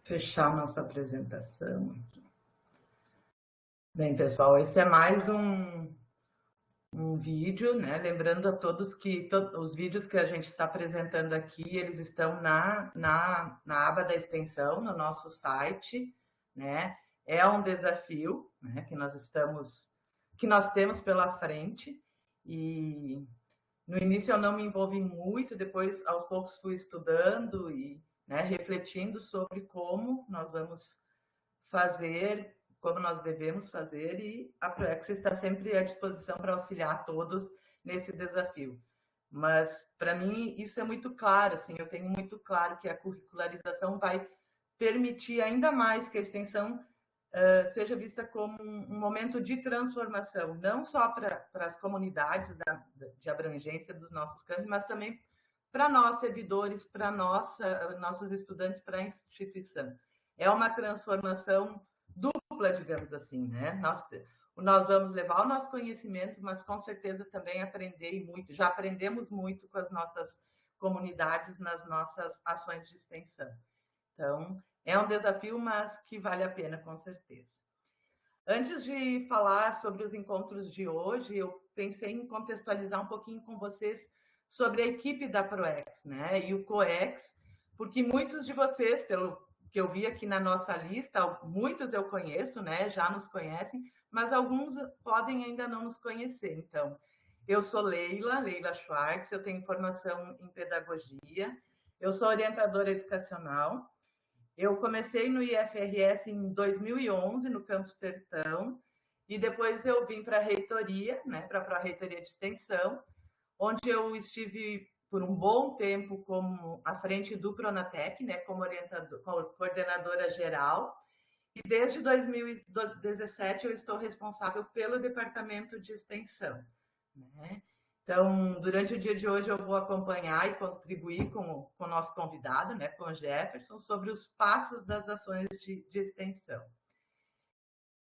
Fechar nossa apresentação aqui. Bem, pessoal, esse é mais um vídeo, né? Lembrando a todos que os vídeos que a gente está apresentando aqui, eles estão na aba da extensão, no nosso site, né? É um desafio, né, que nós temos pela frente, e no início eu não me envolvi muito, depois aos poucos fui estudando e, né, refletindo sobre como nós vamos fazer, como nós devemos fazer, e a Proex está sempre à disposição para auxiliar todos nesse desafio. Mas, para mim, isso é muito claro, assim, eu tenho muito claro que a curricularização vai permitir ainda mais que a extensão seja vista como um momento de transformação, não só para as comunidades de abrangência dos nossos campos, mas também para nós, servidores, para nossos estudantes, para a instituição. É uma transformação dupla, digamos assim, né? Nós vamos levar o nosso conhecimento, mas com certeza também aprender muito. Já aprendemos muito com as nossas comunidades nas nossas ações de extensão. Então, é um desafio, mas que vale a pena, com certeza. Antes de falar sobre os encontros de hoje, eu pensei em contextualizar um pouquinho com vocês sobre a equipe da Proex, né? E o COEX, porque muitos de vocês, pelo que eu vi aqui na nossa lista, muitos eu conheço, né? Já nos conhecem, mas alguns podem ainda não nos conhecer. Então, eu sou Leila Schwartz, eu tenho formação em pedagogia, eu sou orientadora educacional. Eu comecei no IFRS em 2011, no Campus Sertão, e depois eu vim para a reitoria, né, para a reitoria de extensão, onde eu estive por um bom tempo como à frente do Pronatec, né, como coordenadora geral, e desde 2017 eu estou responsável pelo departamento de extensão, né? Então, durante o dia de hoje eu vou acompanhar e contribuir com o nosso convidado, né, com o Jefferson, sobre os passos das ações de extensão.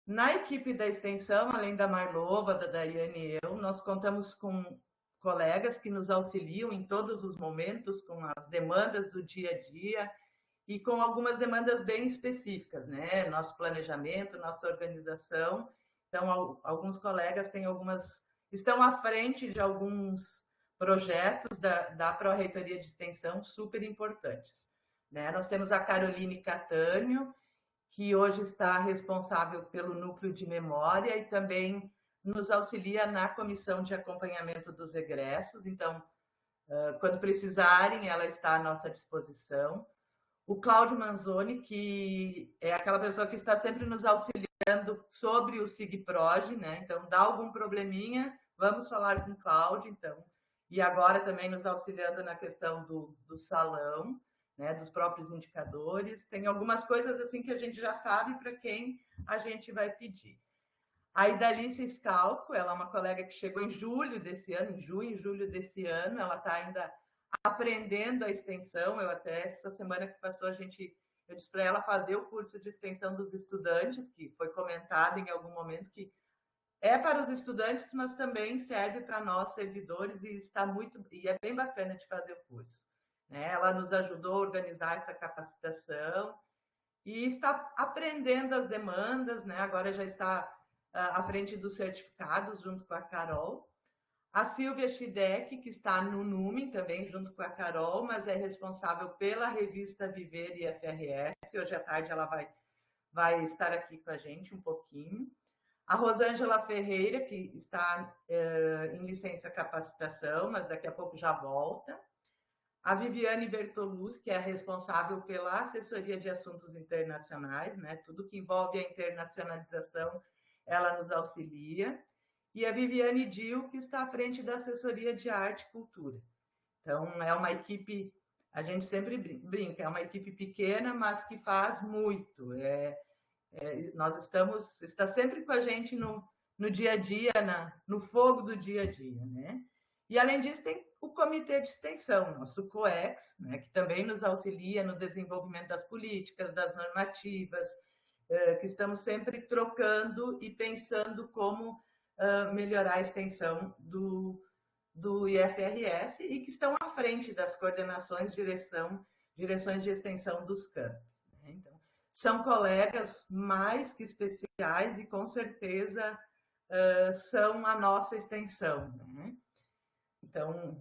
Na equipe da extensão, além da Marlova, da Daiane e eu, nós contamos com colegas que nos auxiliam em todos os momentos com as demandas do dia a dia e com algumas demandas bem específicas, né? Nosso planejamento, nossa organização. Então, alguns colegas estão à frente de alguns projetos da Pró-Reitoria de Extensão super importantes, né? Nós temos a Caroline Catânio, que hoje está responsável pelo núcleo de memória e também nos auxilia na comissão de acompanhamento dos egressos. Então, quando precisarem, ela está à nossa disposição. O Cláudio Manzoni, que é aquela pessoa que está sempre nos auxiliando sobre o SIGPROG, né? Então, dá algum probleminha, vamos falar com o Cláudio, então. E agora também nos auxiliando na questão do salão, né? Dos próprios indicadores. Tem algumas coisas assim que a gente já sabe para quem a gente vai pedir. A Idalice Scalco, ela é uma colega que chegou em julho desse ano, em junho, julho desse ano, ela está ainda aprendendo a extensão. Eu até, essa semana que passou, eu disse para ela fazer o curso de extensão dos estudantes, que foi comentado em algum momento que é para os estudantes, mas também serve para nós, servidores, e é bem bacana de fazer o curso, né? Ela nos ajudou a organizar essa capacitação e está aprendendo as demandas, né? Agora já está à frente dos certificados, junto com a Carol. A Silvia Schidec, que está no Numen também, junto com a Carol, mas é responsável pela revista Viver e FRS. Hoje à tarde ela vai estar aqui com a gente um pouquinho. A Rosângela Ferreira, que está em licença capacitação, mas daqui a pouco já volta. A Viviane Bertolucci, que é a responsável pela assessoria de assuntos internacionais, né? Tudo que envolve a internacionalização, ela nos auxilia. E a Viviane Dil, que está à frente da assessoria de arte e cultura. Então, é uma equipe, a gente sempre brinca, é uma equipe pequena, mas que faz muito. Está sempre com a gente no dia a dia, no fogo do dia a dia, né? E, além disso, tem o Comitê de Extensão, nosso COEX, né, que também nos auxilia no desenvolvimento das políticas, das normativas, que estamos sempre trocando e pensando como melhorar a extensão do IFRS e que estão à frente das coordenações, direções de extensão dos campos, né? Então, são colegas mais que especiais e, com certeza, são a nossa extensão, né? Então,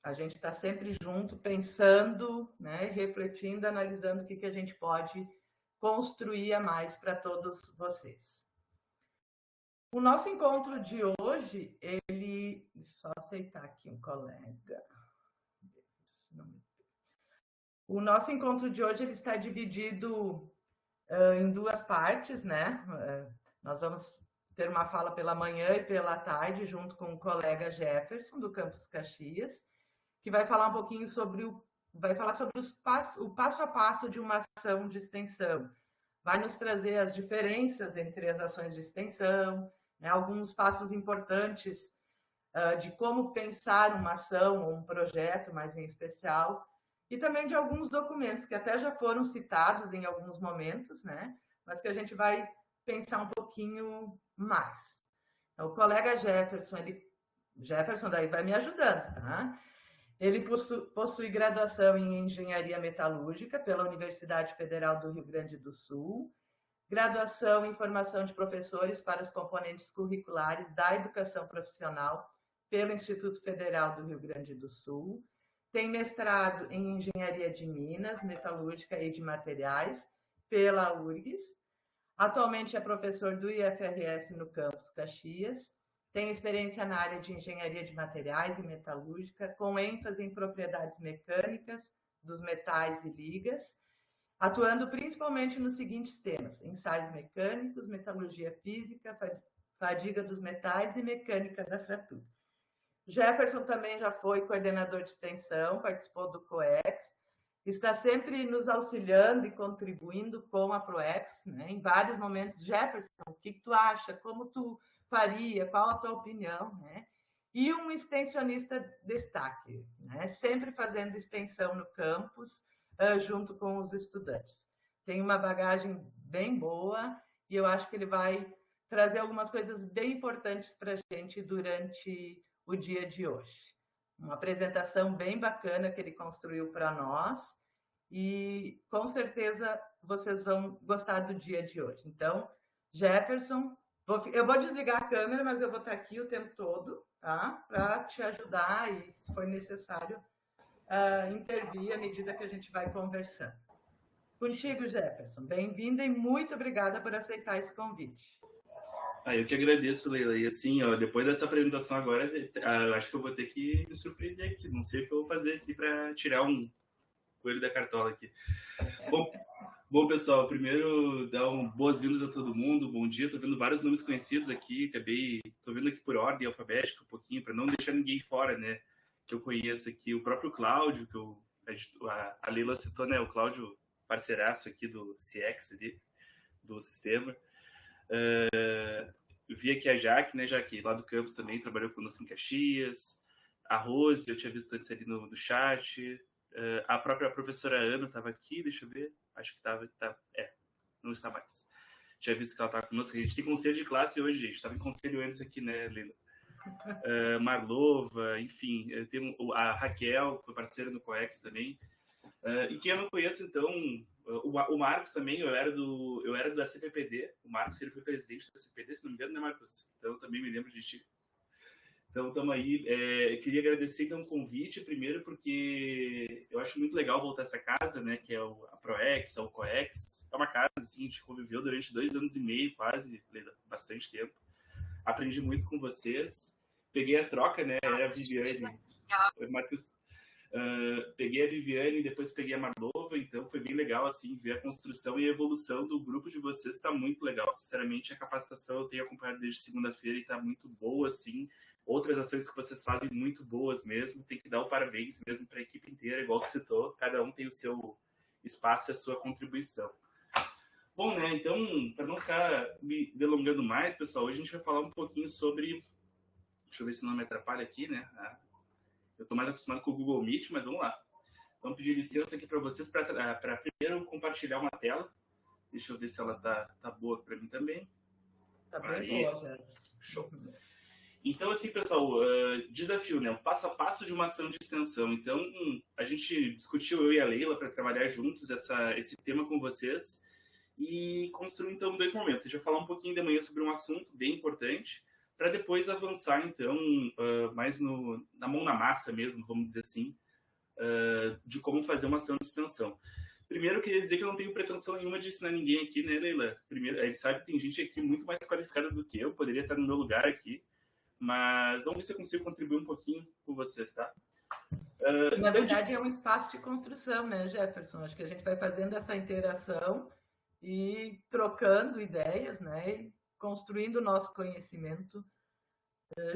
a gente está sempre junto, pensando, né, refletindo, analisando o que a gente pode construir a mais para todos vocês. O nosso encontro de hoje, só aceitar aqui um colega. O nosso encontro de hoje ele está dividido em duas partes, né? Nós vamos ter uma fala pela manhã e pela tarde, junto com o colega Jefferson, do Campus Caxias, que vai falar um pouquinho sobre o passo a passo de uma ação de extensão. Vai nos trazer as diferenças entre as ações de extensão, né, alguns passos importantes de como pensar uma ação ou um projeto, mais em especial, e também de alguns documentos que até já foram citados em alguns momentos, né, mas que a gente vai pensar um pouquinho mais. Então, o colega Jefferson daí vai me ajudando, tá? Ele possui graduação em Engenharia Metalúrgica pela Universidade Federal do Rio Grande do Sul, graduação em Formação de Professores para os Componentes Curriculares da Educação Profissional pelo Instituto Federal do Rio Grande do Sul, tem mestrado em Engenharia de Minas, Metalúrgica e de Materiais pela URGS, atualmente é professor do IFRS no Campus Caxias, tem experiência na área de engenharia de materiais e metalúrgica, com ênfase em propriedades mecânicas dos metais e ligas, atuando principalmente nos seguintes temas: ensaios mecânicos, metalurgia física, fadiga dos metais e mecânica da fratura. Jefferson também já foi coordenador de extensão, participou do COEX, está sempre nos auxiliando e contribuindo com a ProEx, né? Em vários momentos. Jefferson, o que tu acha? Como tu faria? Qual a tua opinião? Né? E um extensionista destaque, né? Sempre fazendo extensão no campus, junto com os estudantes. Tem uma bagagem bem boa e eu acho que ele vai trazer algumas coisas bem importantes para a gente durante o dia de hoje. Uma apresentação bem bacana que ele construiu para nós e com certeza vocês vão gostar do dia de hoje. Então, Jefferson, eu vou desligar a câmera, mas eu vou estar aqui o tempo todo, tá? Para te ajudar e, se for necessário, intervir à medida que a gente vai conversando. Contigo, Jefferson. Bem-vinda e muito obrigada por aceitar esse convite. Eu que agradeço, Leila. E assim, ó, depois dessa apresentação agora, eu acho que eu vou ter que me surpreender aqui. Não sei o que eu vou fazer aqui para tirar um coelho da cartola aqui. Bom, pessoal, primeiro dar boas-vindas a todo mundo. Bom dia. Tô vendo vários nomes conhecidos aqui. Tô vendo aqui por ordem alfabética um pouquinho, para não deixar ninguém fora, né? Que eu conheço aqui o próprio Cláudio, que a Leila citou, né? O Cláudio, parceiraço aqui do CX, ali, do sistema. Eu vi aqui a Jaque, né, Jaque, lá do campus também, trabalhou conosco em Caxias. A Rose, eu tinha visto antes ali no chat. A própria professora Ana estava aqui, deixa eu ver. Acho que não está mais. Tinha visto que ela estava conosco. A gente tem conselho de classe hoje, gente. Estava em conselho antes aqui, né, Leila? Marlova, enfim. Tem a Raquel, que foi parceira no COEX também. E quem eu não conheço, então, o Marcos também, eu era da CPPD. O Marcos, ele foi presidente da CPPD, se não me engano, né, Marcos? Então, eu também me lembro de ti. Então, estamos aí. Queria agradecer, então, o convite, primeiro, porque eu acho muito legal voltar a essa casa, né, que é a ProEx, o COEX. É uma casa, assim, a gente conviveu durante 2 anos e meio, quase, bastante tempo. Aprendi muito com vocês. Peguei a troca, né, era a Viviane. Oi, Marcos. Peguei a Viviane e depois peguei a Marlova, então foi bem legal, assim, ver a construção e a evolução do grupo de vocês. Está muito legal, sinceramente. A capacitação eu tenho acompanhado desde segunda-feira e está muito boa, assim. Outras ações que vocês fazem muito boas mesmo, tem que dar o parabéns mesmo para a equipe inteira, igual que citou, cada um tem o seu espaço e a sua contribuição. Bom, né, então, para não ficar me delongando mais, pessoal, hoje a gente vai falar um pouquinho sobre... Deixa eu ver se não me atrapalha aqui, né? Eu estou mais acostumado com o Google Meet, mas vamos lá. Vamos pedir licença aqui para vocês para primeiro compartilhar uma tela. Deixa eu ver se ela tá boa para mim também. Tá bem boa, já. Show. Então, assim, pessoal, desafio, né? O passo a passo de uma ação de extensão. Então, a gente discutiu, eu e a Leila, para trabalhar juntos esse tema com vocês. e construir, então, 2 momentos. Eu já falar um pouquinho de manhã sobre um assunto bem importante, para depois avançar, então, mais na mão na massa mesmo, vamos dizer assim, de como fazer uma ação de extensão. Primeiro, eu queria dizer que eu não tenho pretensão nenhuma de ensinar ninguém aqui, né, Leila? Primeiro, a gente sabe que tem gente aqui muito mais qualificada do que eu, poderia estar no meu lugar aqui, mas vamos ver se eu consigo contribuir um pouquinho com vocês, tá? Na verdade, é um espaço de construção, né, Jefferson? Acho que a gente vai fazendo essa interação e trocando ideias, né, e construindo o nosso conhecimento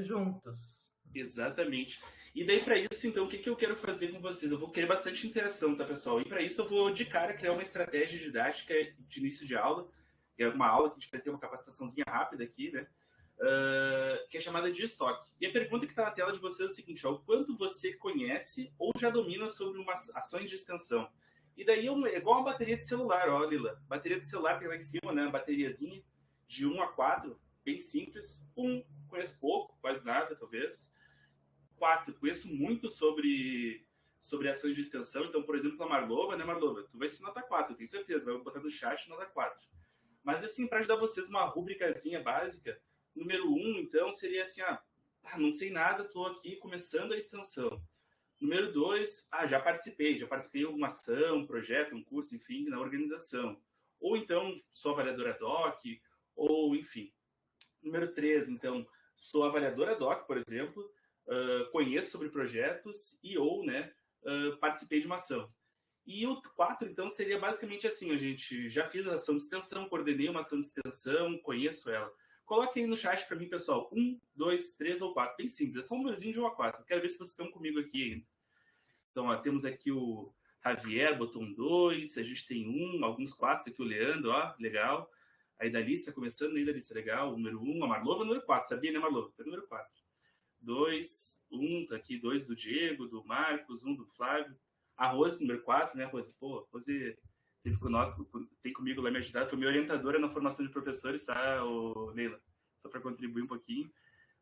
juntos. Exatamente. E daí, para isso, então, o que eu quero fazer com vocês? Eu vou querer bastante interação, tá, pessoal? E para isso, eu vou, de cara, criar uma estratégia didática de início de aula, que é uma aula que a gente vai ter uma capacitaçãozinha rápida aqui, né? Que é chamada de estoque. E a pergunta que está na tela de vocês é o seguinte: ó, o quanto você conhece ou já domina sobre umas ações de extensão? E daí é igual uma bateria de celular, ó, Lila. Bateria de celular tem lá em cima, né? Uma bateriazinha de 1 a 4, bem simples. 1, conheço pouco, quase nada, talvez. 4, conheço muito sobre ações de extensão. Então, por exemplo, a Marlova, né, Marlova? Tu vai ser nota 4, eu tenho certeza. Vai botar no chat nota 4. Mas, assim, para ajudar vocês uma rubricazinha básica, número 1, então, seria assim, não sei nada, estou aqui começando a extensão. Número 2, já participei de alguma ação, um projeto, um curso, enfim, na organização. Ou então, sou avaliadora DOC, ou enfim. Número 3, então, sou avaliadora DOC, por exemplo, conheço sobre projetos e ou, né, participei de uma ação. E o 4, então, seria basicamente assim: a gente já fiz a ação de extensão, coordenei uma ação de extensão, conheço ela. Coloque aí no chat para mim, pessoal, 1, 2, 3 ou 4, bem simples, é só um númerozinho de 1 a 4. Quero ver se vocês estão comigo aqui ainda. Então, ó, temos aqui o Javier, botou um 2, a gente tem 1, alguns 4, aqui o Leandro, ó, legal. Aí Dalice está começando, aí Dalice, legal, o número 1, a Marlova, número 4, sabia, né, Marlova? Tá número 4. 2, 1, tá aqui 2 do Diego, do Marcos, 1 do Flávio. A Rose, número 4, né, Rose? Pô, a Rose teve conosco, tem comigo lá me ajudar, foi minha orientadora na formação de professores, tá, Leila? Só para contribuir um pouquinho.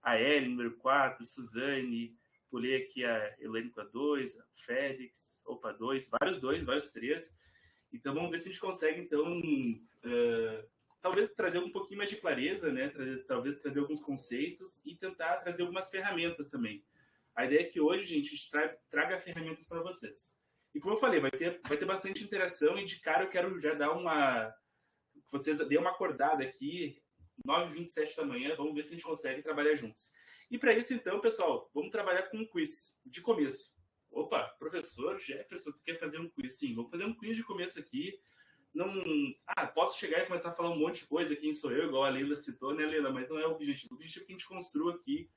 A Ellen, número 4, Suzane, pulei aqui a Helene com a 2, a Félix, opa, 2, vários 3. Então vamos ver se a gente consegue, então, talvez trazer um pouquinho mais de clareza, né? Talvez trazer alguns conceitos e tentar trazer algumas ferramentas também. A ideia é que hoje, gente, a gente traga ferramentas para vocês. E como eu falei, vai ter bastante interação e de cara eu quero já dar vocês deem uma acordada aqui, 9h27 da manhã, vamos ver se a gente consegue trabalhar juntos. E para isso, então, pessoal, vamos trabalhar com um quiz de começo. Opa, professor Jefferson, tu quer fazer um quiz? Sim, vou fazer um quiz de começo aqui. Não, posso chegar e começar a falar um monte de coisa, quem sou eu, igual a Leila citou, né, Leila? Mas não é o objetivo. O objetivo é que a gente construa aqui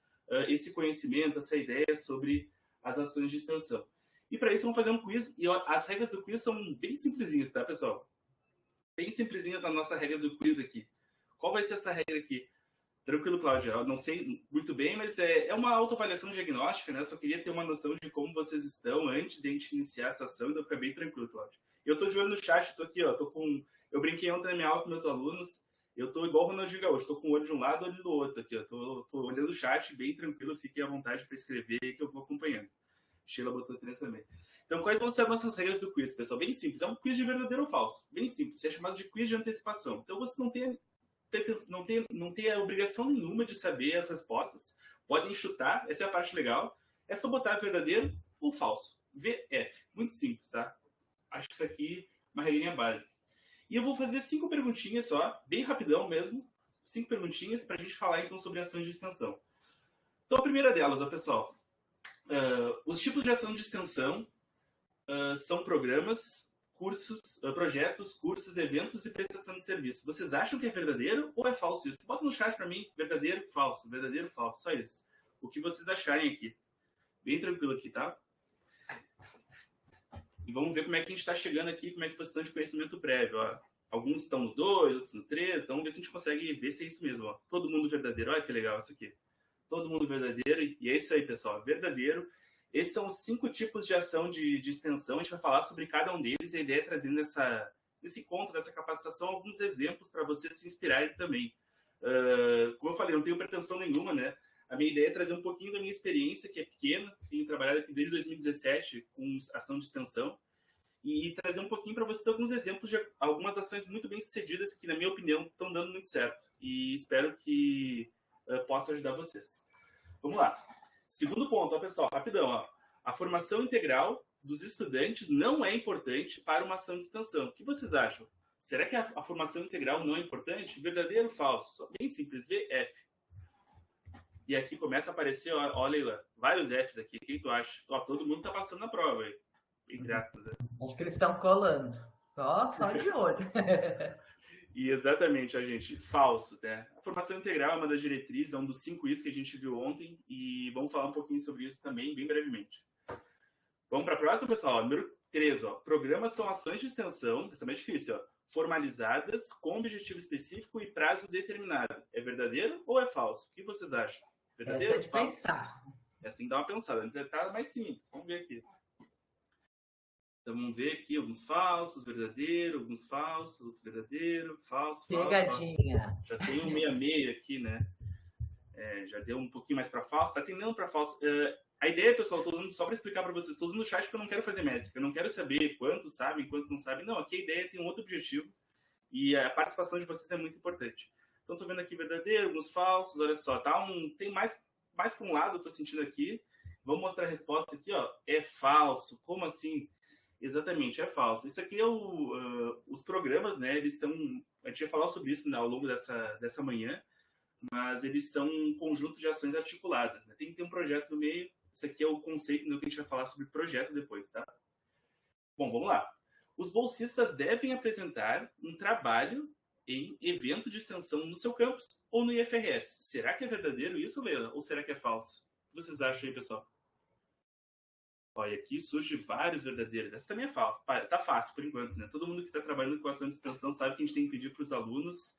esse conhecimento, essa ideia sobre as ações de extensão. E para isso, vamos fazer um quiz. E as regras do quiz são bem simplesinhas, tá, pessoal? Bem simplesinhas a nossa regra do quiz aqui. Qual vai ser essa regra aqui? Tranquilo, Cláudia. Eu não sei muito bem, mas é uma autoavaliação diagnóstica, né? Eu só queria ter uma noção de como vocês estão antes de a gente iniciar essa ação, então fica bem tranquilo, Cláudia. Eu tô de olho no chat, tô aqui, ó. Eu brinquei ontem na minha aula com meus alunos. Eu tô igual o Ronaldinho Gaúcho, tô com o olho de um lado e o olho do outro aqui, ó. Tô olhando o chat, bem tranquilo, fiquem à vontade para escrever que eu vou acompanhando. Sheila botou aqui nessa também. Então, quais vão ser as nossas regras do quiz, pessoal? Bem simples. É um quiz de verdadeiro ou falso. Bem simples. É chamado de quiz de antecipação. Então, você não tem a obrigação nenhuma de saber as respostas. Podem chutar, essa é a parte legal. É só botar verdadeiro ou falso. VF. Muito simples, tá? Acho que isso aqui é uma regrinha básica. E eu vou fazer 5 perguntinhas só, bem rapidão mesmo. 5 perguntinhas para a gente falar então sobre ações de extensão. Então, a primeira delas, ó, pessoal. Os tipos de ação de extensão são programas, cursos, projetos, cursos, eventos e prestação de serviço. Vocês acham que é verdadeiro ou é falso isso? Bota no chat para mim, verdadeiro, falso, só isso. O que vocês acharem aqui. Bem tranquilo aqui, tá? E vamos ver como é que a gente está chegando aqui, como é que vocês estão de conhecimento prévio. Ó. Alguns estão no 2, outros no 3, então vamos ver se a gente consegue ver se é isso mesmo. Ó. Todo mundo verdadeiro, olha que legal isso aqui. Todo mundo verdadeiro, e é isso aí, pessoal, verdadeiro. Esses são os 5 tipos de ação de extensão, a gente vai falar sobre cada um deles, e a ideia é trazer nesse encontro, nessa capacitação, alguns exemplos para vocês se inspirarem também. Como eu falei, eu não tenho pretensão nenhuma, né? A minha ideia é trazer um pouquinho da minha experiência, que é pequena, tenho trabalhado aqui desde 2017 com ação de extensão, e trazer um pouquinho para vocês alguns exemplos de algumas ações muito bem sucedidas que, na minha opinião, estão dando muito certo. E espero que possa ajudar vocês. Vamos lá. Segundo ponto, ó, pessoal, rapidão. Ó. A formação integral dos estudantes não é importante para uma ação de extensão. O que vocês acham? Será que a formação integral não é importante? Verdadeiro ou falso? Bem simples, VF. E aqui começa a aparecer, ó, Leila, vários Fs aqui. O que tu acha? Ó, todo mundo está passando na prova aí. Entre aspas, né? Acho que eles estão colando. Só de olho. E exatamente, a gente, falso, né? A formação integral é uma das diretrizes, é um dos 5 Is que a gente viu ontem, e vamos falar um pouquinho sobre isso também, bem brevemente. Vamos para a próxima, pessoal? Número 3, ó. Programas são ações de extensão, essa é mais difícil, ó, formalizadas, com objetivo específico e prazo determinado. É verdadeiro ou é falso? O que vocês acham? Verdadeiro ou falso? Pensar. Essa tem que dar uma pensada, antes tá mais simples. Vamos ver aqui. Então, vamos ver aqui alguns falsos, verdadeiro, alguns falsos, outro verdadeiro, falso, pegadinha. Falso. Já tem um 66 aqui, né? Já deu um pouquinho mais para falso. Tá tendendo para falso. A ideia, pessoal, estou usando só para explicar para vocês. Estou usando o chat porque eu não quero fazer métrica. Eu não quero saber quantos sabem, quantos não sabem. Não, aqui a ideia tem um outro objetivo. E a participação de vocês é muito importante. Então, estou vendo aqui verdadeiro, alguns falsos. Olha só, tá tem mais para um lado, eu estou sentindo aqui. Vamos mostrar a resposta aqui, ó. É falso. Como assim? Exatamente, é falso. Isso aqui é os programas, né? Eles são... A gente vai falar sobre isso, né, ao longo dessa manhã, mas eles são um conjunto de ações articuladas, né? Tem que ter um projeto no meio. Isso aqui é o conceito, né, que a gente vai falar sobre projeto depois, tá? Bom, vamos lá. Os bolsistas devem apresentar um trabalho em evento de extensão no seu campus ou no IFRS. Será que é verdadeiro isso, Leila? Ou será que é falso? O que vocês acham aí, pessoal? Olha, aqui surge vários verdadeiros. Essa também é falsa. Tá fácil, por enquanto, né? Todo mundo que está trabalhando com ação de extensão sabe que a gente tem que pedir para os alunos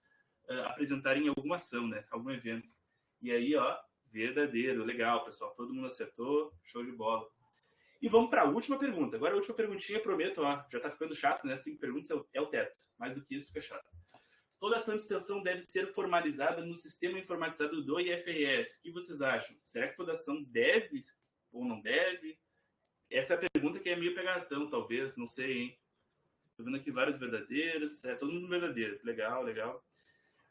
apresentarem alguma ação, né? Algum evento. E aí, ó, verdadeiro. Legal, pessoal. Todo mundo acertou. Show de bola. E vamos para a última pergunta. Agora a última perguntinha, prometo, ó, já está ficando chato, né? 5 perguntas é o teto. Mais do que isso, fica chato. Toda ação de extensão deve ser formalizada no sistema informatizado do IFRS. O que vocês acham? Será que toda ação deve ou não deve? Essa é a pergunta que é meio pegadão, talvez, não sei, hein? Tô vendo aqui vários verdadeiros, todo mundo verdadeiro. Legal, legal.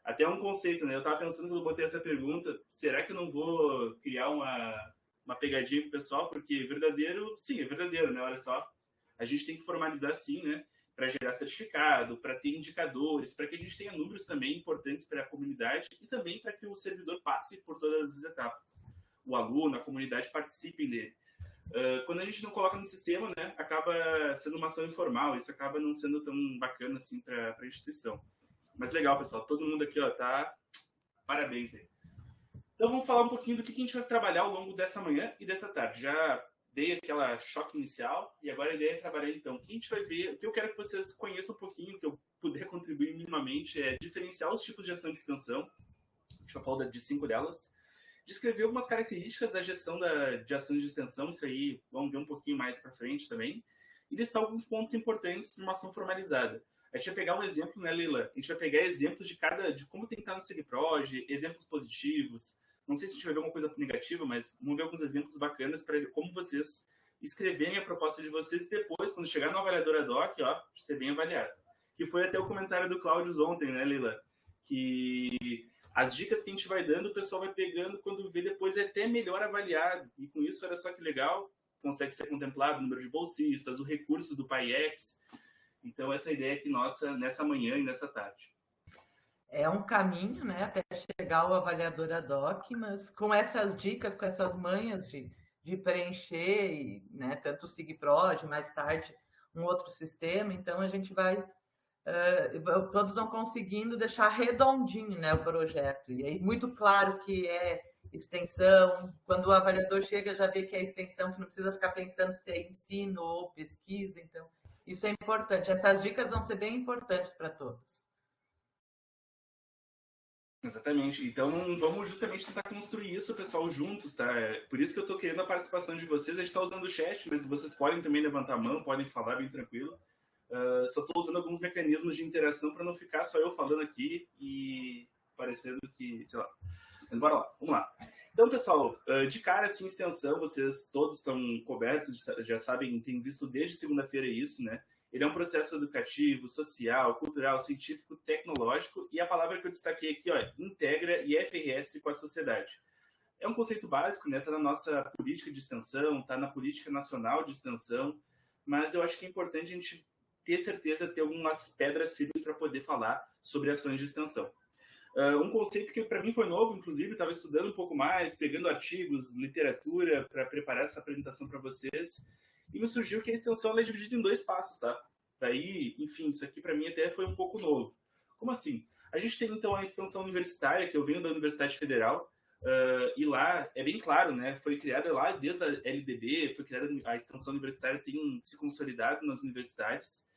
Até um conceito, né? Eu tava pensando quando eu botei essa pergunta, será que eu não vou criar uma pegadinha pro pessoal? Porque verdadeiro, sim, é verdadeiro, né? Olha só. A gente tem que formalizar sim, né? Para gerar certificado, para ter indicadores, para que a gente tenha números também importantes para a comunidade e também para que o servidor passe por todas as etapas. O aluno, a comunidade participem dele. Quando a gente não coloca no sistema, né, acaba sendo uma ação informal, isso acaba não sendo tão bacana assim para a instituição. Mas legal, pessoal, todo mundo aqui, ó, tá... Parabéns aí. Então vamos falar um pouquinho do que a gente vai trabalhar ao longo dessa manhã e dessa tarde. Já dei aquela choque inicial e agora a ideia é trabalhar então. O que a gente vai ver, o que eu quero que vocês conheçam um pouquinho, que eu puder contribuir minimamente, é diferenciar os tipos de ação de extensão. A gente vai falar de 5 delas. Descrever algumas características da gestão de ações de extensão, isso aí vamos ver um pouquinho mais para frente também, e listar alguns pontos importantes de uma ação formalizada. A gente vai pegar um exemplo, né, Leila? A gente vai pegar exemplos de como tem que estar no SegProj, exemplos positivos. Não sei se a gente vai ver alguma coisa negativa, mas vamos ver alguns exemplos bacanas para como vocês escreverem a proposta de vocês e depois, quando chegar no avaliador ad hoc, ó, ser bem avaliado. Que foi até o comentário do Cláudio ontem, né, Leila? Que... as dicas que a gente vai dando, o pessoal vai pegando, quando vê depois é até melhor avaliado. E com isso, olha só que legal, consegue ser contemplado o número de bolsistas, o recurso do PAIEX. Então, essa ideia aqui nossa nessa manhã e nessa tarde. É um caminho, né, até chegar ao avaliador ad hoc, mas com essas dicas, com essas manhas de preencher, né, tanto o SigProj, mais tarde um outro sistema, então a gente vai... todos vão conseguindo deixar redondinho, né, o projeto. E aí, muito claro que é extensão. Quando o avaliador chega, já vê que é extensão, que não precisa ficar pensando se é ensino ou pesquisa. Então, isso é importante. Essas dicas vão ser bem importantes para todos. Exatamente. Então, vamos justamente tentar construir isso, pessoal, juntos, tá? Por isso que eu estou querendo a participação de vocês. A gente está usando o chat, mas vocês podem também levantar a mão, podem falar bem tranquilo. Só estou usando alguns mecanismos de interação para não ficar só eu falando aqui e parecendo que, sei lá. Mas bora lá, vamos lá. Então, pessoal, de cara, assim, extensão, vocês todos estão cobertos, já sabem, tem visto desde segunda-feira isso, né? Ele é um processo educativo, social, cultural, científico, tecnológico, e a palavra que eu destaquei aqui, ó, integra IFRS com a sociedade. É um conceito básico, né? Está na nossa política de extensão, está na política nacional de extensão, mas eu acho que é importante a gente ter certeza, ter algumas pedras firmes para poder falar sobre ações de extensão. Um conceito que para mim foi novo, inclusive, estava estudando um pouco mais, pegando artigos, literatura para preparar essa apresentação para vocês, e me surgiu que a extensão é dividida em 2 passos, tá? Daí, enfim, isso aqui para mim até foi um pouco novo. Como assim? A gente tem então a extensão universitária, que eu venho da Universidade Federal, e lá é bem claro, né? Foi criada lá desde a LDB, foi criada a extensão universitária, tem se consolidado nas universidades.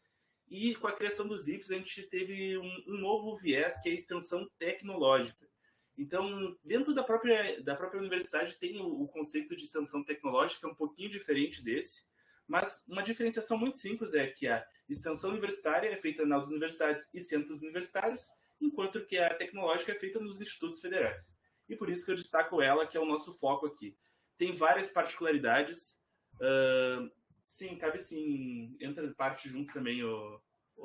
E com a criação dos IFES, a gente teve um novo viés, que é a extensão tecnológica. Então, dentro da própria universidade, tem o conceito de extensão tecnológica, um pouquinho diferente desse, mas uma diferenciação muito simples é que a extensão universitária é feita nas universidades e centros universitários, enquanto que a tecnológica é feita nos institutos federais. E por isso que eu destaco ela, que é o nosso foco aqui. Tem várias particularidades. Sim, cabe sim. Entra parte junto também, o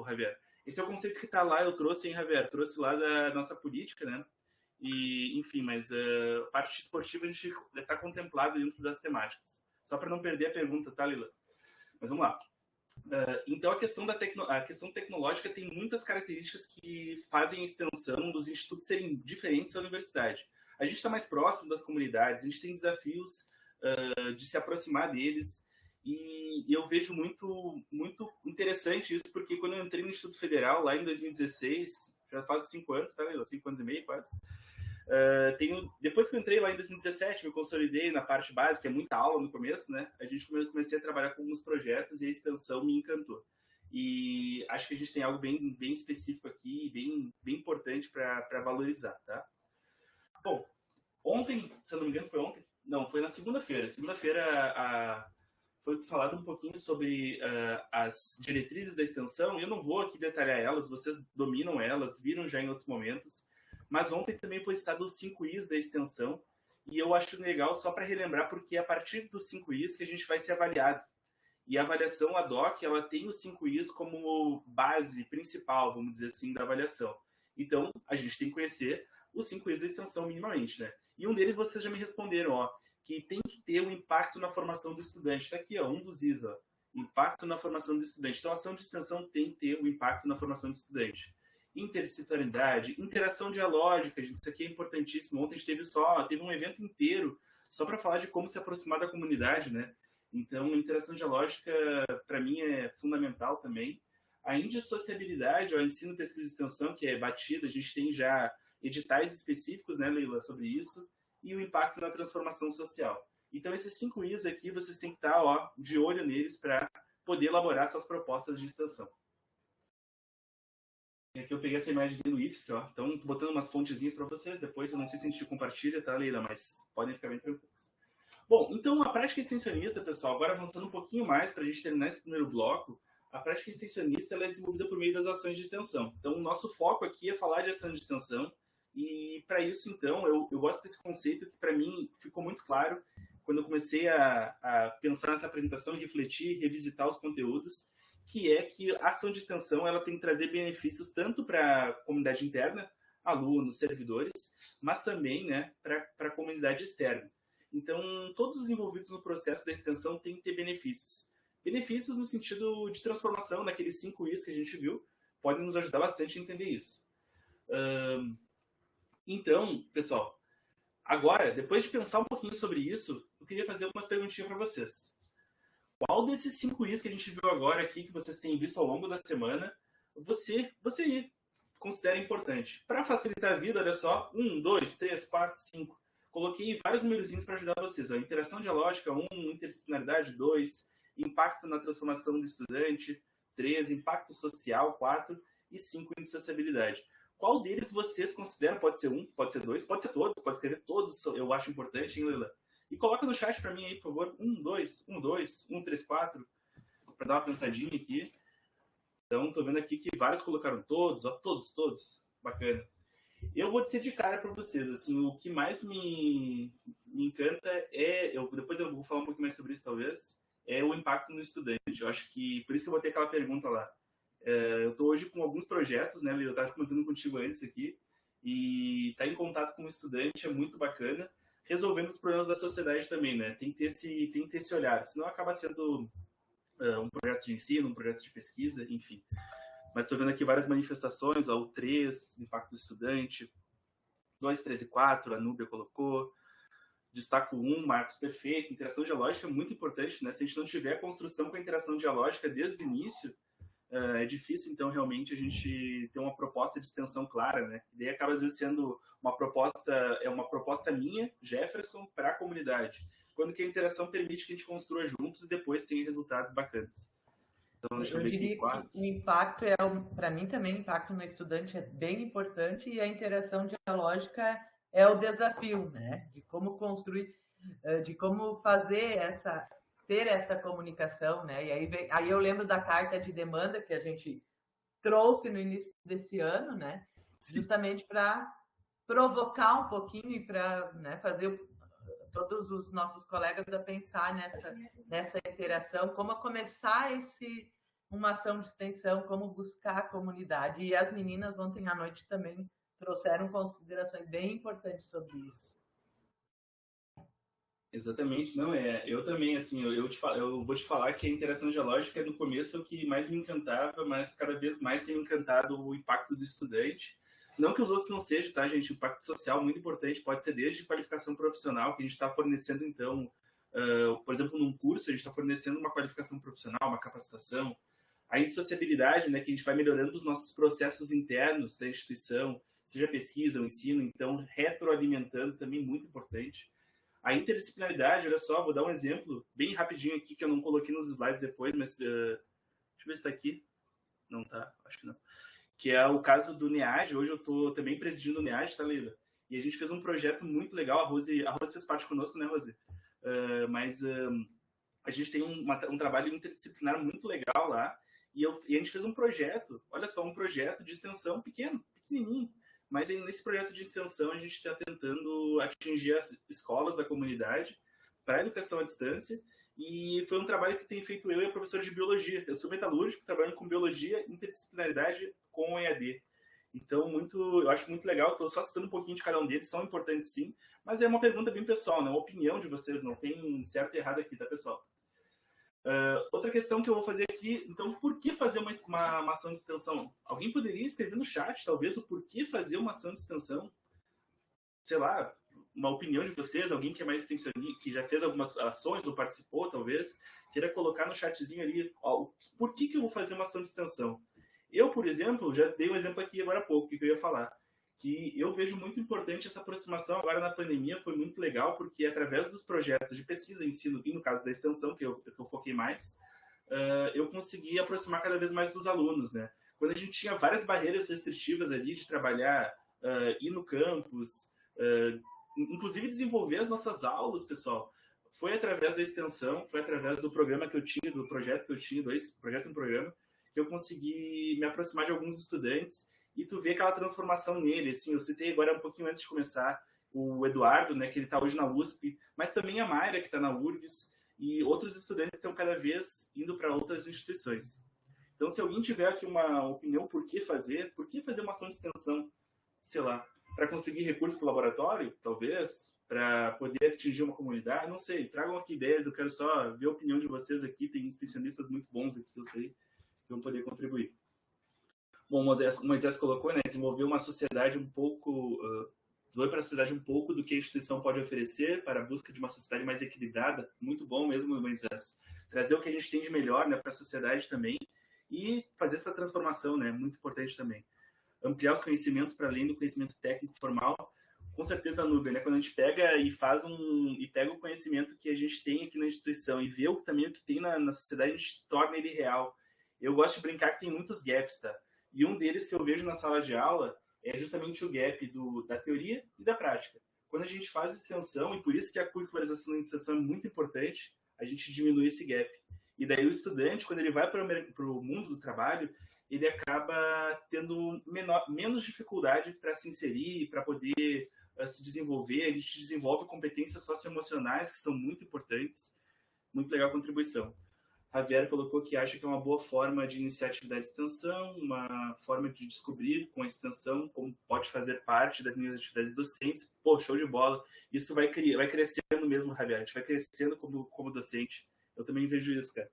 Javier. Esse é o conceito que está lá, eu trouxe, hein, Javier? Trouxe lá da nossa política, né? E, enfim, mas a parte esportiva a gente está contemplada dentro das temáticas. Só para não perder a pergunta, tá, Lila? Mas vamos lá. Então, a questão tecnológica tem muitas características que fazem a extensão dos institutos serem diferentes da universidade. A gente está mais próximo das comunidades, a gente tem desafios de se aproximar deles, e eu vejo muito, muito interessante isso, porque quando eu entrei no Instituto Federal, lá em 2016, já faz 5 anos, tá, 5 anos e meio quase, depois que eu entrei lá em 2017, me consolidei na parte básica, é muita aula no começo, né? Comecei a trabalhar com alguns projetos e a extensão me encantou. E acho que a gente tem algo bem, bem específico aqui, bem, bem importante para valorizar, tá? Bom, ontem, se eu não me engano, foi ontem? Não, foi na segunda-feira. Segunda-feira foi falado um pouquinho sobre as diretrizes da extensão. Eu não vou aqui detalhar elas, vocês dominam elas, viram já em outros momentos. Mas ontem também foi citado os 5 Is da extensão. E eu acho legal, só para relembrar, porque é a partir dos 5 Is que a gente vai ser avaliado. E a avaliação ad hoc, ela tem os 5 Is como base principal, vamos dizer assim, da avaliação. Então, a gente tem que conhecer os 5 Is da extensão minimamente, né? E um deles vocês já me responderam, ó, que tem que ter um impacto na formação do estudante. Está aqui, ó, um dos Is, ó, impacto na formação do estudante. Então, a ação de extensão tem que ter um impacto na formação do estudante. Interdisciplinaridade, interação dialógica, gente, isso aqui é importantíssimo. Ontem a gente teve um evento inteiro só para falar de como se aproximar da comunidade, né? Então, interação dialógica, para mim, é fundamental também. A indissociabilidade, o ensino, pesquisa e extensão, que é batida, a gente tem já editais específicos, né, Leila, sobre isso, e o impacto na transformação social. Então, esses 5 Is aqui, vocês têm que estar, ó, de olho neles para poder elaborar suas propostas de extensão. E aqui eu peguei essa imagem do IFSC, ó. Então, tô botando umas fontezinhas para vocês. Depois, eu não sei se a gente compartilha, tá, Leila? Mas podem ficar bem tranquilos. Bom, então a prática extensionista, pessoal, agora avançando um pouquinho mais para a gente terminar esse primeiro bloco, a prática extensionista ela é desenvolvida por meio das ações de extensão. Então, o nosso foco aqui é falar de ação de extensão. E para isso, então, eu gosto desse conceito que para mim ficou muito claro quando eu comecei a pensar nessa apresentação, refletir, revisitar os conteúdos, que é que a ação de extensão ela tem que trazer benefícios tanto para a comunidade interna, alunos, servidores, mas também, né, para a comunidade externa. Então, todos os envolvidos no processo da extensão têm que ter benefícios. Benefícios no sentido de transformação, naqueles 5 Is que a gente viu, podem nos ajudar bastante a entender isso. Então, pessoal, agora, depois de pensar um pouquinho sobre isso, eu queria fazer algumas perguntinhas para vocês. Qual desses 5 Is que a gente viu agora aqui, que vocês têm visto ao longo da semana, você considera importante? Para facilitar a vida, olha só, 1, 2, 3, 4, 5. Coloquei vários númerozinhos para ajudar vocês. Ó. Interação dialógica, 1, interdisciplinaridade, 2, impacto na transformação do estudante, 3, impacto social, 4 e 5, indissociabilidade. Qual deles vocês consideram? Pode ser 1, pode ser 2, pode ser todos, pode escrever todos, eu acho importante, hein, Leila? E coloca no chat para mim aí, por favor, 1, 2, 1, 2, 1, 3, 4, para dar uma pensadinha aqui. Então, estou vendo aqui que vários colocaram todos, ó, todos, bacana. Eu vou dizer de cara para vocês, assim, o que mais me encanta é... depois eu vou falar um pouquinho mais sobre isso, talvez. é o impacto no estudante. Eu acho que, por isso que eu botei aquela pergunta lá. Eu estou hoje com alguns projetos, né, eu estava comentando contigo antes aqui, e estar em contato com o estudante é muito bacana, resolvendo os problemas da sociedade também, né? Tem que ter esse olhar, senão acaba sendo um projeto de ensino, um projeto de pesquisa, enfim. Mas estou vendo aqui várias manifestações, ó, o 3, Impacto do Estudante, 2, 3 e 4, a Núbia colocou, destaco 1, Marcos Perfeito, interação dialógica é muito importante, né? Se a gente não tiver a construção com a interação dialógica desde o início, é difícil, então, realmente, a gente ter uma proposta de extensão clara, né? E daí acaba, às vezes, sendo uma proposta minha, Jefferson, para a comunidade. Quando que a interação permite que a gente construa juntos e depois tenha resultados bacanas. Então, deixa eu ver diria aqui. Que o impacto para mim também, o impacto no estudante é bem importante e a interação dialógica é o desafio, né? De como construir, de como ter essa comunicação, né? E aí eu lembro da carta de demanda que a gente trouxe no início desse ano, né? Justamente para provocar um pouquinho e para, né, fazer todos os nossos colegas a pensar nessa interação, como começar uma ação de extensão, como buscar a comunidade. E as meninas ontem à noite também trouxeram considerações bem importantes sobre isso. Exatamente, não é. Eu também, assim, eu vou te falar que a interação dialógica no começo é o que mais me encantava, mas cada vez mais tem me encantado o impacto do estudante. Não que os outros não sejam, tá, gente? O impacto social muito importante, pode ser desde qualificação profissional, que a gente está fornecendo, então, por exemplo, num curso, a gente está fornecendo uma qualificação profissional, uma capacitação. A indissociabilidade, né, que a gente vai melhorando os nossos processos internos da instituição, seja pesquisa ou ensino, então, retroalimentando também muito importante. A interdisciplinaridade, olha só, vou dar um exemplo bem rapidinho aqui, que eu não coloquei nos slides depois, mas deixa eu ver se está aqui. Não está, acho que não. Que é o caso do NEAD. Hoje eu estou também presidindo o NEAD, tá, Leila? E a gente fez um projeto muito legal. A Rose fez parte conosco, né, Rose? Mas a gente tem um trabalho interdisciplinar muito legal lá. E a gente fez um projeto, olha só, um projeto de extensão pequenininho. Mas nesse projeto de extensão a gente está tentando atingir as escolas da comunidade para a educação à distância. E foi um trabalho que tem feito eu e a professora de biologia. Eu sou metalúrgico, trabalhando com biologia, interdisciplinaridade com EAD. Então, eu acho muito legal. Estou só citando um pouquinho de cada um deles, são importantes sim. Mas é uma pergunta bem pessoal, né? Uma opinião de vocês, não tem certo e errado aqui, tá, pessoal? Outra questão que eu vou fazer aqui, então, por que fazer uma ação de extensão? Alguém poderia escrever no chat, talvez, o porquê fazer uma ação de extensão? Sei lá, uma opinião de vocês, alguém que é mais extensionista, que já fez algumas ações ou participou, talvez, queira colocar no chatzinho ali, ó, por que eu vou fazer uma ação de extensão? Eu, por exemplo, já dei um exemplo aqui agora há pouco, que eu ia falar, que eu vejo muito importante essa aproximação agora na pandemia, foi muito legal, porque através dos projetos de pesquisa, ensino, e no caso da extensão, que eu foquei mais, eu consegui aproximar cada vez mais dos alunos, né? Quando a gente tinha várias barreiras restritivas ali de trabalhar, ir no campus, inclusive desenvolver as nossas aulas, pessoal, foi através da extensão, foi através do programa que eu tinha, do projeto que eu tinha, projeto e programa, que eu consegui me aproximar de alguns estudantes e tu vê aquela transformação nele, assim, eu citei agora um pouquinho antes de começar o Eduardo, né, que ele está hoje na USP, mas também a Mayra, que está na URGS, e outros estudantes que estão cada vez indo para outras instituições. Então, se alguém tiver aqui uma opinião por que fazer uma ação de extensão, sei lá, para conseguir recurso para o laboratório, talvez, para poder atingir uma comunidade, não sei, tragam aqui ideias, eu quero só ver a opinião de vocês aqui, tem extensionistas muito bons aqui, eu sei, que vão poder contribuir. Bom, o Moisés colocou, né, desenvolver uma sociedade um pouco, doar para a sociedade um pouco do que a instituição pode oferecer para a busca de uma sociedade mais equilibrada, muito bom mesmo, Moisés. Trazer o que a gente tem de melhor, né, para a sociedade também e fazer essa transformação, né, muito importante também. Ampliar os conhecimentos para além do conhecimento técnico formal, com certeza a Núbia, né? Quando a gente pega e pega o conhecimento que a gente tem aqui na instituição e vê também o que tem na sociedade, a gente torna ele real. Eu gosto de brincar que tem muitos gaps, tá? E um deles que eu vejo na sala de aula é justamente o gap da teoria e da prática. Quando a gente faz extensão, e por isso que a curricularização da extensão é muito importante, a gente diminui esse gap. E daí o estudante, quando ele vai para o mundo do trabalho, ele acaba tendo menos dificuldade para se inserir, para poder se desenvolver. A gente desenvolve competências socioemocionais que são muito importantes. Muito legal a contribuição. Javier colocou que acha que é uma boa forma de iniciar atividade de extensão, uma forma de descobrir com a extensão como pode fazer parte das minhas atividades docentes. Pô, show de bola. Isso vai crescendo mesmo, Javier. A gente vai crescendo como docente. Eu também vejo isso, cara.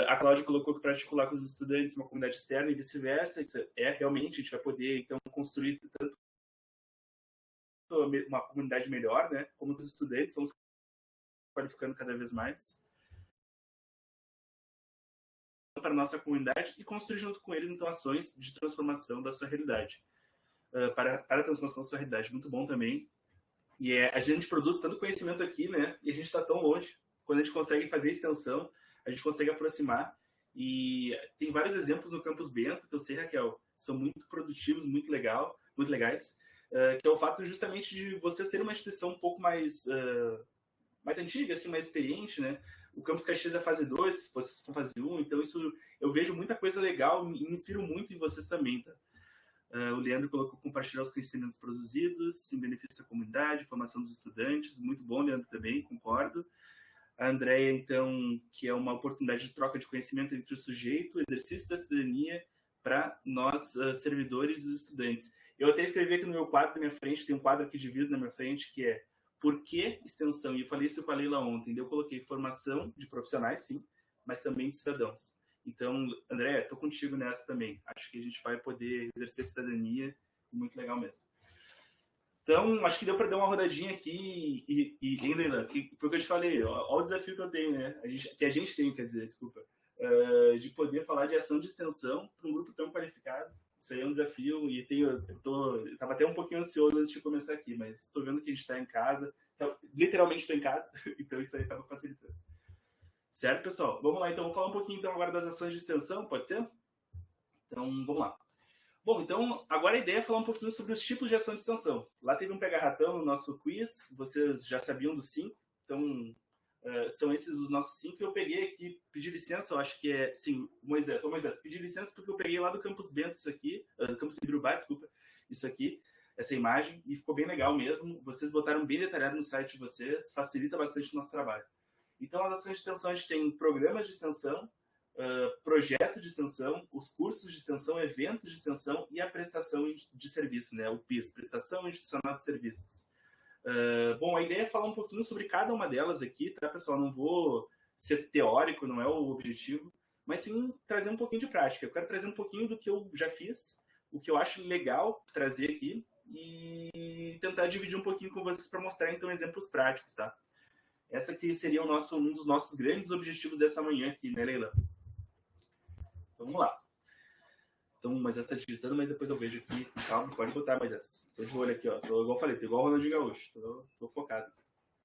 A Cláudia colocou que para articular com os estudantes uma comunidade externa e vice-versa. Isso é realmente, a gente vai poder, então, construir tanto uma comunidade melhor, né, como os estudantes estão se qualificando cada vez mais para a nossa comunidade e construir junto com eles, então, ações de transformação da sua realidade. Para a transformação da sua realidade. Muito bom também. E a gente produz tanto conhecimento aqui, né, e a gente está tão longe. Quando a gente consegue fazer extensão, a gente consegue aproximar. E tem vários exemplos no Campus Bento, que eu sei, Raquel, são muito produtivos, muito legais, que é o fato justamente de você ser uma instituição um pouco mais antiga, assim, mais experiente, né? O Campus Caxias é fase 2, vocês são fase 1, então isso eu vejo muita coisa legal e me inspiro muito em vocês também, tá? O Leandro colocou compartilhar os conhecimentos produzidos em benefício da comunidade, formação dos estudantes, muito bom, Leandro, também, concordo. A Andrea, então, que é uma oportunidade de troca de conhecimento entre o sujeito, o exercício da cidadania para nós, servidores e os estudantes. Eu até escrevi aqui no meu quadro na minha frente, tem um quadro aqui de vidro na minha frente, que é por que extensão? E eu falei isso com a Leila ontem. Eu coloquei formação de profissionais, sim, mas também de cidadãos. Então, André, estou contigo nessa também. Acho que a gente vai poder exercer cidadania, muito legal mesmo. Então, acho que deu para dar uma rodadinha aqui hein, Leila, que foi o que eu te falei, olha o desafio que eu tenho, né? Que a gente tem, quer dizer, desculpa, de poder falar de ação de extensão para um grupo tão qualificado. Isso aí é um desafio e eu estava até um pouquinho ansioso antes de começar aqui, mas estou vendo que a gente está em casa, literalmente estou em casa, então isso aí acaba facilitando. Certo, pessoal? Vamos lá, então, vamos falar um pouquinho então agora das ações de extensão, pode ser? Então, vamos lá. Bom, então, agora a ideia é falar um pouquinho sobre os tipos de ação de extensão. Lá teve um pega-ratão no nosso quiz, vocês já sabiam dos 5, então são esses os nossos 5 que eu peguei aqui, pedi licença, eu acho que é, sim, Moisés, pedi licença porque eu peguei lá do Campus Bento isso aqui, do Campus Ibirubá, desculpa, isso aqui, essa imagem, e ficou bem legal mesmo, vocês botaram bem detalhado no site de vocês, facilita bastante o nosso trabalho. Então, as ações de extensão, a gente tem programas de extensão, projeto de extensão, os cursos de extensão, eventos de extensão e a prestação de serviço, né? O PIS, Prestação Institucional de Serviços. Bom, a ideia é falar um pouquinho sobre cada uma delas aqui, tá, pessoal? Não vou ser teórico, não é o objetivo, mas sim trazer um pouquinho de prática. Eu quero trazer um pouquinho do que eu já fiz, o que eu acho legal trazer aqui e tentar dividir um pouquinho com vocês para mostrar, então, exemplos práticos, tá? Essa aqui seria um dos nossos grandes objetivos dessa manhã aqui, né, Leila? Então, vamos lá. Então, mas essa está digitando, mas depois eu vejo aqui. Calma, pode botar mais essa. Tô de olho aqui, ó. Igual eu falei, tô igual o Ronaldinho Gaúcho. Tô focado.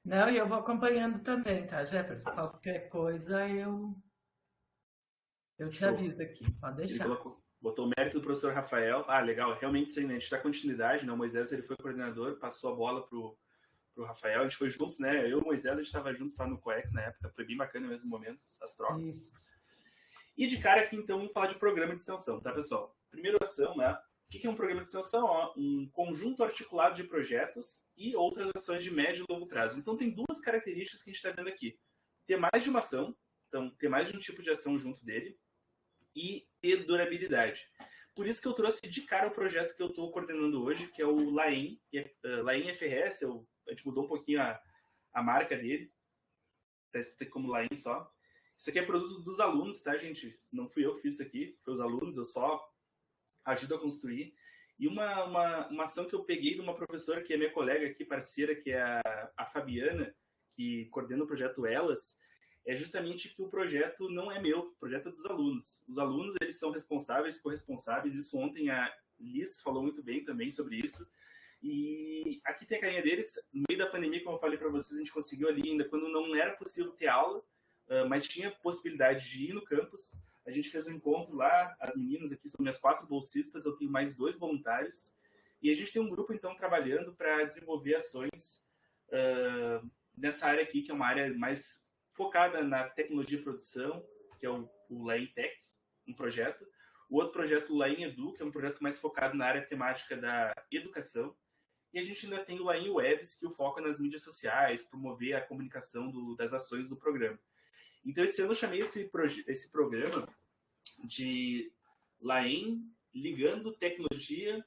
Não, e eu vou acompanhando também, tá, Jefferson? Qualquer coisa eu te Show. Aviso aqui, pode deixar. Ele botou o mérito do professor Rafael. Ah, legal. Realmente, sim, né? A gente dá continuidade, né? O Moisés, ele foi coordenador, passou a bola pro Rafael. A gente foi juntos, né? Eu e o Moisés, a gente estava juntos lá no COEX na época. Foi bem bacana mesmo momentos, as trocas. Isso. E de cara aqui, então, vamos falar de programa de extensão, tá, pessoal? Primeira ação, né? O que é um programa de extensão? Um conjunto articulado de projetos e outras ações de médio e longo prazo. Então, tem duas características que a gente está vendo aqui. Ter mais de uma ação, então, ter mais de um tipo de ação junto dele, e ter durabilidade. Por isso que eu trouxe de cara o projeto que eu estou coordenando hoje, que é o LAEM, LAEM FRS, a gente mudou um pouquinho a marca dele, está escrito como LAEM só. Isso aqui é produto dos alunos, tá, gente? Não fui eu que fiz isso aqui, foi os alunos, eu só ajudo a construir. E uma ação que eu peguei de uma professora que é minha colega aqui, parceira, que é a Fabiana, que coordena o projeto Elas, é justamente que o projeto não é meu, o projeto é dos alunos. Os alunos, eles são responsáveis, corresponsáveis, isso ontem a Liz falou muito bem também sobre isso. E aqui tem a carinha deles, no meio da pandemia, como eu falei para vocês, a gente conseguiu ali ainda, quando não era possível ter aula, mas tinha possibilidade de ir no campus. A gente fez um encontro lá, as meninas aqui são minhas 4 bolsistas, eu tenho mais 2 voluntários, e a gente tem um grupo, então, trabalhando para desenvolver ações nessa área aqui, que é uma área mais focada na tecnologia de produção, que é o LAEM Tech, um projeto. O outro projeto, o LAEM Edu, que é um projeto mais focado na área temática da educação. E a gente ainda tem o LAEM Webs, que o foca nas mídias sociais, promover a comunicação das ações do programa. Então, esse ano eu chamei esse programa de LAEM ligando tecnologia,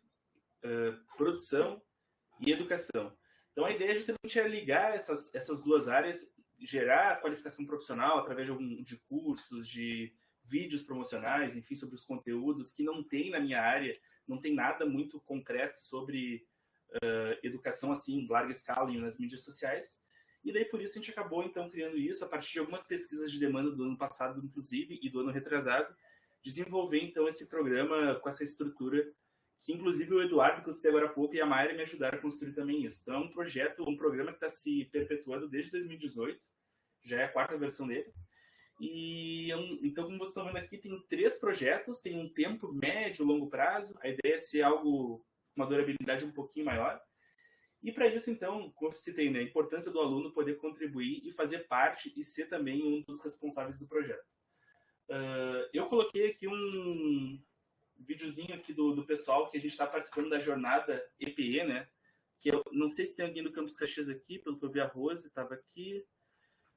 produção e educação. Então, a ideia justamente é ligar essas duas áreas, gerar qualificação profissional através de cursos, de vídeos promocionais, enfim, sobre os conteúdos que não tem na minha área, não tem nada muito concreto sobre educação assim, em larga escala nas mídias sociais. E daí, por isso, a gente acabou, então, criando isso a partir de algumas pesquisas de demanda do ano passado, inclusive, e do ano retrasado, desenvolver, então, esse programa com essa estrutura que, inclusive, o Eduardo, que eu citei agora há pouco, e a Mayra me ajudaram a construir também isso. Então, é um projeto, um programa que está se perpetuando desde 2018, já é a 4ª versão dele. E, então, como vocês estão vendo aqui, tem 3 projetos, tem um tempo médio, longo prazo, a ideia é ser algo com uma durabilidade um pouquinho maior. E para isso, então, como eu citei, né, a importância do aluno poder contribuir e fazer parte e ser também um dos responsáveis do projeto. Eu coloquei aqui um videozinho aqui do pessoal que a gente está participando da jornada EPE, né? Que eu não sei se tem alguém do Campus Caxias aqui, pelo que eu vi a Rose estava aqui.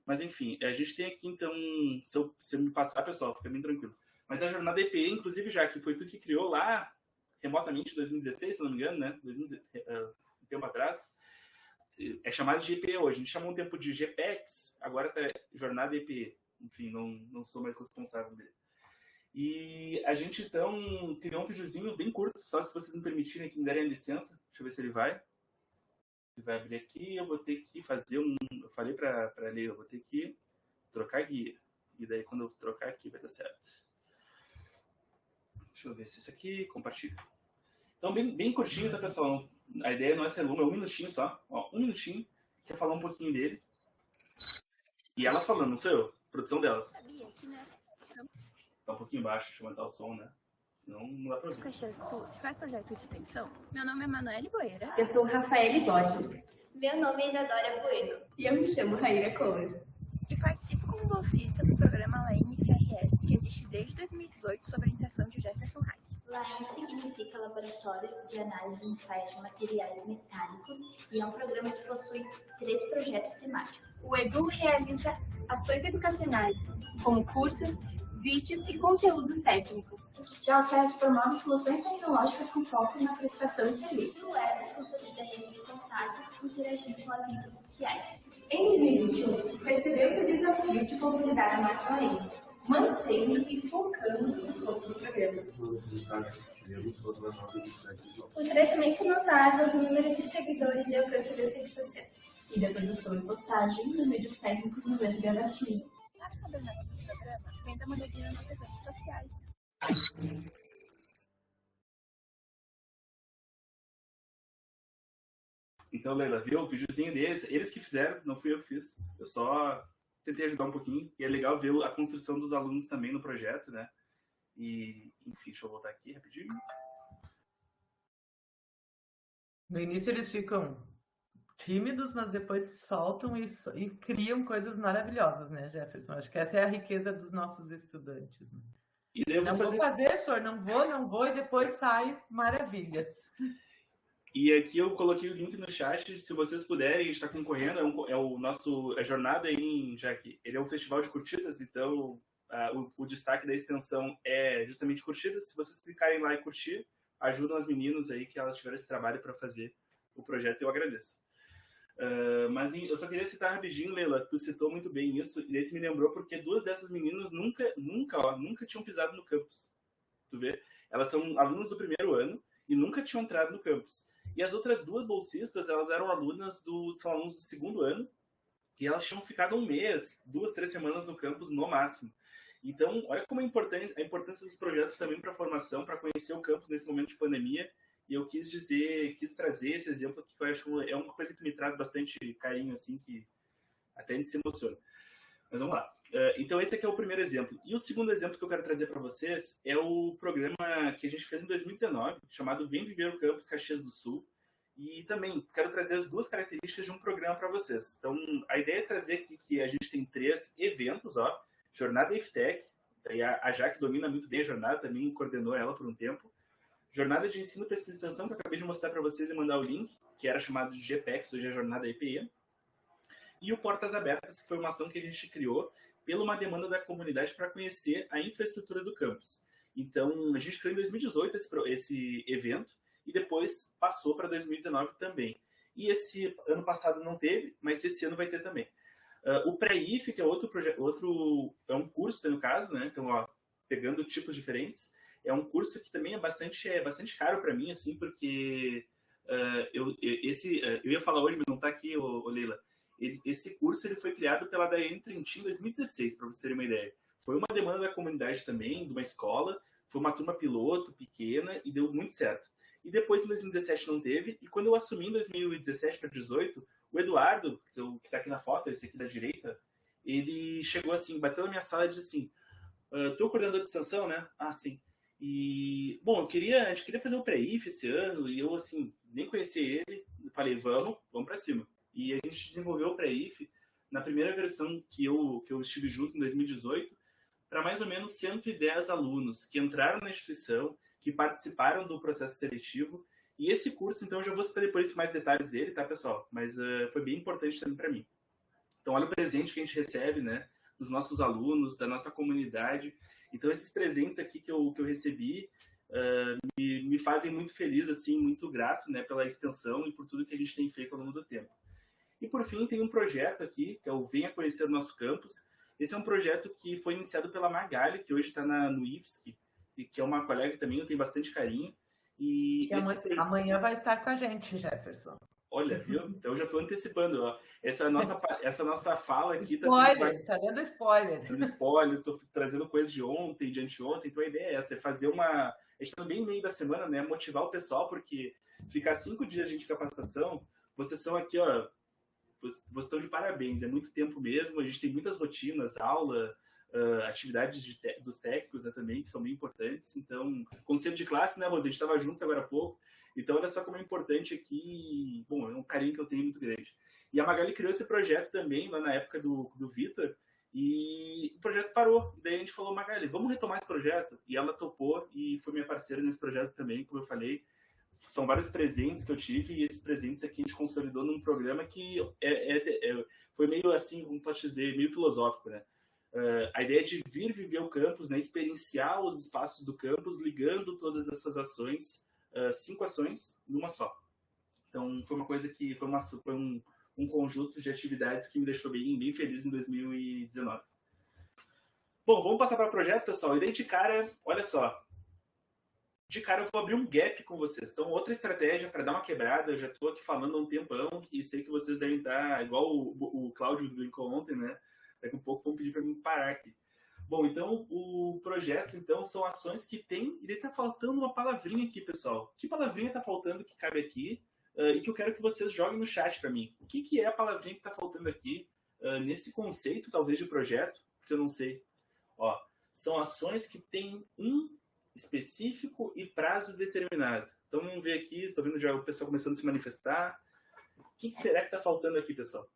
Mas enfim, a gente tem aqui então, se eu me passar, pessoal, fica bem tranquilo. Mas a jornada EPE, inclusive, já que foi tu que criou lá remotamente em 2016, se não me engano, né? Um tempo atrás, é chamado de EPE hoje. A gente chamou um tempo de GPEX, agora está jornada EPE. Enfim, não sou mais responsável dele. E a gente, então, criou um videozinho bem curto, só se vocês me permitirem que me derem a licença. Deixa eu ver se ele vai. Ele vai abrir aqui, eu vou ter que fazer eu falei para ler, eu vou ter que trocar guia. E daí, quando eu trocar aqui, vai dar certo. Deixa eu ver se isso aqui compartilha. Então, bem curtinho, tá, pessoal? A ideia não é ser longa, é 1 minutinho só. Ó, 1 minutinho. Quer falar um pouquinho dele. E elas falando, não sou eu. Produção delas. Tá um pouquinho baixo, deixa eu aumentar o som, né? Senão não dá pra ouvir. Caxias do Sul se faz projeto de extensão. Meu nome é Manoele Boeira. Eu sou Rafaele Borges. Meu nome é Isadora Bueno. E eu me chamo Raíra Kohler. E participo como bolsista do programa LAEM FRS, que existe desde 2018 sob a orientação de Jefferson Hack. LAEM significa Laboratório de Análise de Ensaios de Materiais Metálicos e é um programa que possui 3 projetos temáticos. O EDU realiza ações educacionais, como cursos, vídeos e conteúdos técnicos. Já o FERC promove soluções tecnológicas com foco na prestação de serviços. O EDS consolida redes de contatos, interagindo com as mídias sociais. Em 2021, percebeu-se o desafio de consolidar a marca LAEM, mantendo e focando no escopo do programa. O crescimento notável do número de seguidores e alcance das redes sociais. E da produção e postagem dos vídeos técnicos no evento gravativo. Para saber mais sobre o programa, vem dar uma olhadinha nas redes sociais. Então, Leila, viu o videozinho deles? Eles que fizeram, não fui eu que fiz. Eu só tentei ajudar um pouquinho. E é legal ver a construção dos alunos também no projeto, né? E, enfim, deixa eu voltar aqui rapidinho. No início eles ficam tímidos, mas depois se soltam e criam coisas maravilhosas, né, Jefferson? Acho que essa é a riqueza dos nossos estudantes. Né? E daí eu não vou fazer, senhor, não vou, e depois sai maravilhas. E aqui eu coloquei o link no chat, se vocês puderem, a gente está concorrendo, a jornada em Jaque, ele é um festival de curtidas, então o destaque da extensão é justamente curtidas. Se vocês clicarem lá e curtir, ajudam as meninas aí que elas tiveram esse trabalho para fazer o projeto, eu agradeço. Mas eu só queria citar rapidinho, Leila, tu citou muito bem isso, e daí tu me lembrou porque 2 dessas meninas nunca tinham pisado no campus. Tu vê? Elas são alunas do 1º ano e nunca tinham entrado no campus. E as outras 2 bolsistas, elas eram são alunos do 2º ano, e elas tinham ficado 1 mês, 2, 3 semanas no campus no máximo. Então, olha como é importante a importância dos projetos também para a formação, para conhecer o campus nesse momento de pandemia. E eu quis trazer esse exemplo, que eu acho que é uma coisa que me traz bastante carinho, assim, que até a gente se emociona. Mas vamos lá. Então, esse aqui é o primeiro exemplo. E o segundo exemplo que eu quero trazer para vocês é o programa que a gente fez em 2019, chamado Vem Viver o Campus Caxias do Sul. E também quero trazer as 2 características de um programa para vocês. Então, a ideia é trazer aqui que a gente tem 3 eventos, ó. Jornada IFTEC, a Jaque domina muito bem a jornada, também coordenou ela por um tempo. Jornada de Ensino, Pesquisa e Extensão, que eu acabei de mostrar para vocês e mandar o link, que era chamado de GPEX, hoje é a Jornada EPE. E o Portas Abertas, que foi uma ação que a gente criou pela uma demanda da comunidade para conhecer a infraestrutura do campus. Então, a gente criou em 2018 esse evento e depois passou para 2019 também. E esse ano passado não teve, mas esse ano vai ter também. O Pré-IF, que é outro projeto, é um curso, no caso, né? Então, ó, pegando tipos diferentes, é um curso que também é bastante caro para mim, assim, porque eu ia falar hoje, mas não está aqui, Leila. Esse curso ele foi criado pela Daiane Trentin em 2016, para vocês terem uma ideia. Foi uma demanda da comunidade também, de uma escola, foi uma turma piloto, pequena, e deu muito certo. E depois, em 2017, não teve, e quando eu assumi em 2017 para 2018, o Eduardo, que está aqui na foto, esse aqui da direita, ele chegou assim, bateu na minha sala e disse assim, tu é o coordenador de extensão, né? Ah, sim. E, bom, a gente queria fazer um pré-IF esse ano, e eu, assim, nem conhecia ele, falei, vamos para cima. E a gente desenvolveu o pré-IF na primeira versão que eu estive junto em 2018, para mais ou menos 110 alunos que entraram na instituição, que participaram do processo seletivo. E esse curso, então, eu já vou citar depois mais detalhes dele, tá, pessoal? Mas foi bem importante também para mim. Então, olha o presente que a gente recebe, né, dos nossos alunos, da nossa comunidade. Então, esses presentes aqui que eu recebi me fazem muito feliz, assim, muito grato, né, pela extensão e por tudo que a gente tem feito ao longo do tempo. E, por fim, tem um projeto aqui, que é o Venha Conhecer o Nosso Campus. Esse é um projeto que foi iniciado pela Magali, que hoje está no IFSC, que é uma colega que também eu tenho bastante carinho. E amanhã vai estar com a gente, Jefferson. Olha, viu? Então eu já estou antecipando. Ó. Essa nossa fala aqui está dando spoiler. Dando spoiler, estou trazendo coisas de ontem, de anteontem. Então a ideia é essa, é fazer uma... A gente está bem no meio da semana, né? Motivar o pessoal, porque ficar 5 dias de capacitação, vocês são aqui, ó... Vocês estão de parabéns, é muito tempo mesmo, a gente tem muitas rotinas, aula, atividades dos técnicos, né, também, que são bem importantes. Então, conceito de classe, né, Rose? A gente estava juntos agora há pouco. Então, olha só como é importante aqui. Bom, é um carinho que eu tenho muito grande. E a Magali criou esse projeto também, lá na época do Vitor, e o projeto parou. E daí a gente falou, Magali, vamos retomar esse projeto? E ela topou e foi minha parceira nesse projeto também, como eu falei. São vários presentes que eu tive e esses presentes aqui a gente consolidou num programa que foi meio assim, como pode dizer, meio filosófico, né? A ideia de vir viver o campus, né? Experienciar os espaços do campus, ligando todas essas ações, 5 ações numa só. Então, foi uma coisa que foi um conjunto de atividades que me deixou bem feliz em 2019. Bom, vamos passar para o projeto, pessoal. E daí de cara, olha só. De cara eu vou abrir um gap com vocês. Então, outra estratégia para dar uma quebrada, eu já estou aqui falando há um tempão e sei que vocês devem estar, igual o Cláudio brincou ontem, né? Daqui a pouco vão pedir para mim parar aqui. Bom, então, o projeto, então, são ações que tem... E está faltando uma palavrinha aqui, pessoal. Que palavrinha está faltando que cabe aqui e que eu quero que vocês joguem no chat para mim? O que é a palavrinha que está faltando aqui nesse conceito, talvez, de projeto? Porque eu não sei. Ó, são ações que têm um específico e prazo determinado. Então vamos ver aqui, estou vendo já o pessoal começando a se manifestar. O que será que está faltando aqui, pessoal?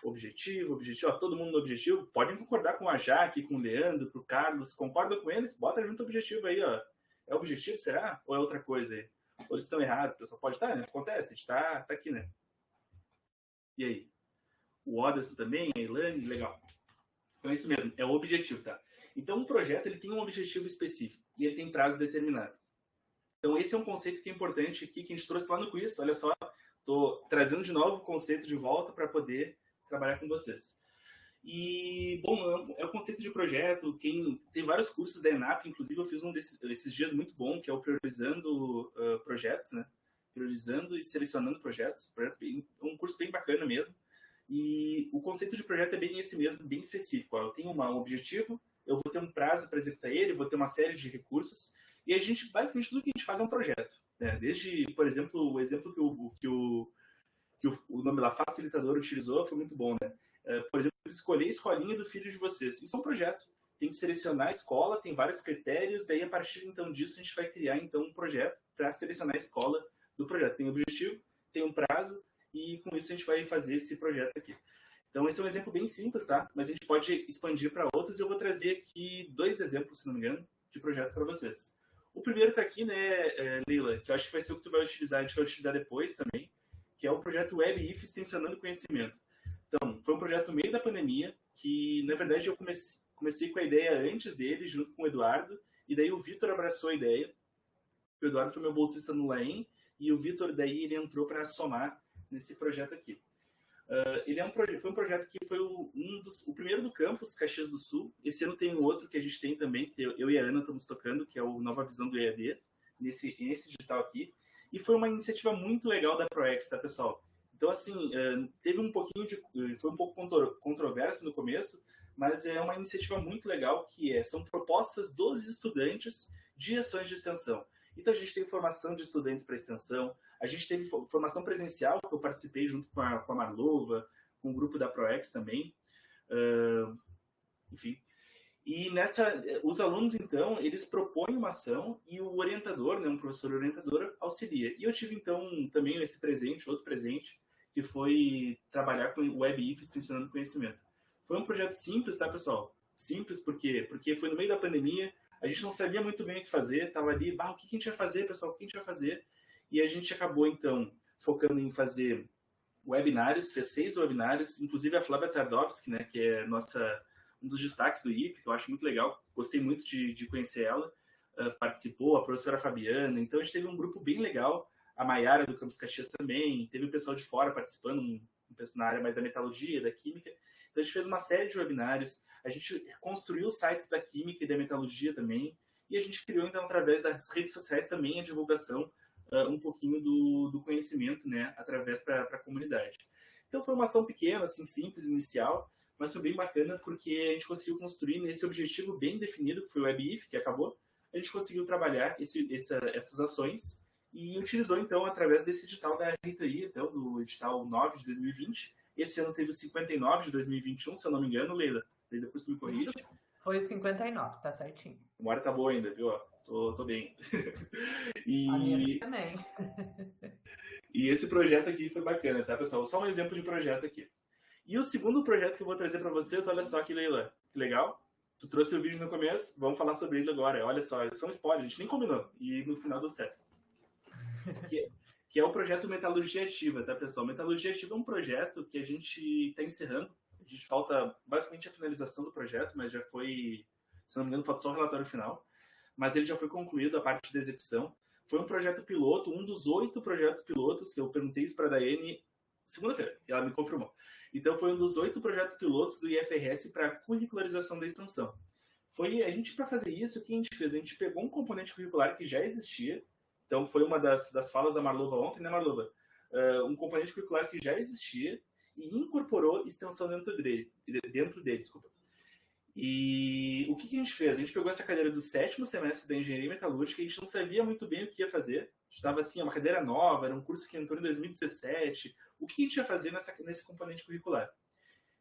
Objetivo, ó, todo mundo no objetivo. Podem concordar com a Jaque, com o Leandro, com o Carlos. Concorda com eles? Bota junto o objetivo aí, ó. É objetivo, será? Ou é outra coisa aí? Ou eles estão errados, pessoal? Pode estar, né? Acontece, a gente tá aqui, né? E aí? O Oderson também, a Elane, legal. Então é isso mesmo, é o objetivo, tá? Então, um projeto ele tem um objetivo específico e ele tem prazo determinado. Então, esse é um conceito que é importante aqui, que a gente trouxe lá no quiz. Olha só, estou trazendo de novo o conceito de volta para poder trabalhar com vocês. E, bom, é o conceito de projeto. Tem vários cursos da ENAP, inclusive eu fiz um desses dias muito bom, que é o Priorizando Projetos, né? Priorizando e Selecionando Projetos. Um curso bem bacana mesmo. E o conceito de projeto é bem esse mesmo, bem específico. Ó, eu tenho um objetivo, eu vou ter um prazo para executar ele, vou ter uma série de recursos, e a gente, basicamente, tudo que a gente faz é um projeto. Né? Desde, por exemplo, o exemplo que o nome lá, facilitador, utilizou, foi muito bom. Né? Por exemplo, escolher a escolinha do filho de vocês. Isso é um projeto. Tem que selecionar a escola, tem vários critérios, daí, a partir então disso, a gente vai criar então um projeto para selecionar a escola do projeto. Tem um objetivo, tem um prazo, e com isso a gente vai fazer esse projeto aqui. Então, esse é um exemplo bem simples, tá? Mas a gente pode expandir para outros e eu vou trazer aqui 2 exemplos, se não me engano, de projetos para vocês. O primeiro está aqui, né, Leila, que eu acho que vai ser o que tu vai utilizar, a gente vai utilizar depois também, que é o projeto Web IF Extensionando Conhecimento. Então, foi um projeto no meio da pandemia, que, na verdade, eu comecei com a ideia antes dele, junto com o Eduardo, e daí o Vitor abraçou a ideia. O Eduardo foi meu bolsista no LAEM, e o Vitor, daí, ele entrou para somar nesse projeto aqui. Foi um projeto que foi o primeiro do campus, Caxias do Sul. Esse ano tem outro que a gente tem também, que eu e a Ana estamos tocando, que é o Nova Visão do EAD, nesse digital aqui. E foi uma iniciativa muito legal da ProEx, tá, pessoal? Então, assim, teve foi um pouco controverso no começo, mas é uma iniciativa muito legal, que são propostas dos estudantes de ações de extensão. Então, a gente tem formação de estudantes para extensão, a gente teve formação presencial, que eu participei junto com a Marlova, com o grupo da ProEx também, enfim. E os alunos, então, eles propõem uma ação e o orientador, né, um professor orientador, auxilia. E eu tive, então, também outro presente, que foi trabalhar com o WebIF extensionando conhecimento. Foi um projeto simples, tá, pessoal? Simples por quê? Porque foi no meio da pandemia, a gente não sabia muito bem o que fazer, estava ali, o que a gente vai fazer, pessoal, o que a gente vai fazer? E a gente acabou, então, focando em fazer webinários, fez 6 webinários, inclusive a Flávia Tardovski, né, que é um dos destaques do IF, que eu acho muito legal, gostei muito de conhecer ela, participou, a professora Fabiana, então a gente teve um grupo bem legal, a Maiara do Campus Caxias também, teve o pessoal de fora participando, na área mais da metalurgia, da química. Então a gente fez uma série de webinários, a gente construiu sites da química e da metalurgia também, e a gente criou, então, através das redes sociais também a divulgação um pouquinho do conhecimento, né, através para a comunidade. Então foi uma ação pequena, assim, simples, inicial, mas foi bem bacana porque a gente conseguiu construir nesse objetivo bem definido, que foi o WebIF, que acabou, a gente conseguiu trabalhar essas ações e utilizou, então, através desse edital da RTI, então, do edital 9 de 2020. Esse ano teve o 59 de 2021, se eu não me engano, Leila. Depois tu me corrige. Foi o 59, tá certinho. A memória tá boa ainda, viu? Tô bem. A minha também. E esse projeto aqui foi bacana, tá, pessoal? Só um exemplo de projeto aqui. E o segundo projeto que eu vou trazer para vocês, olha só que, Leila, que legal. Tu trouxe o vídeo no começo, vamos falar sobre ele agora. Olha só, são spoilers, a gente nem combinou. E no final deu certo. Que é o projeto Metalurgia Ativa, tá, pessoal? Metalurgia Ativa é um projeto que a gente está encerrando. A gente falta basicamente a finalização do projeto, mas já foi, se não me engano, falta só o relatório final. Mas ele já foi concluído, a parte da execução. Foi um projeto piloto, um dos 8 projetos pilotos, que eu perguntei isso para a Daiane segunda-feira, e ela me confirmou. Então, foi um dos 8 projetos pilotos do IFRS para a curricularização da extensão. Para fazer isso, o que a gente fez? A gente pegou um componente curricular que já existia. Então, foi uma das falas da Marlova ontem, né, Marlova? Um componente curricular que já existia e incorporou extensão dentro dele, desculpa. E o que a gente fez? A gente pegou essa cadeira do 7º semestre da Engenharia Metalúrgica e a gente não sabia muito bem o que ia fazer. A gente estava assim, uma cadeira nova, era um curso que entrou em 2017. O que a gente ia fazer nesse componente curricular?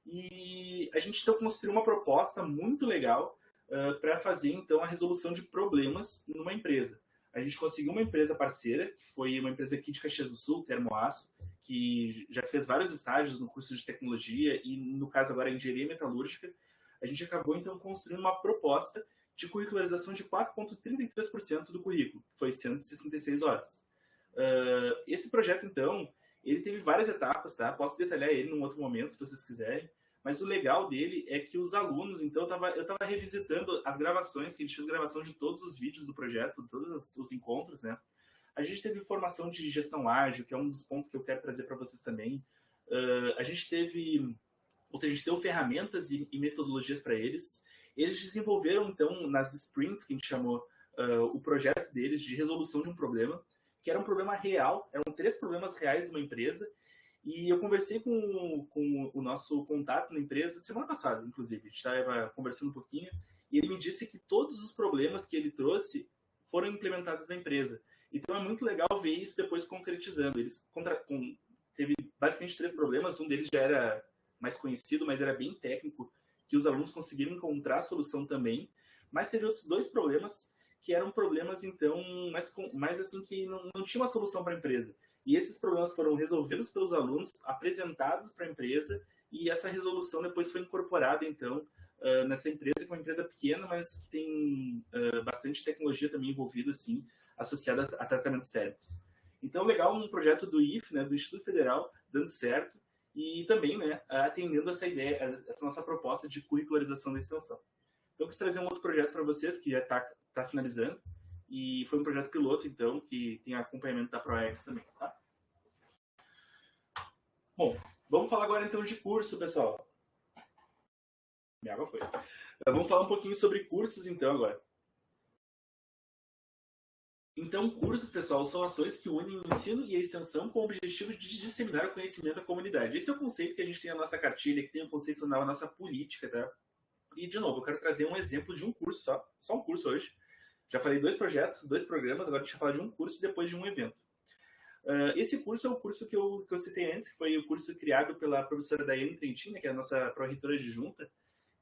E a gente, então, construiu uma proposta muito legal para fazer, então, a resolução de problemas numa empresa. A gente conseguiu uma empresa parceira, que foi uma empresa aqui de Caxias do Sul, Termoaço, que já fez vários estágios no curso de tecnologia e, no caso agora, Engenharia Metalúrgica. A gente acabou, então, construindo uma proposta de curricularização de 4,33% do currículo, que foi 166 horas. Esse projeto, então, ele teve várias etapas, tá? Posso detalhar ele num outro momento, se vocês quiserem. Mas o legal dele é que os alunos, então, eu estava revisitando as gravações, que a gente fez gravação de todos os vídeos do projeto, todos os encontros, né? A gente teve formação de gestão ágil, que é um dos pontos que eu quero trazer para vocês também. A gente deu ferramentas e metodologias para eles. Eles desenvolveram, então, nas sprints, que a gente chamou o projeto deles de resolução de um problema, que era um problema real, eram 3 problemas reais de uma empresa. E eu conversei com o nosso contato na empresa semana passada, inclusive. A gente estava conversando um pouquinho e ele me disse que todos os problemas que ele trouxe foram implementados na empresa. Então é muito legal ver isso depois concretizando. Teve basicamente 3 problemas, um deles já era mais conhecido, mas era bem técnico, que os alunos conseguiram encontrar a solução também. Mas teve outros 2 problemas que eram problemas, então, mais assim, que não tinha uma solução para a empresa. E esses problemas foram resolvidos pelos alunos, apresentados para a empresa, e essa resolução depois foi incorporada, então, nessa empresa, que é uma empresa pequena, mas que tem bastante tecnologia também envolvida, assim, associada a tratamentos térmicos. Então, legal, um projeto do IF, né, do Instituto Federal, dando certo, e também, né, atendendo essa ideia, essa nossa proposta de curricularização da extensão. Então, eu quis trazer um outro projeto para vocês, que já está finalizando, e foi um projeto piloto, então, que tem acompanhamento da ProEx também, tá? Bom, vamos falar agora, então, de curso, pessoal. Minha água foi. Vamos falar um pouquinho sobre cursos, então, agora. Então, cursos, pessoal, são ações que unem o ensino e a extensão com o objetivo de disseminar o conhecimento à comunidade. Esse é o conceito que a gente tem na nossa cartilha, que tem o conceito na nossa política, tá? E, de novo, eu quero trazer um exemplo de um curso só um curso hoje. Já falei 2 projetos, 2 programas, agora deixa eu falar de um curso depois de um evento. Esse curso é o curso que eu citei antes, que foi o curso criado pela professora Daiane Trentin, que é a nossa pró-reitora adjunta.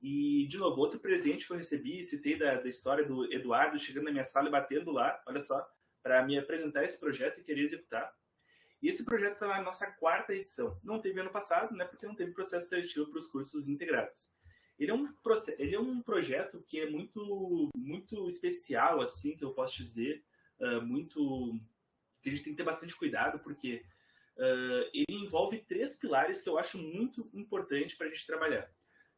E, de novo, outro presente que eu recebi, citei da história do Eduardo chegando na minha sala e batendo lá, olha só, para me apresentar esse projeto e querer executar. E esse projeto está na nossa 4ª edição. Não teve ano passado, né, porque não teve processo seletivo para os cursos integrados. Ele é um projeto que é muito especial, assim, que eu posso dizer, que a gente tem que ter bastante cuidado, porque ele envolve 3 pilares que eu acho muito importante para a gente trabalhar.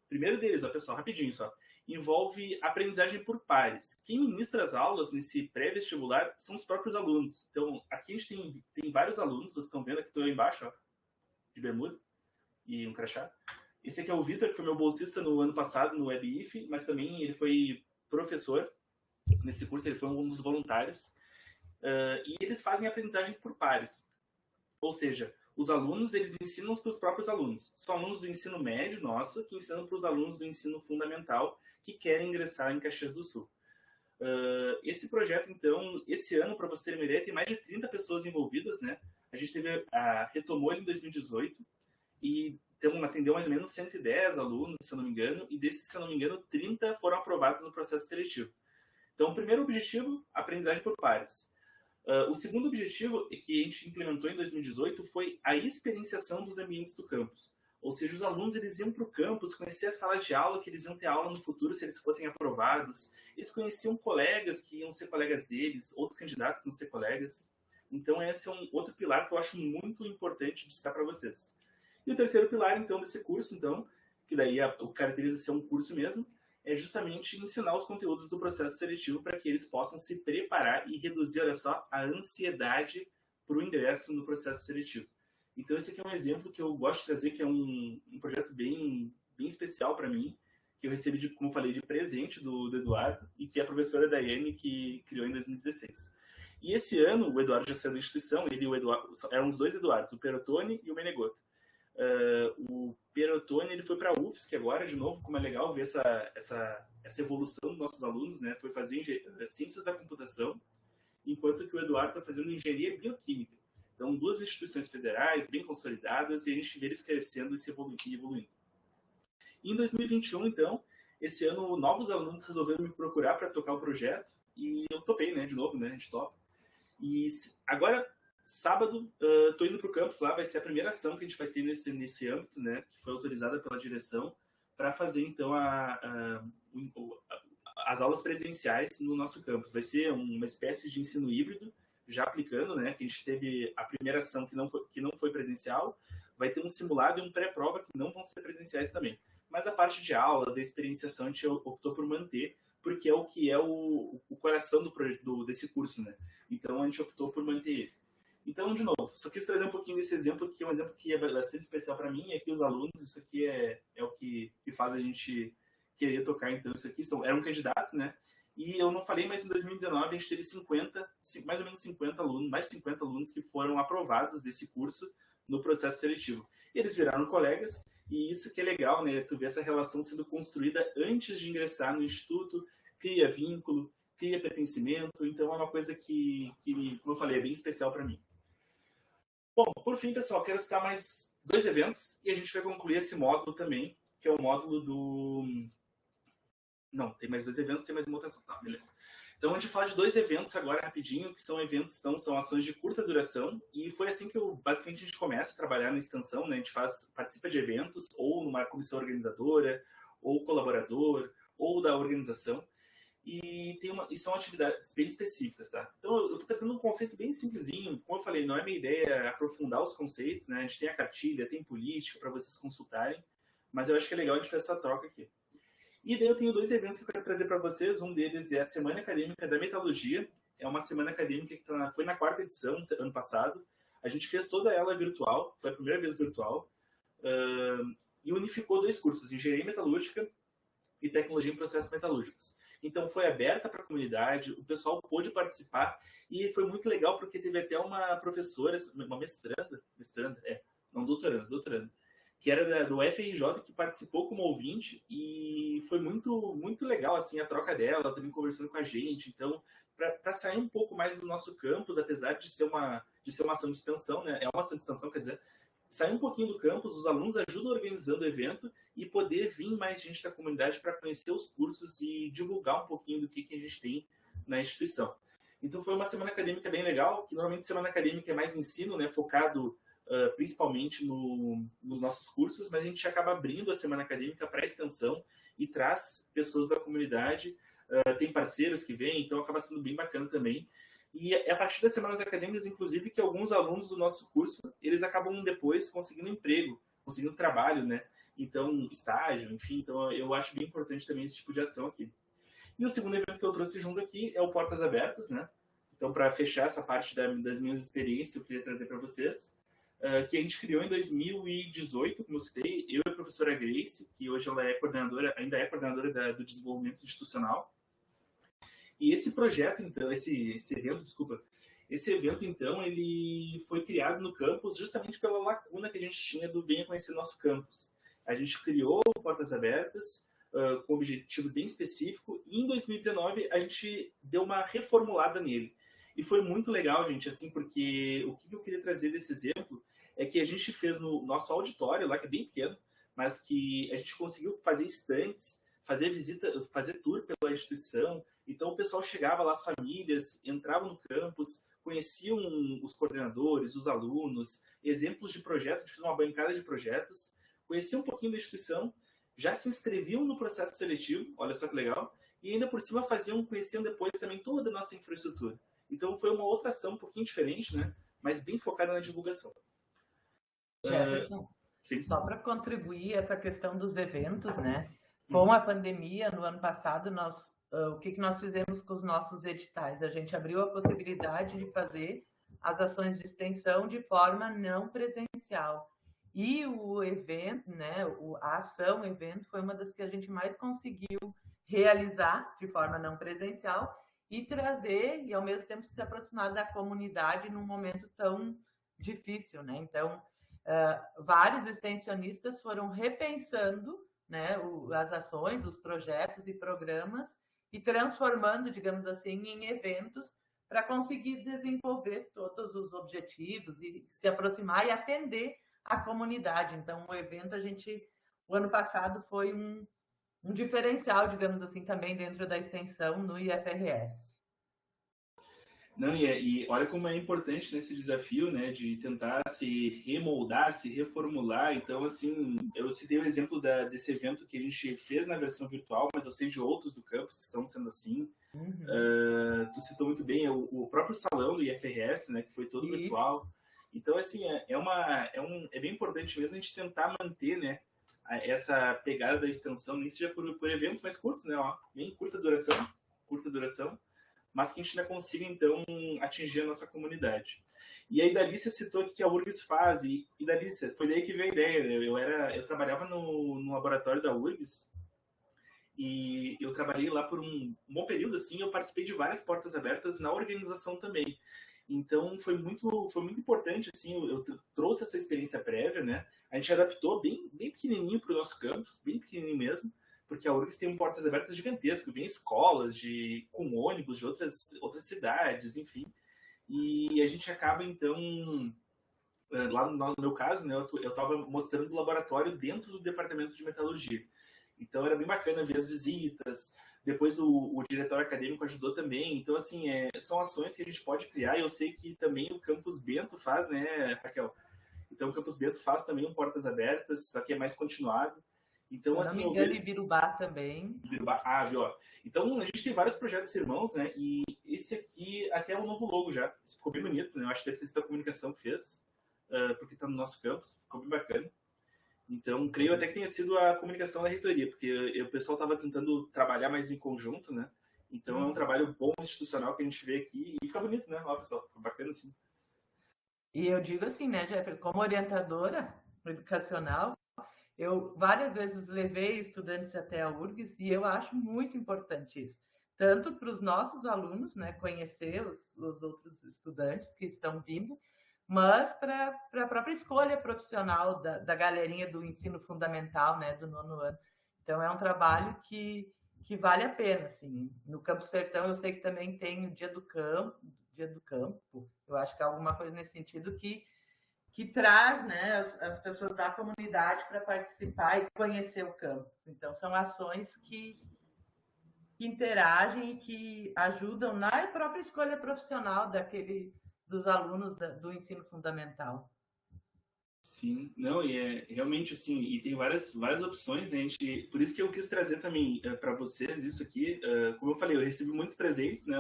Primeiro deles, ó, pessoal, rapidinho só, envolve aprendizagem por pares. Quem ministra as aulas nesse pré-vestibular são os próprios alunos. Então, aqui a gente tem vários alunos, vocês estão vendo aqui, estou aí embaixo, ó, de bermuda e um crachá. Esse aqui é o Vitor, que foi meu bolsista no ano passado no WebIF, mas também ele foi professor nesse curso, ele foi um dos voluntários. E eles fazem aprendizagem por pares. Ou seja, os alunos, eles ensinam para os próprios alunos. São alunos do ensino médio nosso, que ensinam para os alunos do ensino fundamental, que querem ingressar em Caxias do Sul. Esse projeto, então, esse ano, para vocês terem uma ideia, tem mais de 30 pessoas envolvidas, né? A gente retomou ele em 2018 e atendeu mais ou menos 110 alunos, se eu não me engano, e desses, se eu não me engano, 30 foram aprovados no processo seletivo. Então, o primeiro objetivo, aprendizagem por pares. O segundo objetivo que a gente implementou em 2018 foi a experienciação dos ambientes do campus. Ou seja, os alunos eles iam para o campus conhecer a sala de aula, que eles iam ter aula no futuro se eles fossem aprovados. Eles conheciam colegas que iam ser colegas deles, outros candidatos que iam ser colegas. Então, esse é um outro pilar que eu acho muito importante de citar para vocês. E o terceiro pilar, então, desse curso, então, que daí o caracteriza ser um curso mesmo, é justamente ensinar os conteúdos do processo seletivo para que eles possam se preparar e reduzir, olha só, a ansiedade para o ingresso no processo seletivo. Então, esse aqui é um exemplo que eu gosto de trazer, que é um projeto bem especial para mim, que eu recebi, como falei, de presente do Eduardo, e que é a professora Daiane que criou em 2016. E esse ano, o Eduardo já saiu da instituição, ele e o Eduardo, eram os 2 Eduardos, o Perotone e o Menegoto. O Perotone ele foi para a UFSC agora, de novo, como é legal ver essa evolução dos nossos alunos, né? Foi fazer Ciências da Computação, enquanto que o Eduardo está fazendo Engenharia Bioquímica. Então, 2 instituições federais bem consolidadas e a gente vê eles crescendo e se evoluindo. E em 2021, então, esse ano, novos alunos resolveram me procurar para tocar o projeto e eu topei, né? De novo, né? A gente topa. E agora, sábado, estou indo para o campus lá, vai ser a primeira ação que a gente vai ter nesse âmbito, né? Que foi autorizada pela direção para fazer, então, as aulas presenciais no nosso campus. Vai ser uma espécie de ensino híbrido, já aplicando, né? Que a gente teve a primeira ação que não foi presencial, vai ter um simulado e um pré-prova que não vão ser presenciais também. Mas a parte de aulas, a experienciação, a gente optou por manter, porque é o que é o coração desse curso, né? Então, a gente optou por manter ele. Então, de novo, só quis trazer um pouquinho desse exemplo, que é um exemplo que é bastante especial para mim, e aqui os alunos, isso aqui é o que faz a gente querer tocar. Então, isso aqui eram candidatos, né? E eu não falei, mas em 2019 a gente teve mais ou menos 50 alunos, mais de 50 alunos que foram aprovados desse curso no processo seletivo. E eles viraram colegas, e isso que é legal, né? Tu vê essa relação sendo construída antes de ingressar no instituto, cria vínculo, cria pertencimento, então é uma coisa que como eu falei, é bem especial para mim. Bom, por fim, pessoal, quero citar mais 2 eventos, e a gente vai concluir esse módulo também, que é o módulo do... Não, tem mais 2 eventos, tem mais uma votação. Tá, beleza. Então, a gente fala de 2 eventos agora, rapidinho, que são eventos, então, são ações de curta duração, e foi assim que, basicamente, a gente começa a trabalhar na extensão, né? A gente participa de eventos, ou numa comissão organizadora, ou colaborador, ou da organização. e são atividades bem específicas, tá? Então, eu estou trazendo um conceito bem simplesinho. Como eu falei, não é minha ideia aprofundar os conceitos, né? A gente tem a cartilha, tem política para vocês consultarem, mas eu acho que é legal a gente fazer essa troca aqui. E daí eu tenho 2 eventos que eu quero trazer para vocês. Um deles é a Semana Acadêmica da Metalurgia. É uma semana acadêmica que foi na 4ª edição, ano passado. A gente fez toda ela virtual, foi a primeira vez virtual, e unificou 2 cursos, Engenharia Metalúrgica e Tecnologia em Processos Metalúrgicos. Então foi aberta para a comunidade, o pessoal pôde participar, e foi muito legal porque teve até uma professora, uma doutoranda, que era do FRJ, que participou como ouvinte, e foi muito, muito legal assim, a troca dela, também conversando com a gente. Então, para sair um pouco mais do nosso campus, apesar de ser uma ação de extensão, né? É uma ação de extensão, quer dizer, sair um pouquinho do campus, os alunos ajudam organizando o evento e poder vir mais gente da comunidade para conhecer os cursos e divulgar um pouquinho do que a gente tem na instituição. Então foi uma semana acadêmica bem legal, que normalmente semana acadêmica é mais ensino, né, focado principalmente nos nossos cursos, mas a gente acaba abrindo a semana acadêmica para a extensão e traz pessoas da comunidade, tem parceiros que vêm, então acaba sendo bem bacana também. E é a partir das semanas acadêmicas, inclusive, que alguns alunos do nosso curso, eles acabam depois conseguindo emprego, conseguindo trabalho, né? Então, estágio, enfim. Então, eu acho bem importante também esse tipo de ação aqui. E o segundo evento que eu trouxe junto aqui é o Portas Abertas, né? Então, para fechar essa parte das minhas experiências, eu queria trazer para vocês, que a gente criou em 2018, como eu citei, eu e a professora Grace, que hoje ela ainda é coordenadora do desenvolvimento institucional. E esse projeto, então, esse evento, então, ele foi criado no campus justamente pela lacuna que a gente tinha do Venha Conhecer Nosso Campus. A gente criou Portas Abertas com um objetivo bem específico e em 2019 a gente deu uma reformulada nele. E foi muito legal, gente, assim, porque o que eu queria trazer desse exemplo é que a gente fez no nosso auditório, lá que é bem pequeno, mas que a gente conseguiu fazer estantes, fazer visita, fazer tour pela instituição. Então o pessoal chegava lá, as famílias entravam no campus, conheciam os coordenadores, os alunos, exemplos de projetos, a gente fez uma bancada de projetos, conheciam um pouquinho da instituição, já se inscreviam no processo seletivo, olha só que legal, e ainda por cima conheciam depois também toda a nossa infraestrutura. Então foi uma outra ação um pouquinho diferente, né? Mas bem focada na divulgação. Jefferson, só para contribuir essa questão dos eventos, né? Com a pandemia, no ano passado, o que nós fizemos com os nossos editais? A gente abriu a possibilidade de fazer as ações de extensão de forma não presencial. E o evento, né, a ação evento, foi uma das que a gente mais conseguiu realizar de forma não presencial e trazer, e ao mesmo tempo se aproximar da comunidade num momento tão difícil, né? Então, vários extensionistas foram repensando, né, as ações, os projetos e programas e transformando, digamos assim, em eventos para conseguir desenvolver todos os objetivos e se aproximar e atender a comunidade. Então, o ano passado foi um diferencial, digamos assim, também dentro da extensão no IFRS. Não, e olha como é importante nesse desafio, né, de tentar se remoldar, se reformular. Então, assim, eu citei o exemplo desse evento que a gente fez na versão virtual, mas eu sei de outros do campus que estão sendo assim. Tu citou muito bem o próprio salão do IFRS, né, que foi todo virtual. Então, assim, é bem importante mesmo a gente tentar manter, né, essa pegada da extensão, nem seja por eventos mais curtos, né, bem curta duração, mas que a gente ainda consiga, então, atingir a nossa comunidade. E aí, Dalícia citou aqui que a URGS faz, e Dalícia, foi daí que veio a ideia, né? Eu trabalhava no laboratório da URGS, e eu trabalhei lá por um bom período, assim, eu participei de várias portas abertas na organização também. Então, foi muito importante, assim, eu trouxe essa experiência prévia, né? A gente adaptou bem pequenininho para o nosso campus, bem pequenininho mesmo, porque a URGS tem um portas abertas gigantesco, vem escolas com ônibus de outras cidades, enfim. E a gente acaba, então, lá no meu caso, né, eu estava mostrando o laboratório dentro do departamento de metalurgia. Então era bem bacana ver as visitas, depois o diretor acadêmico ajudou também. Então, assim, são ações que a gente pode criar, e eu sei que também o Campus Bento faz, né, Raquel? Então o Campus Bento faz também um portas abertas, só que é mais continuado. Então, Se eu assim, não me engano, Ibirubá também. Ah, viu? Ó. Então, a gente tem vários projetos irmãos, né? E esse aqui até é um novo logo já. Ficou bem bonito, né? Eu acho que deve ter sido a comunicação que fez, porque está no nosso campus. Ficou bem bacana. Então, creio até que tenha sido a comunicação da reitoria, porque o pessoal estava tentando trabalhar mais em conjunto, né? Então, é um trabalho bom institucional que a gente vê aqui e fica bonito, né? Ó, pessoal, fica bacana assim. E eu digo assim, né, Jefferson, como orientadora educacional, eu várias vezes levei estudantes até a URGS e eu acho muito importante isso. Tanto para os nossos alunos, né, conhecer os outros estudantes que estão vindo, mas para a própria escolha profissional da galerinha do ensino fundamental, né, do 9º ano. Então, é um trabalho que vale a pena, assim. No Campo Sertão, eu sei que também tem o Dia do Campo, eu acho que é alguma coisa nesse sentido que traz, né, as pessoas da comunidade para participar e conhecer o campus. Então, são ações que interagem e que ajudam na própria escolha profissional dos alunos do ensino fundamental. Sim, não, e é realmente assim, e tem várias opções, né? Por isso que eu quis trazer também para vocês isso aqui. Como eu falei, eu recebi muitos presentes, né?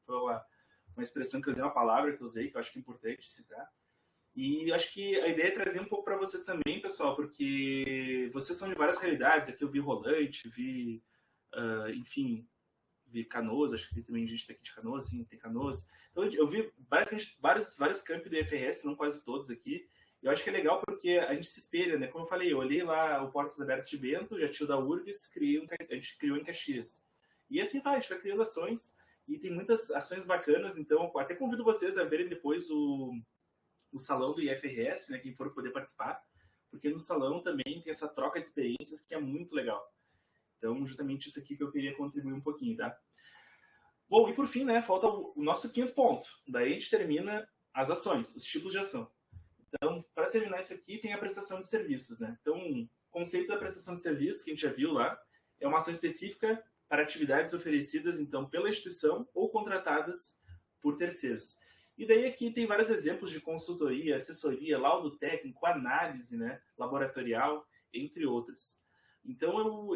Foi uma expressão que eu usei, uma palavra que eu usei, que eu acho que é importante citar. E acho que a ideia é trazer um pouco para vocês também, pessoal, porque vocês são de várias realidades. Aqui eu vi Rolante, enfim, vi Canoas, acho que também a gente tem aqui de Canoas, assim, tem Canoas. Então eu vi vários campi do IFRS, não quase todos aqui. Eu acho que é legal porque a gente se espelha, né? Como eu falei, eu olhei lá o Portas Abertas de Bento, já tinha o da URGS, a gente criou em Caxias. E assim vai, a gente vai criando ações e tem muitas ações bacanas, então até convido vocês a verem depois o salão do IFRS, né? Quem for poder participar, porque no salão também tem essa troca de experiências que é muito legal. Então, justamente isso aqui que eu queria contribuir um pouquinho, tá? Bom, e por fim, né, falta o nosso quinto ponto. Daí a gente termina as ações, os tipos de ação. Então, para terminar isso aqui, tem a prestação de serviços, né? Então, o conceito da prestação de serviços, que a gente já viu lá, é uma ação específica para atividades oferecidas, então, pela instituição ou contratadas por terceiros. E daí aqui tem vários exemplos de consultoria, assessoria, laudo técnico, análise, né, laboratorial, entre outras. Então,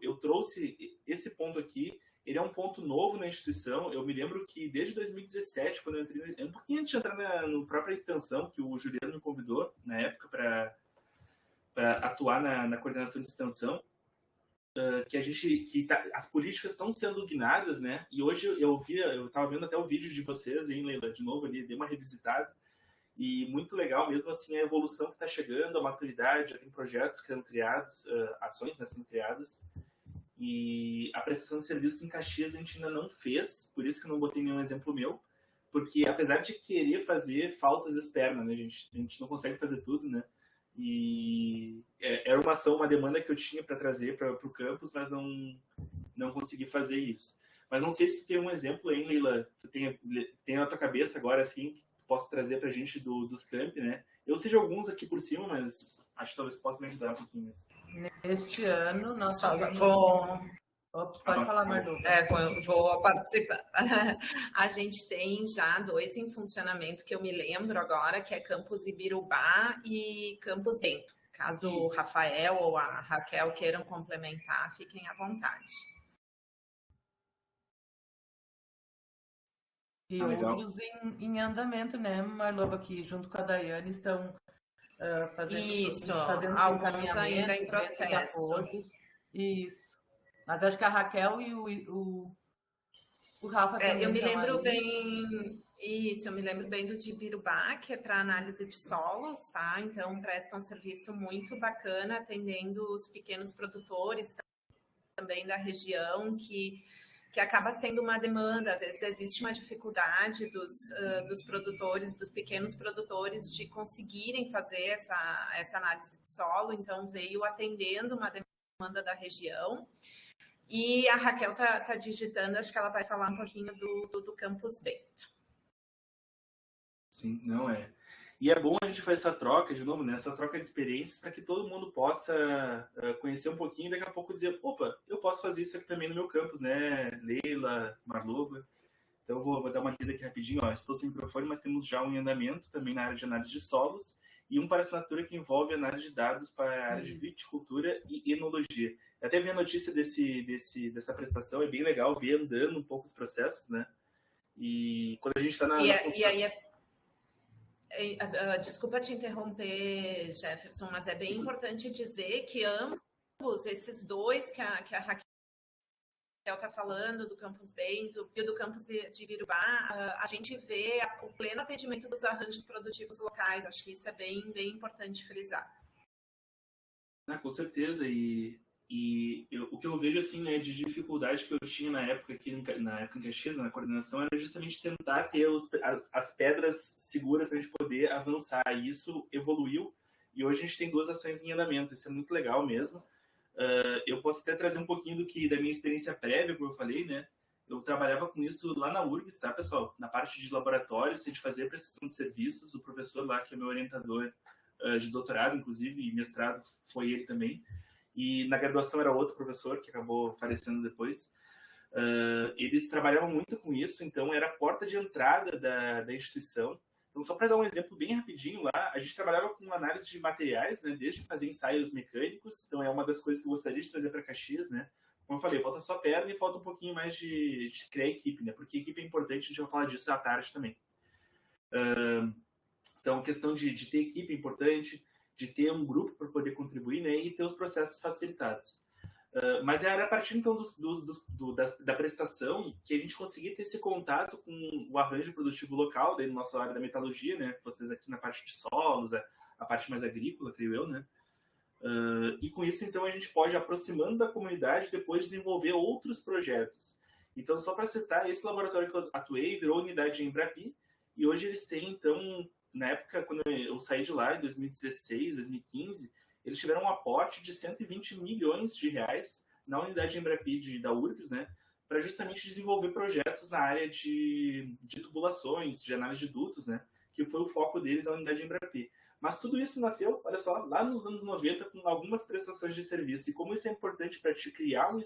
eu trouxe esse ponto aqui. Ele é um ponto novo na instituição. Eu me lembro que desde 2017, quando eu entrei, um pouquinho antes de entrar na própria extensão, que o Juliano me convidou na época para atuar na coordenação de extensão, as políticas estão sendo guinadas, né? E hoje eu estava vendo até o vídeo de vocês, hein, Leila, de novo ali, dei uma revisitada. E muito legal mesmo, assim, a evolução que está chegando, a maturidade, já tem projetos sendo criados, ações, né, sendo criadas. E a prestação de serviços em Caxias a gente ainda não fez, por isso que eu não botei nenhum exemplo meu, porque apesar de querer fazer, falta às vezes perna, né, gente? A gente não consegue fazer tudo, né? E era uma demanda que eu tinha para trazer para o campus, mas não consegui fazer isso. Mas não sei se tu tem um exemplo aí, Leila, que tu tem na tua cabeça agora, assim, que tu possa trazer para a gente dos campi, né? Eu sei de alguns aqui por cima, mas acho que talvez possa me ajudar um pouquinho nisso. Neste ano, nós pode falar, Marlu. Vou participar. A gente tem já 2 em funcionamento que eu me lembro agora, que é Campus Ibirubá e Campus Bento. Caso o Rafael ou a Raquel queiram complementar, fiquem à vontade. E outros em andamento, né, Marlova, que junto com a Daiane estão fazendo alguns ainda em processo. Isso. Mas acho que a Raquel e o Rafa também eu me lembro bem. Isso, eu me lembro bem do de Ibirubá, que é para análise de solos, tá? Então, presta um serviço muito bacana, atendendo os pequenos produtores também da região, que acaba sendo uma demanda. Às vezes existe uma dificuldade dos produtores, dos pequenos produtores, de conseguirem fazer essa análise de solo, então veio atendendo uma demanda da região. E a Raquel tá digitando, acho que ela vai falar um pouquinho do Campus Bento. Sim, não é. E é bom a gente fazer essa troca, de novo, né? Essa troca de experiências para que todo mundo possa conhecer um pouquinho e daqui a pouco dizer, opa, eu posso fazer isso aqui também no meu campus, né? Leila, Marlova. Então eu vou dar uma lida aqui rapidinho. Estou sem microfone, mas temos já um em andamento também na área de análise de solos. e um para assinatura que envolve análise de dados para a área de viticultura e enologia. Eu até vi a notícia dessa prestação, é bem legal ver andando um pouco os processos, né? E quando a gente está na função... Desculpa te interromper, Jefferson, mas é bem importante dizer que ambos esses dois que a Raquel está falando, do Campus Bento e do Campus de Birubá, a gente vê o pleno atendimento dos arranjos produtivos locais. Acho que isso é bem, bem importante frisar. Com certeza, o que eu vejo assim, né, de dificuldade que eu tinha na época em Caxias, na coordenação, era justamente tentar ter as pedras seguras para a gente poder avançar. E isso evoluiu, e hoje a gente tem 2 ações em andamento. Isso é muito legal mesmo. Eu posso até trazer um pouquinho da minha experiência prévia, como eu falei, né? Eu trabalhava com isso lá na URGS, tá, pessoal? Na parte de laboratórios, a gente fazia prestação de serviços. O professor lá, que é meu orientador de doutorado, inclusive, e mestrado, foi ele também. E na graduação era outro professor, que acabou falecendo depois. Eles trabalhavam muito com isso, então era a porta de entrada da instituição. Então, só para dar um exemplo bem rapidinho lá, a gente trabalhava com análise de materiais, né, desde fazer ensaios mecânicos. Então, é uma das coisas que eu gostaria de trazer para Caxias, né? Como eu falei, falta só perna e falta um pouquinho mais de criar equipe, né? Porque equipe é importante, a gente vai falar disso à tarde também. Então, questão de ter equipe é importante, de ter um grupo para poder contribuir, né, e ter os processos facilitados. Mas era a partir, então, da prestação que a gente conseguia ter esse contato com o arranjo produtivo local, daí no nosso área da metalurgia, né, vocês aqui na parte de solos, a parte mais agrícola, creio eu, né. E com isso, então, a gente pode, aproximando da comunidade, depois desenvolver outros projetos. Então, só para citar, esse laboratório que eu atuei virou unidade de Embrapi, e hoje eles têm, então, na época, quando eu saí de lá, em 2016, 2015, eles tiveram um aporte de 120 milhões de reais na unidade de Embrapi da URGS, né, para justamente desenvolver projetos na área de tubulações, de análise de dutos, né, que foi o foco deles na unidade de Embrapi. Mas tudo isso nasceu, olha só, lá nos anos 90, com algumas prestações de serviço. E como isso é importante para te criar um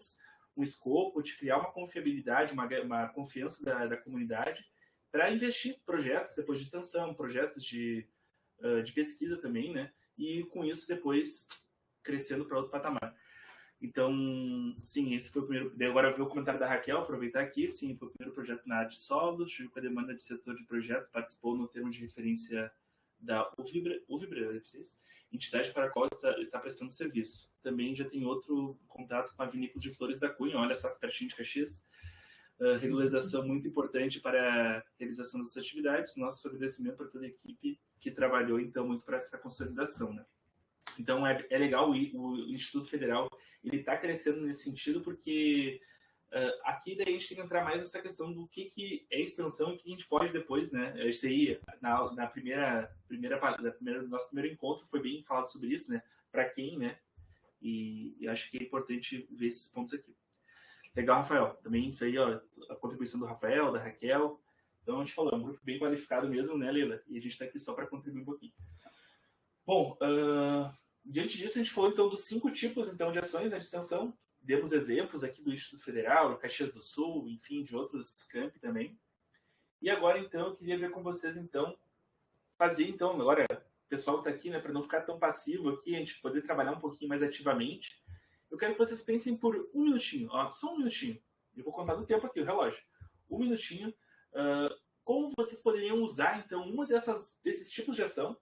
escopo, te criar uma confiabilidade, uma confiança da comunidade, para investir projetos depois de extensão, projetos de pesquisa também, né? E com isso depois crescendo para outro patamar. Então, sim, esse foi o primeiro. Agora eu vi o comentário da Raquel, aproveitar aqui. Sim, foi o primeiro projeto na área de solos, tive com a demanda de setor de projetos, participou no termo de referência da Uvibra, entidade para a qual está prestando serviço. Também já tem outro contato com a Vinícola de Flores da Cunha, olha só que pertinho de Caxias. Regularização muito importante para a realização dessas atividades. Nosso agradecimento para toda a equipe que trabalhou, então, muito para essa consolidação, né? Então, é legal, o Instituto Federal ele está crescendo nesse sentido, porque aqui daí a gente tem que entrar mais nessa questão do que é extensão e o que a gente pode depois, né? Isso aí, nosso primeiro encontro foi bem falado sobre isso, né? Para quem, né? E acho que é importante ver esses pontos aqui. Legal, Rafael. Também isso aí, ó, a contribuição do Rafael, da Raquel. Então, a gente falou, é um grupo bem qualificado mesmo, né, Leila? E a gente está aqui só para contribuir um pouquinho. Bom, diante disso, a gente falou, então, dos 5 tipos, então, de ações na extensão. Demos exemplos aqui do Instituto Federal, do Caxias do Sul, enfim, de outros campi também. E agora, então, eu queria ver com vocês, então, fazer, então, agora, o pessoal que está aqui, né, para não ficar tão passivo aqui, a gente poder trabalhar um pouquinho mais ativamente. Eu quero que vocês pensem por um minutinho, ó, só um minutinho. Eu vou contar do tempo aqui, o relógio. Um minutinho. Como vocês poderiam usar, então, uma desses tipos de ação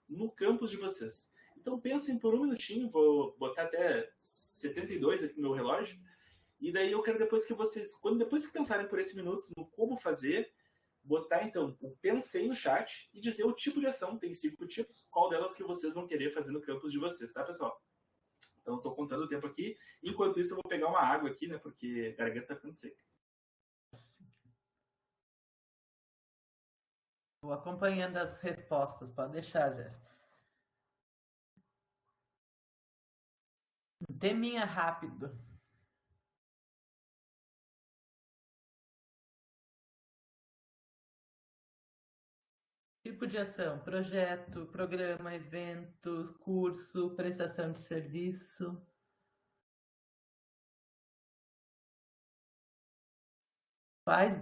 no campus de vocês? Então, pensem por um minutinho. Vou botar até 72 aqui no meu relógio. E daí eu quero depois que vocês, depois que pensarem por esse minuto no como fazer, botar, então, o pensei no chat e dizer o tipo de ação. Tem 5 tipos. Qual delas que vocês vão querer fazer no campus de vocês, tá, pessoal? Então, estou contando o tempo aqui. Enquanto isso, eu vou pegar uma água aqui, né? Porque a garganta está ficando seca. Vou acompanhando as respostas. Pode deixar, Jeff. Um teminha rápido. Tipo de ação: projeto, programa, evento, curso, prestação de serviço. Quais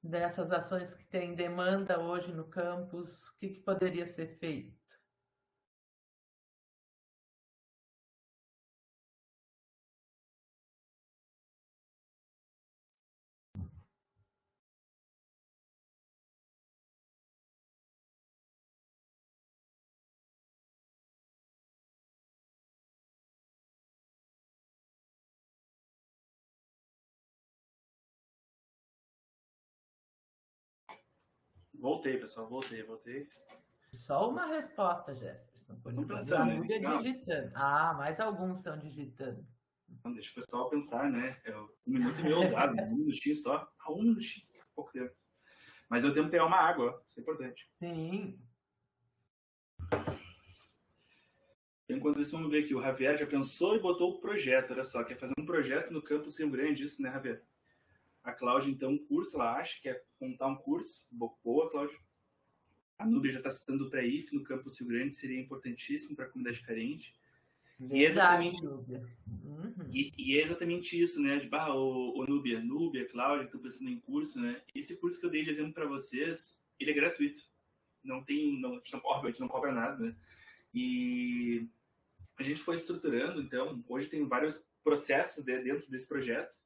dessas ações que têm demanda hoje no campus, o que poderia ser feito? Voltei, pessoal, voltei. Só uma resposta, Jefferson. Por Tô enquanto. pensando, A Núbia né? digitando. Ah, mais alguns estão digitando. Então, deixa o pessoal pensar, né? Um minuto é meio ousado, um minutinho só. Um minutinho, pouco tempo. Mas eu tenho que pegar uma água, isso é importante. Sim. Enquanto isso, vamos ver aqui. O Javier já pensou e botou o projeto. Olha só, quer fazer um projeto no campus Rio Grande, isso, né, Javier? A Cláudia, então, um curso, ela acha que quer montar um curso. Boa, Cláudia. A Núbia já está citando o pré-IF no campus Rio Grande, seria importantíssimo para a comunidade carente. E é exatamente, e é exatamente isso, né? De Núbia, Cláudia, estou pensando em curso, né? Esse curso que eu dei de exemplo para vocês, ele é gratuito. A gente não cobra nada, né? E a gente foi estruturando, então, hoje tem vários processos dentro desse projeto.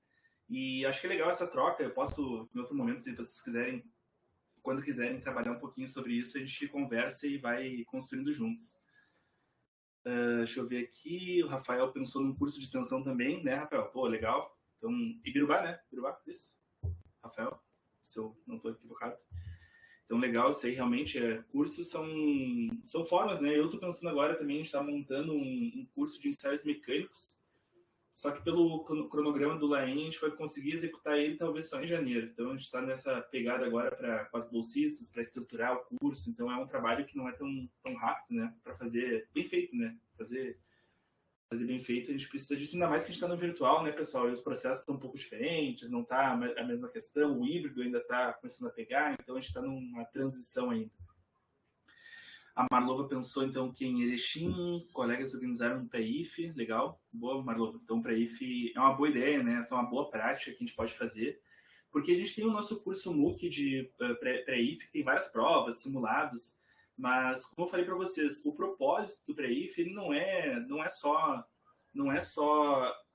E acho que é legal essa troca. Eu posso, em outro momento, se vocês quiserem, quando quiserem trabalhar um pouquinho sobre isso, a gente conversa e vai construindo juntos. Deixa eu ver aqui. O Rafael pensou num curso de extensão também, né, Rafael? Pô, legal. Então, Ibirubá, né? Ibirubá, isso. Rafael, se eu não estou equivocado. Então, legal, isso aí realmente cursos são formas, né? Eu estou pensando agora também, a gente está montando um curso de ensaios mecânicos, só que pelo cronograma do LAEN, a gente vai conseguir executar ele talvez só em janeiro. Então, a gente está nessa pegada agora com as bolsistas, para estruturar o curso. Então, é um trabalho que não é tão rápido, né? Para fazer bem feito, né? Fazer bem feito, a gente precisa disso, ainda mais que a gente está no virtual, né, pessoal? E os processos estão um pouco diferentes, não está a mesma questão, o híbrido ainda está começando a pegar, então a gente está numa transição ainda. A Marlova pensou, então, que em Erechim, colegas organizaram um pré-IF, legal, boa, Marlova. Então, o pré-IF é uma boa ideia, né? Essa é uma boa prática que a gente pode fazer, porque a gente tem o nosso curso MOOC de pré-IF, que tem várias provas, simulados, mas, como eu falei para vocês, o propósito do pré-IF ele não é só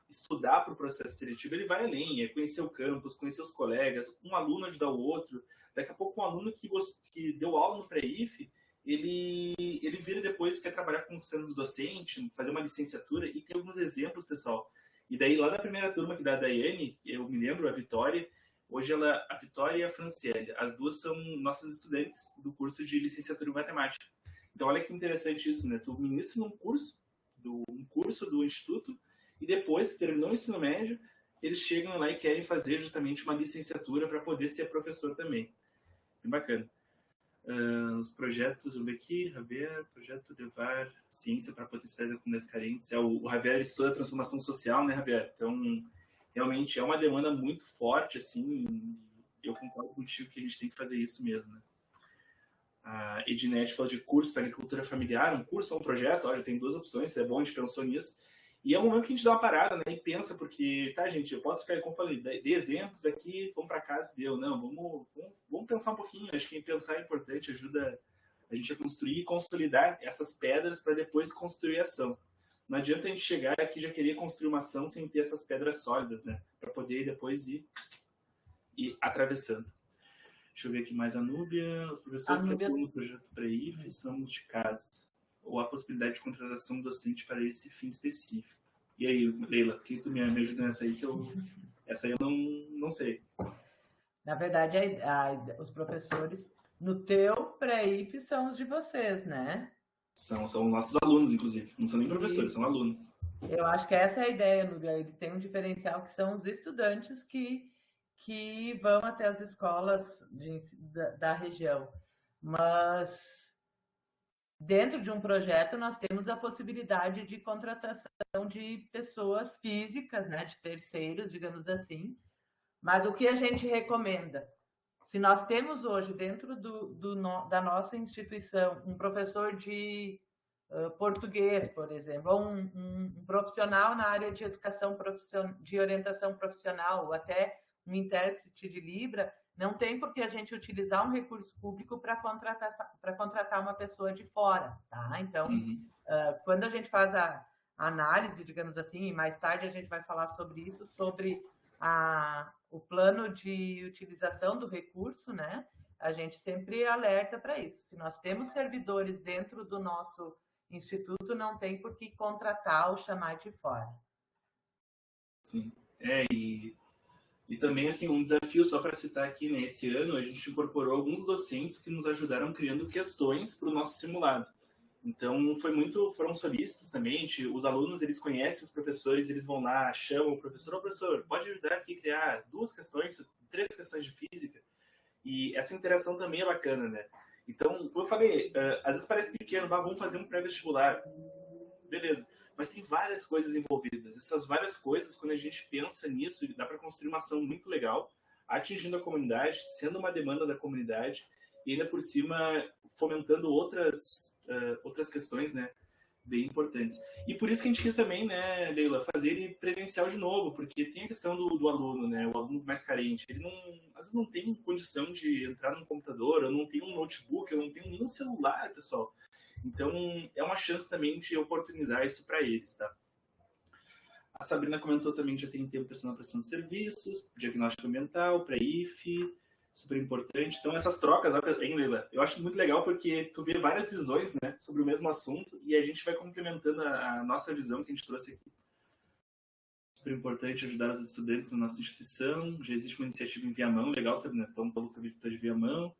estudar para o processo seletivo, ele vai além, é conhecer o campus, conhecer os colegas, um aluno ajudar o outro. Daqui a pouco, um aluno que deu aula no pré-IF, ele vira depois, quer trabalhar sendo docente, fazer uma licenciatura, e tem alguns exemplos, pessoal. E daí, lá da primeira turma que da Daiane, eu me lembro, a Vitória, hoje a Vitória e a Franciele, as duas são nossas estudantes do curso de licenciatura em matemática. Então, olha que interessante isso, né? Tu ministra um curso do instituto e depois, que terminou o ensino médio, eles chegam lá e querem fazer justamente uma licenciatura para poder ser professor também. Bem bacana. Os projetos, vamos ver aqui, Javier, projeto levar ciência para a potencialidade das comunidades carentes. O Javier estuda a transformação social, né, Javier? Então, realmente é uma demanda muito forte, assim, eu concordo contigo que a gente tem que fazer isso mesmo, né? A Ednete falou de curso para agricultura familiar, um curso ou um projeto, olha, tem duas opções, é bom, a gente pensou nisso. E é um momento que a gente dá uma parada, né, e pensa, porque, tá, gente, eu posso ficar, como eu falei, de exemplos aqui, vamos para casa e deu. Não, vamos pensar um pouquinho, acho que pensar é importante, ajuda a gente a construir e consolidar essas pedras para depois construir a ação. Não adianta a gente chegar aqui e já querer construir uma ação sem ter essas pedras sólidas, né, para poder depois ir atravessando. Deixa eu ver aqui mais a Núbia. Os professores que atuam no projeto pré-IF são de casa. Ou a possibilidade de contratação docente para esse fim específico. E aí, Leila, quem tu me ajuda nessa aí? Essa aí eu não sei. Na verdade, os professores no teu pré-IF são os de vocês, né? São nossos alunos, inclusive. Não são nem professores, são alunos. Eu acho que essa é a ideia, Núbia. Ele tem um diferencial que são os estudantes que vão até as escolas da região. Mas dentro de um projeto, nós temos a possibilidade de contratação de pessoas físicas, né, de terceiros, digamos assim. Mas o que a gente recomenda? Se nós temos hoje, dentro da nossa instituição, um professor de português, por exemplo, ou um profissional na área de educação de orientação profissional, ou até um intérprete de Libra, não tem por que a gente utilizar um recurso público para contratar uma pessoa de fora, tá? Então, quando a gente faz a análise, digamos assim, e mais tarde a gente vai falar sobre isso, sobre o plano de utilização do recurso, né? A gente sempre alerta para isso. Se nós temos servidores dentro do nosso instituto, não tem por que contratar ou chamar de fora. Sim. E E também, assim, um desafio, só para citar aqui, né, esse ano a gente incorporou alguns docentes que nos ajudaram criando questões para o nosso simulado. Então, foram solícitos também, os alunos, eles conhecem os professores, eles vão lá, chamam o professor, professor, pode ajudar aqui a criar 2 questões, 3 questões de física? E essa interação também é bacana, né? Então, como eu falei, às vezes parece pequeno, vamos fazer um pré-vestibular. Beleza. Mas tem várias coisas envolvidas. Essas várias coisas, quando a gente pensa nisso, dá para construir uma ação muito legal, atingindo a comunidade, sendo uma demanda da comunidade, e ainda por cima fomentando outras questões, né, bem importantes. E por isso que a gente quis também, né, Leila, fazer ele presencial de novo, porque tem a questão do aluno, né, o aluno mais carente. Ele às vezes não tem condição de entrar num computador, eu não tenho um notebook, eu não tenho nenhum celular, pessoal. Então, é uma chance também de oportunizar isso para eles, tá? A Sabrina comentou também que já tem tempo prestando de serviços, diagnóstico ambiental, pré-IF, super importante. Então, essas trocas, hein, Leila? Eu acho muito legal porque tu vê várias visões, né, sobre o mesmo assunto e a gente vai complementando a nossa visão que a gente trouxe aqui. Super importante ajudar os estudantes na nossa instituição. Já existe uma iniciativa em Viamão, legal, Sabrina? Então, o Paulo Fabrício de Viamão.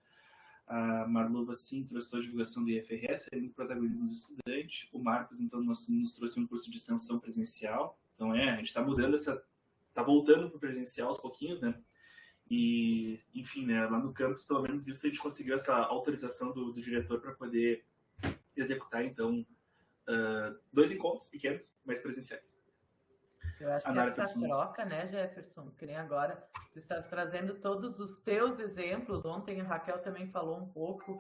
A Marluva, sim, trouxe a divulgação do IFRS, no protagonismo do estudante. O Marcos, então, nos trouxe um curso de extensão presencial. Então, a gente está mudando está voltando para o presencial aos pouquinhos, né? E, enfim, né, lá no campus, pelo menos isso, a gente conseguiu essa autorização do diretor para poder executar, então, 2 encontros pequenos, mas presenciais. Eu acho que essa troca, né, Jefferson, que nem agora, tu estás trazendo todos os teus exemplos. Ontem a Raquel também falou um pouco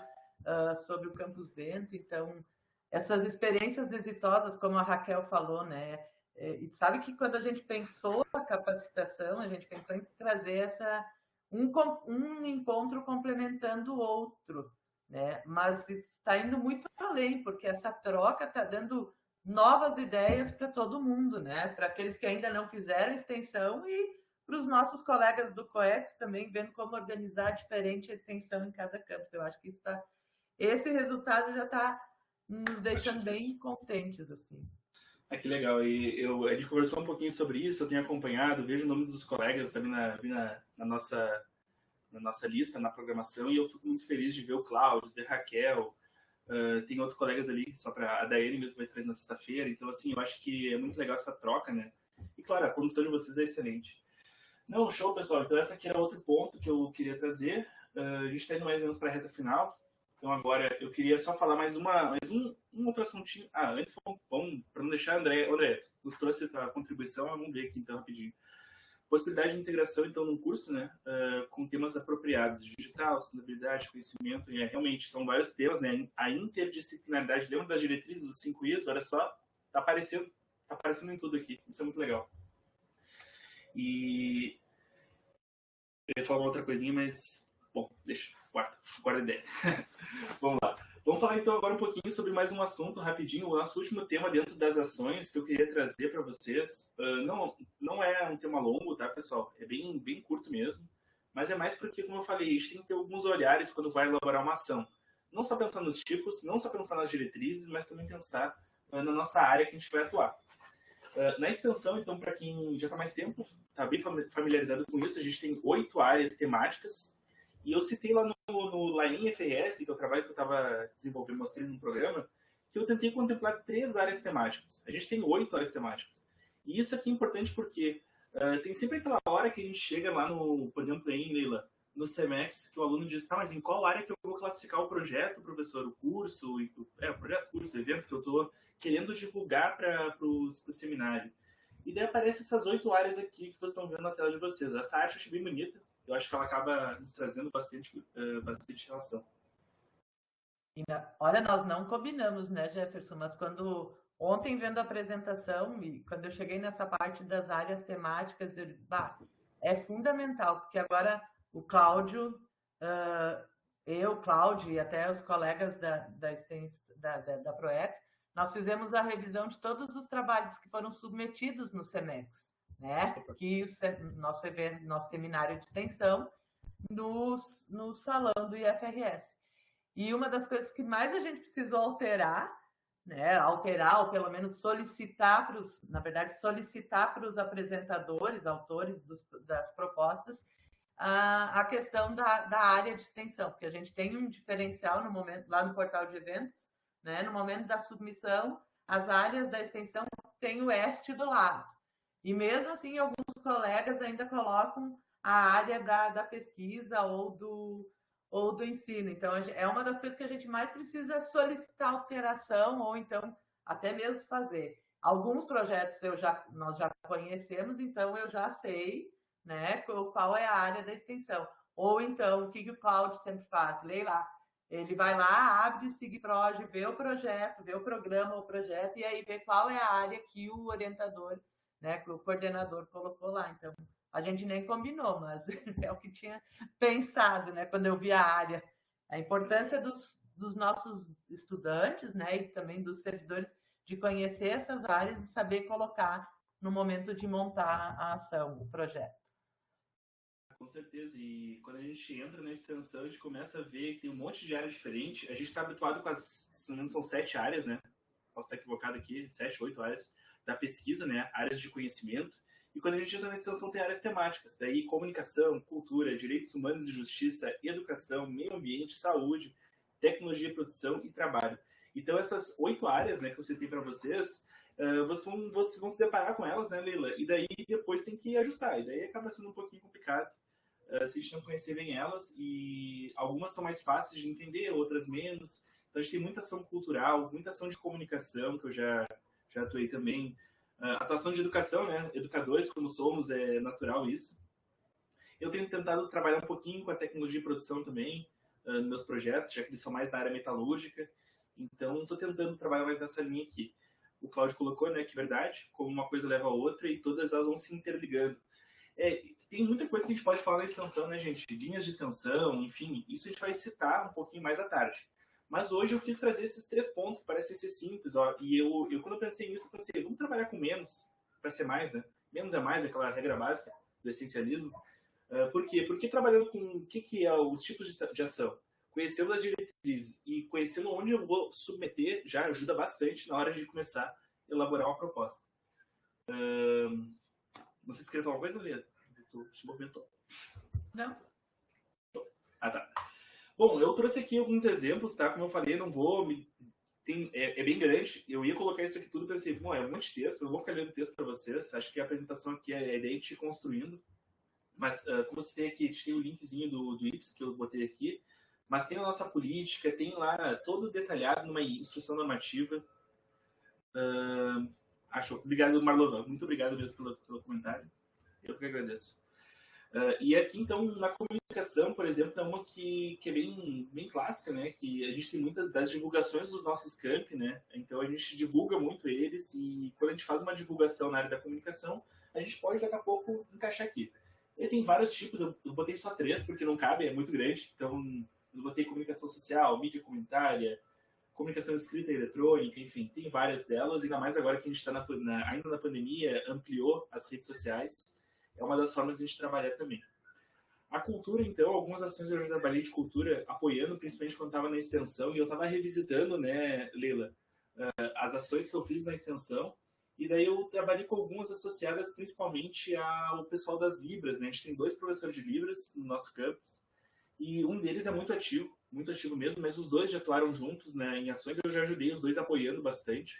sobre o Campus Bento, então, essas experiências exitosas, como a Raquel falou, né, e sabe que quando a gente pensou a capacitação, a gente pensou em trazer um encontro complementando o outro, né, mas está indo muito além, porque essa troca está dando novas ideias para todo mundo, né? Para aqueles que ainda não fizeram extensão e para os nossos colegas do COEX também vendo como organizar diferente a extensão em cada campus. Eu acho que esse resultado já está nos deixando bem contentes, assim. Que legal. E a gente conversou um pouquinho sobre isso, eu tenho acompanhado, vejo o nome dos colegas também na nossa lista, na programação, e eu fico muito feliz de ver o Cláudio, de ver a Raquel. Tem outros colegas ali, só para a Daiane mesmo vai trazer na sexta-feira. Então, assim, eu acho que é muito legal essa troca, né? E, claro, a condição de vocês é excelente. Não, show, pessoal. Então, esse aqui era outro ponto que eu queria trazer. A gente está indo mais ou menos para a reta final. Então, agora, eu queria só falar mais um outro assuntinho. Antes, vamos para não deixar, André, nos trouxe a contribuição, vamos ver aqui, então, rapidinho. Possibilidade de integração, então, num curso, né, com temas apropriados, digital, sustentabilidade, conhecimento, e realmente são vários temas, né, a interdisciplinaridade, lembra das diretrizes dos 5 Is? Olha só, tá aparecendo em tudo aqui, isso é muito legal. E eu ia falar uma outra coisinha, mas, bom, deixa, guarda a ideia. Vamos lá. Vamos falar então agora um pouquinho sobre mais um assunto rapidinho, o nosso último tema dentro das ações que eu queria trazer para vocês. Não é um tema longo, tá, pessoal? É bem curto mesmo, mas é mais porque, como eu falei, a gente tem que ter alguns olhares quando vai elaborar uma ação. Não só pensar nos tipos, não só pensar nas diretrizes, mas também pensar na nossa área que a gente vai atuar. Na extensão, então, para quem já está mais tempo, está bem familiarizado com isso, a gente tem 8 áreas temáticas. E eu citei lá no Line FRS, que é o trabalho que eu estava desenvolvendo, mostrei num programa, que eu tentei contemplar 3 áreas temáticas. A gente tem 8 áreas temáticas. E isso aqui é importante porque tem sempre aquela hora que a gente chega lá por exemplo, em Leila, no CEMEX, que o aluno diz, tá, mas em qual área que eu vou classificar o projeto, professor? O curso, o projeto, curso, o evento que eu estou querendo divulgar para o seminário. E daí aparecem essas 8 áreas aqui que vocês estão vendo na tela de vocês. Essa arte eu achei bem bonita. Eu acho que ela acaba nos trazendo bastante relação. Olha, nós não combinamos, né, Jefferson? Mas ontem vendo a apresentação e quando eu cheguei nessa parte das áreas temáticas, é fundamental, porque agora o Cláudio, Cláudio e até os colegas da ProEx, nós fizemos a revisão de todos os trabalhos que foram submetidos no CEMEX, né? Que nosso seminário de extensão no salão do IFRS. E uma das coisas que mais a gente precisou alterar né, alterar ou pelo menos solicitar para os apresentadores, autores das propostas, a questão da área de extensão, porque a gente tem um diferencial no momento, lá no portal de eventos, né, no momento da submissão, as áreas da extensão têm o EST do lado. E mesmo assim, alguns colegas ainda colocam a área da pesquisa ou do ensino. Então, é uma das coisas que a gente mais precisa solicitar alteração ou então até mesmo fazer. Alguns projetos nós já conhecemos, então eu já sei, né, qual é a área da extensão. Ou então, o que o Cláudio sempre faz? Lê lá. Ele vai lá, abre o SIGPROJ, vê o projeto, vê o programa, o projeto, e aí vê qual é a área que o orientador, né, que o coordenador colocou lá. Então, a gente nem combinou, mas é o que tinha pensado, né, quando eu vi a área. A importância dos nossos estudantes, né, e também dos servidores, de conhecer essas áreas e saber colocar no momento de montar a ação, o projeto. Com certeza, e quando a gente entra na extensão, a gente começa a ver que tem um monte de áreas diferentes. A gente está habituado com se não me engano, são 7 áreas, né? Posso estar equivocado aqui, 7, 8 áreas da pesquisa, né? Áreas de conhecimento. E quando a gente entra na extensão, tem áreas temáticas. Daí, comunicação, cultura, direitos humanos e justiça, educação, meio ambiente, saúde, tecnologia e produção e trabalho. Então, essas 8 áreas, né, que eu citei para vocês, vocês vão se deparar com elas, né, Leila? E daí, depois tem que ajustar. E daí acaba sendo um pouquinho complicado se a gente não conhecer bem elas. E algumas são mais fáceis de entender, outras menos. Então, a gente tem muita ação cultural, muita ação de comunicação, que eu já atuei também. Atuação de educação, né? Educadores, como somos, é natural isso. Eu tenho tentado trabalhar um pouquinho com a tecnologia de produção também, nos meus projetos, já que eles são mais da área metalúrgica. Então, estou tentando trabalhar mais nessa linha aqui. O Cláudio colocou, né, que é verdade, como uma coisa leva a outra e todas elas vão se interligando. Tem muita coisa que a gente pode falar na extensão, né, gente? Linhas de extensão, enfim, isso a gente vai citar um pouquinho mais à tarde. Mas hoje eu quis trazer esses 3 pontos que parecem ser simples, ó, e eu quando eu pensei nisso, eu pensei, vamos trabalhar com menos para ser mais, né? Menos é mais, aquela regra básica do essencialismo. Por quê? Porque trabalhando com o que é os tipos de ação, conhecendo as diretrizes e conhecendo onde eu vou submeter, já ajuda bastante na hora de começar a elaborar uma proposta. Não sei se queria falar uma coisa, Leila? Se movimentou. Não. Ah, tá. Bom, eu trouxe aqui alguns exemplos, tá? Como eu falei, não vou... É bem grande. Eu ia colocar isso aqui tudo e pensei, bom, é um monte de texto, eu não vou ficar lendo texto para vocês. Acho que a apresentação aqui é a ideia de ir construindo. Mas, como você tem aqui, a gente tem o linkzinho do IPS que eu botei aqui. Mas tem a nossa política, tem lá todo detalhado numa instrução normativa. Obrigado, Marlon. Muito obrigado mesmo pelo comentário. Eu que agradeço. E aqui, então, na comunicação, por exemplo, é uma que é bem clássica, né? Que a gente tem muitas das divulgações dos nossos campi, né? Então, a gente divulga muito eles e quando a gente faz uma divulgação na área da comunicação, a gente pode, daqui a pouco, encaixar aqui. E tem vários tipos, eu botei só 3, porque não cabe, é muito grande. Então, eu botei comunicação social, mídia comunitária, comunicação escrita e eletrônica, enfim, tem várias delas, ainda mais agora que a gente está ainda na pandemia, ampliou as redes sociais. É uma das formas de a gente trabalhar também. A cultura, então, algumas ações eu já trabalhei de cultura apoiando, principalmente quando estava na extensão, e eu estava revisitando, né, Leila, as ações que eu fiz na extensão, e daí eu trabalhei com algumas associadas principalmente ao pessoal das Libras, né? A gente tem 2 professores de Libras no nosso campus, e um deles é muito ativo mesmo, mas os 2 já atuaram juntos, né, em ações, eu já ajudei os 2 apoiando bastante.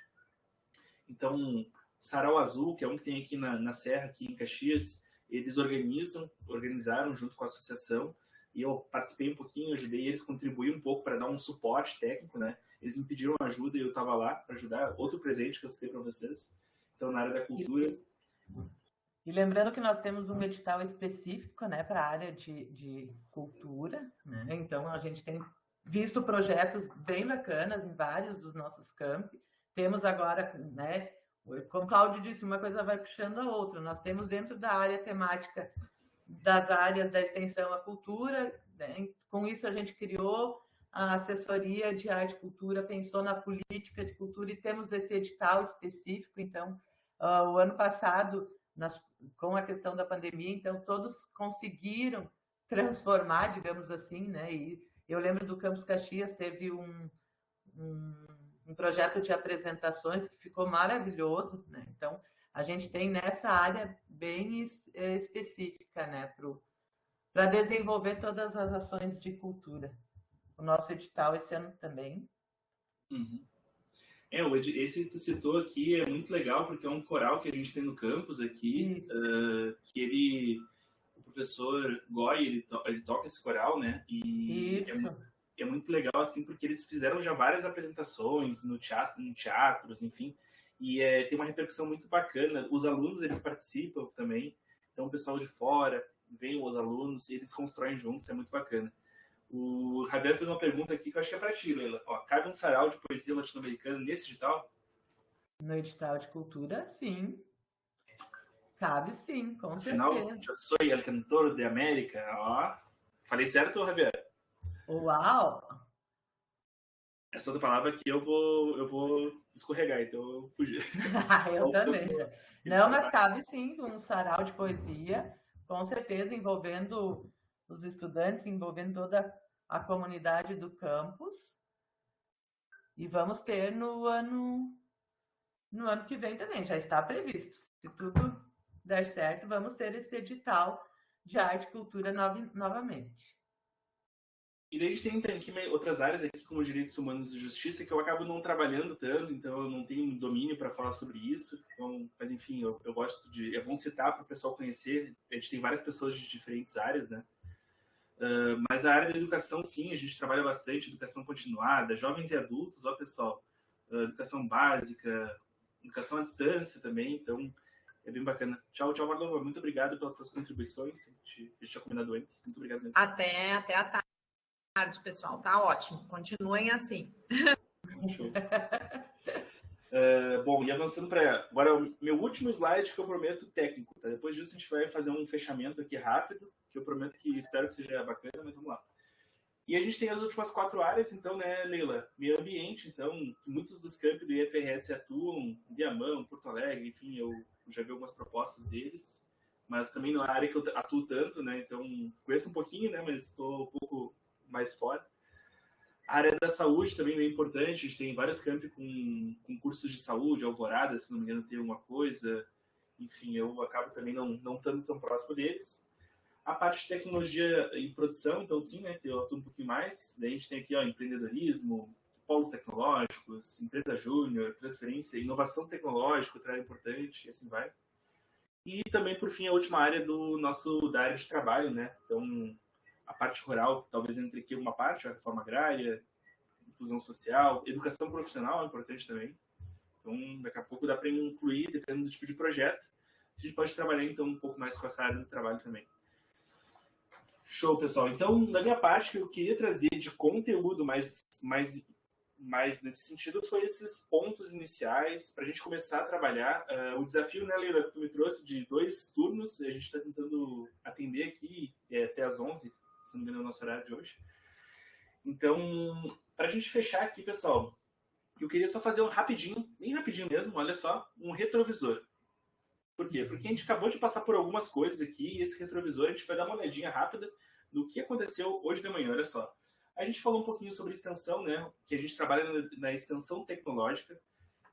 Então, Sarau Azul, que é um que tem aqui na Serra, aqui em Caxias, eles organizaram junto com a associação, e eu participei um pouquinho, ajudei eles, contribuí um pouco para dar um suporte técnico, né? Eles me pediram ajuda e eu estava lá para ajudar. Outro presente que eu citei para vocês. Então, na área da cultura... E lembrando que nós temos um edital específico, né, para a área de cultura, né? Então, a gente tem visto projetos bem bacanas em vários dos nossos campi. Temos agora, né, como o Cláudio disse, uma coisa vai puxando a outra. Nós temos dentro da área temática das áreas da extensão a cultura, né? Com isso a gente criou a assessoria de arte e cultura, pensou na política de cultura e temos esse edital específico. Então, o ano passado, com a questão da pandemia, então todos conseguiram transformar, digamos assim, né? E eu lembro do Campus Caxias, teve um projeto de apresentações que ficou maravilhoso, né? Então, a gente tem nessa área bem específica, né, para desenvolver todas as ações de cultura. O nosso edital esse ano também. Uhum. Esse que tu citou aqui é muito legal, porque é um coral que a gente tem no campus aqui, que o professor Goy, ele toca esse coral, né? E é muito legal, assim, porque eles fizeram já várias apresentações em teatros, enfim, e tem uma repercussão muito bacana. Os alunos, eles participam também, então o pessoal de fora, vem os alunos, e eles constroem juntos, é muito bacana. O Javier fez uma pergunta aqui que eu acho que é para ti, Leila. Ó, cabe um sarau de poesia latino-americana nesse edital? No edital de cultura, sim. Cabe sim, com Afinal, certeza. eu sou el cantor de América. Ó, falei certo, Javier? Uau! Essa outra palavra aqui eu vou escorregar, então eu fugi. Eu também. Não, mas cabe sim um sarau de poesia, com certeza envolvendo os estudantes, envolvendo toda a comunidade do campus. E vamos ter no ano que vem também, já está previsto. Se tudo der certo, vamos ter esse edital de arte e cultura novamente. E daí a gente tem aqui outras áreas aqui, como direitos humanos e justiça, que eu acabo não trabalhando tanto, então eu não tenho domínio para falar sobre isso. Então, mas enfim, eu gosto de... É bom citar para o pessoal conhecer. A gente tem várias pessoas de diferentes áreas, né? Mas a área da educação, sim, a gente trabalha bastante, educação continuada, jovens e adultos, ó pessoal, educação básica, educação à distância também, então é bem bacana. Tchau, Marlova, muito obrigado pelas suas contribuições, a gente tinha combinado antes, muito obrigado mesmo. Até a tarde, pessoal, tá ótimo, continuem assim. Show. Bom, e avançando para agora o meu último slide, que eu prometo técnico, tá? Depois disso a gente vai fazer um fechamento aqui rápido, que eu prometo que espero que seja bacana, mas vamos lá. E a gente tem as últimas 4 áreas, então, né, Leila? Meio ambiente, então, muitos dos campos do IFRS atuam em Viamão, Porto Alegre, enfim, eu já vi algumas propostas deles, mas também não é a área que eu atuo tanto, né, então conheço um pouquinho, né, mas estou um pouco mais fora. A área da saúde também é bem importante, a gente tem vários campos com cursos de saúde, Alvorada, se não me engano, tem alguma coisa, enfim, eu acabo também não estando tão próximo deles. A parte de tecnologia e produção, então sim, né, que eu atuo um pouquinho mais. Daí a gente tem aqui, ó, empreendedorismo, polos tecnológicos, empresa júnior, transferência, inovação tecnológica, outra área importante, e assim vai. E também, por fim, a última área da área de trabalho, né, então a parte rural, talvez entre aqui uma parte, a reforma agrária, inclusão social, educação profissional é importante também. Então, daqui a pouco dá para incluir, dependendo do tipo de projeto. A gente pode trabalhar, então, um pouco mais com essa área do trabalho também. Show, pessoal. Então, da minha parte, que eu queria trazer de conteúdo mais nesse sentido foi esses pontos iniciais para a gente começar a trabalhar. O desafio, né, Leila, que tu me trouxe de 2 turnos, a gente está tentando atender aqui até às 11, se não me engano, é o nosso horário de hoje. Então, para a gente fechar aqui, pessoal, eu queria só fazer bem rapidinho mesmo, olha só, um retrovisor. Por quê? Porque a gente acabou de passar por algumas coisas aqui e esse retrovisor a gente vai dar uma olhadinha rápida no que aconteceu hoje de manhã, olha só. A gente falou um pouquinho sobre extensão, né? Que a gente trabalha na extensão tecnológica.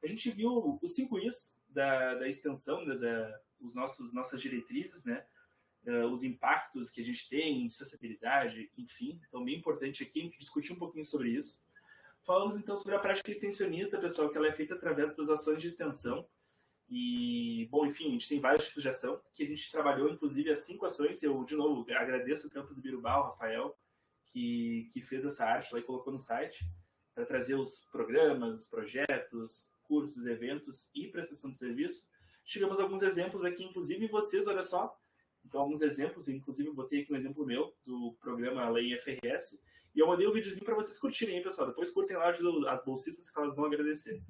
A gente viu os 5 Is da extensão, nossas diretrizes, né? Os impactos que a gente tem de sociabilidade, enfim. Então, bem importante aqui a gente discutir um pouquinho sobre isso. Falamos, então, sobre a prática extensionista, pessoal, que ela é feita através das ações de extensão. E, bom, enfim, a gente tem vários tipos de ação, que a gente trabalhou, inclusive, as 5 ações. Eu, de novo, agradeço o Campus Ibirubá, o Rafael, que fez essa arte lá e colocou no site, para trazer os programas, os projetos, cursos, eventos e prestação de serviço. Tivemos alguns exemplos aqui, inclusive vocês, olha só. Então, alguns exemplos, inclusive eu botei aqui um exemplo meu, do programa Lei IFRS, e eu mandei um videozinho para vocês curtirem, hein, pessoal. Depois curtem lá as bolsistas que elas vão agradecer.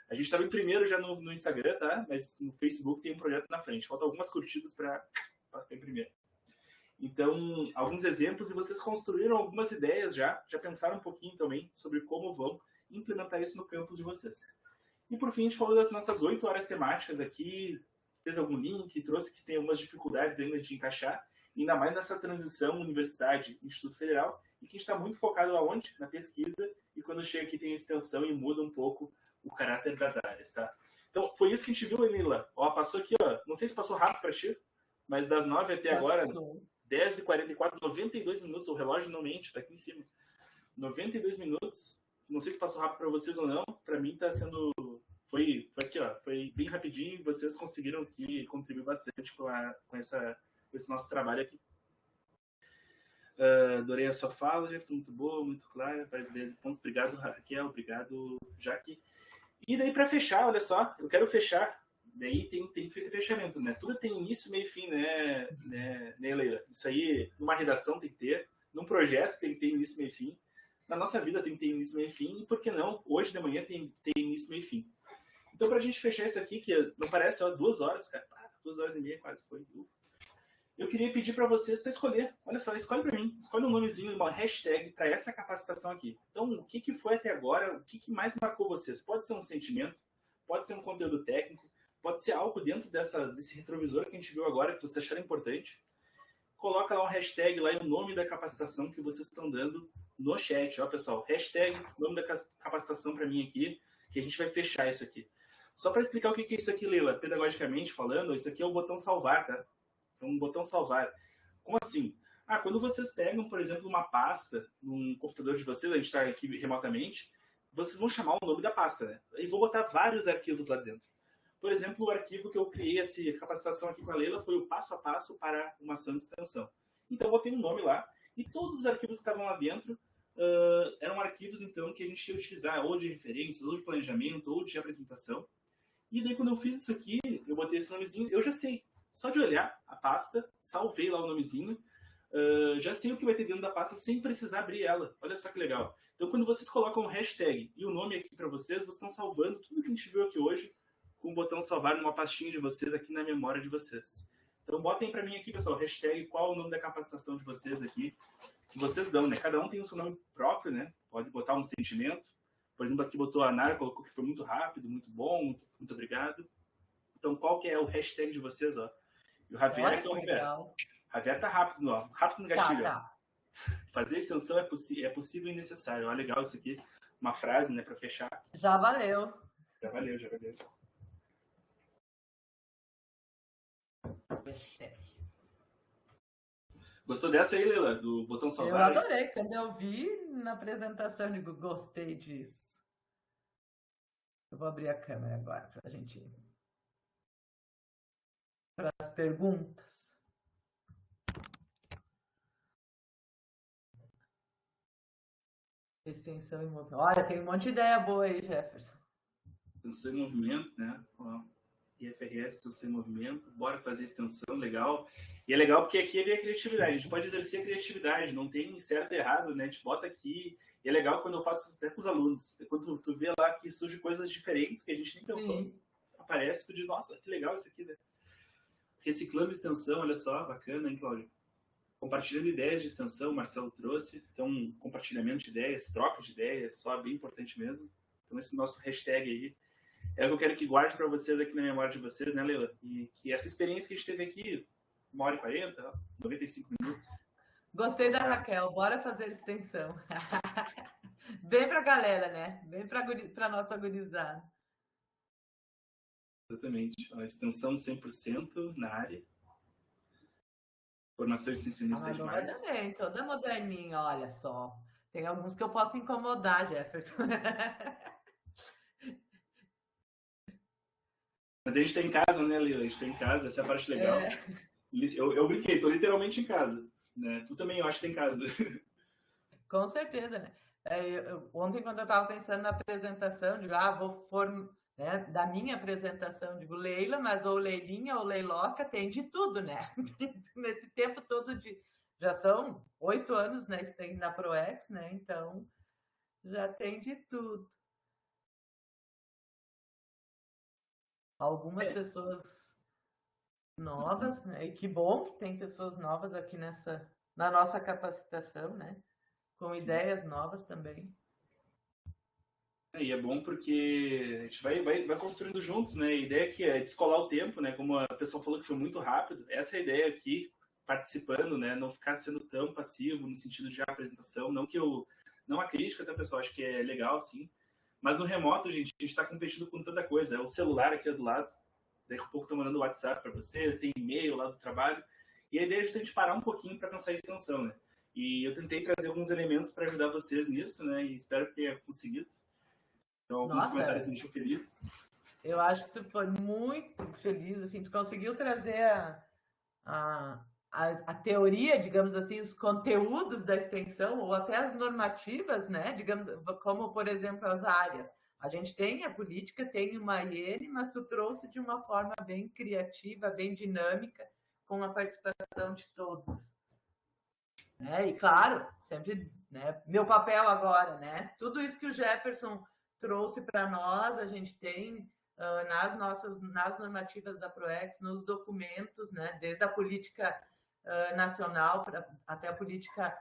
A gente estava em primeiro já no Instagram, tá? Mas no Facebook tem um projeto na frente. Faltam algumas curtidas para ficar em primeiro. Então, alguns exemplos, e vocês construíram algumas ideias já pensaram um pouquinho também sobre como vão implementar isso no campus de vocês. E por fim, a gente falou das nossas 8 áreas temáticas aqui, fez algum link, trouxe que tem algumas dificuldades ainda de encaixar. ainda mais nessa transição universidade, Instituto Federal, e que a gente está muito focado aonde? Na pesquisa, e quando chega aqui tem extensão e muda um pouco o caráter das áreas, tá? Então, foi isso que a gente viu, Enila. Ó, passou aqui, ó, não sei se passou rápido para ti, mas das 9 até agora, 10h44, 92 minutos, o relógio não mente, tá aqui em cima. 92 minutos, não sei se passou rápido para vocês ou não, para mim tá sendo... Foi aqui, ó, foi bem rapidinho e vocês conseguiram aqui contribuir bastante com esse nosso trabalho aqui. Adorei a sua fala, Jefferson, muito boa, muito clara, faz 10 pontos. Obrigado, Raquel, obrigado, Jaque. E daí, para fechar, olha só, eu quero fechar, daí tem que ter fechamento, né? Tudo tem início, meio e fim, né, Leila? Isso aí, numa redação tem que ter, num projeto tem que ter início, meio e fim, na nossa vida tem que ter início, meio e fim, e por que não, hoje de manhã tem início, meio e fim. Então, para a gente fechar isso aqui, que não parece, ó, 2 horas, cara, 2 horas e meia quase foi. Eu queria pedir para vocês para escolher. Olha só, escolhe para mim. Escolhe um nomezinho, uma hashtag para essa capacitação aqui. Então, o que foi até agora? O que mais marcou vocês? Pode ser um sentimento, pode ser um conteúdo técnico, pode ser algo dentro desse retrovisor que a gente viu agora, que vocês acharam importante. Coloca lá um hashtag lá e o nome da capacitação que vocês estão dando no chat. Ó, pessoal, hashtag, nome da capacitação para mim aqui, que a gente vai fechar isso aqui. Só para explicar o que é isso aqui, Leila, pedagogicamente falando, isso aqui é o botão salvar, tá? Um botão salvar. Como assim? Quando vocês pegam, por exemplo, uma pasta num computador de vocês, a gente está aqui remotamente, vocês vão chamar o nome da pasta, né? E vou botar vários arquivos lá dentro. Por exemplo, o arquivo que eu criei, essa capacitação aqui com a Leila, foi o passo a passo para uma ação de extensão. Então, eu botei um nome lá, e todos os arquivos que estavam lá dentro eram arquivos, então, que a gente ia utilizar, ou de referências, ou de planejamento, ou de apresentação. E daí, quando eu fiz isso aqui, eu botei esse nomezinho, eu já sei. Só de olhar a pasta, salvei lá o nomezinho, já sei o que vai ter dentro da pasta sem precisar abrir ela. Olha só que legal. Então, quando vocês colocam um hashtag e o nome aqui para vocês, vocês estão salvando tudo que a gente viu aqui hoje com o botão salvar numa pastinha de vocês aqui na memória de vocês. Então, botem para mim aqui, pessoal, hashtag, qual o nome da capacitação de vocês aqui, que vocês dão, né? Cada um tem o seu nome próprio, né? Pode botar um sentimento. Por exemplo, aqui botou a Nara, colocou que foi muito rápido, muito bom, muito obrigado. Então, qual que é o hashtag de vocês, ó? E o Javier aqui é o Javier. Javier tá rápido, ó. Rápido no gatilho. Tá. Fazer extensão é possível e necessário. Ó, legal isso aqui. Uma frase, né, para fechar. Já valeu. Já valeu, já valeu. Gostou dessa aí, Leila? Do botão salvar? Eu adorei. Quando eu vi na apresentação, eu digo, gostei disso. Eu vou abrir a câmera agora para a gente ir para as perguntas. Extensão em movimento. Olha, tem um monte de ideia boa aí, Jefferson. Extensão em movimento, né? Ó, IFRS, extensão em movimento. Bora fazer extensão, legal. E é legal porque aqui é a criatividade. A gente pode exercer a criatividade. Não tem certo e errado, né? A gente bota aqui. E é legal quando eu faço até com os alunos. Quando tu vê lá que surge coisas diferentes que a gente nem pensou. Sim. Aparece, tu diz, nossa, que legal isso aqui, né? Reciclando extensão, olha só, bacana, hein, Cláudio? Compartilhando ideias de extensão, o Marcelo trouxe. Então, compartilhamento de ideias, troca de ideias, só bem importante mesmo. Então, esse nosso hashtag aí é o que eu quero que guarde para vocês aqui na memória de vocês, né, Leila? E que essa experiência que a gente teve aqui, 1h40, 95 minutos. Gostei da Raquel, bora fazer extensão. Bem para a galera, né? Bem para a nossa gurizada. Exatamente. A extensão 100% na área. Formação extensionista demais. Também, toda moderninha, olha só. Tem alguns que eu posso incomodar, Jefferson. Mas a gente tá em casa, né, Leila? A gente tá em casa, essa é a parte legal. Eu brinquei, tô literalmente em casa. Né? Tu também, eu acho que tá em casa. Com certeza, né? Ontem, quando eu estava pensando na apresentação, digo, né, da minha apresentação, digo Leila, mas ou Leilinha ou Leiloca, tem de tudo, né? Nesse tempo todo já são 8 anos, né, na ProEx, né? Então, já tem de tudo. Algumas pessoas novas, né? E que bom que tem pessoas novas aqui na nossa capacitação, né? Com ideias novas também. E é bom porque a gente vai construindo juntos, né? A ideia aqui é descolar o tempo, né? Como a pessoa falou que foi muito rápido. Essa é a ideia aqui, participando, né? Não ficar sendo tão passivo no sentido de apresentação. Não a crítica, tá, pessoal? Acho que é legal, sim. Mas no remoto, gente, a gente está competindo com tanta coisa. É o celular aqui do lado. Daqui a pouco estou mandando WhatsApp para vocês, tem e-mail lá do trabalho. E a ideia é a gente parar um pouquinho para pensar em extensão, né? E eu tentei trazer alguns elementos para ajudar vocês nisso, né? E espero que tenha conseguido. Então, alguns comentários me deixam felizes. Eu acho que tu foi muito feliz, assim, tu conseguiu trazer a teoria, digamos assim, os conteúdos da extensão, ou até as normativas, né? Digamos, como, por exemplo, as áreas. A gente tem a política, tem uma IN, mas tu trouxe de uma forma bem criativa, bem dinâmica, com a participação de todos. E claro, sempre, né, meu papel agora, né? Tudo isso que o Jefferson trouxe para nós, a gente tem nas normativas da PROEX, nos documentos, né? Desde a política nacional até a política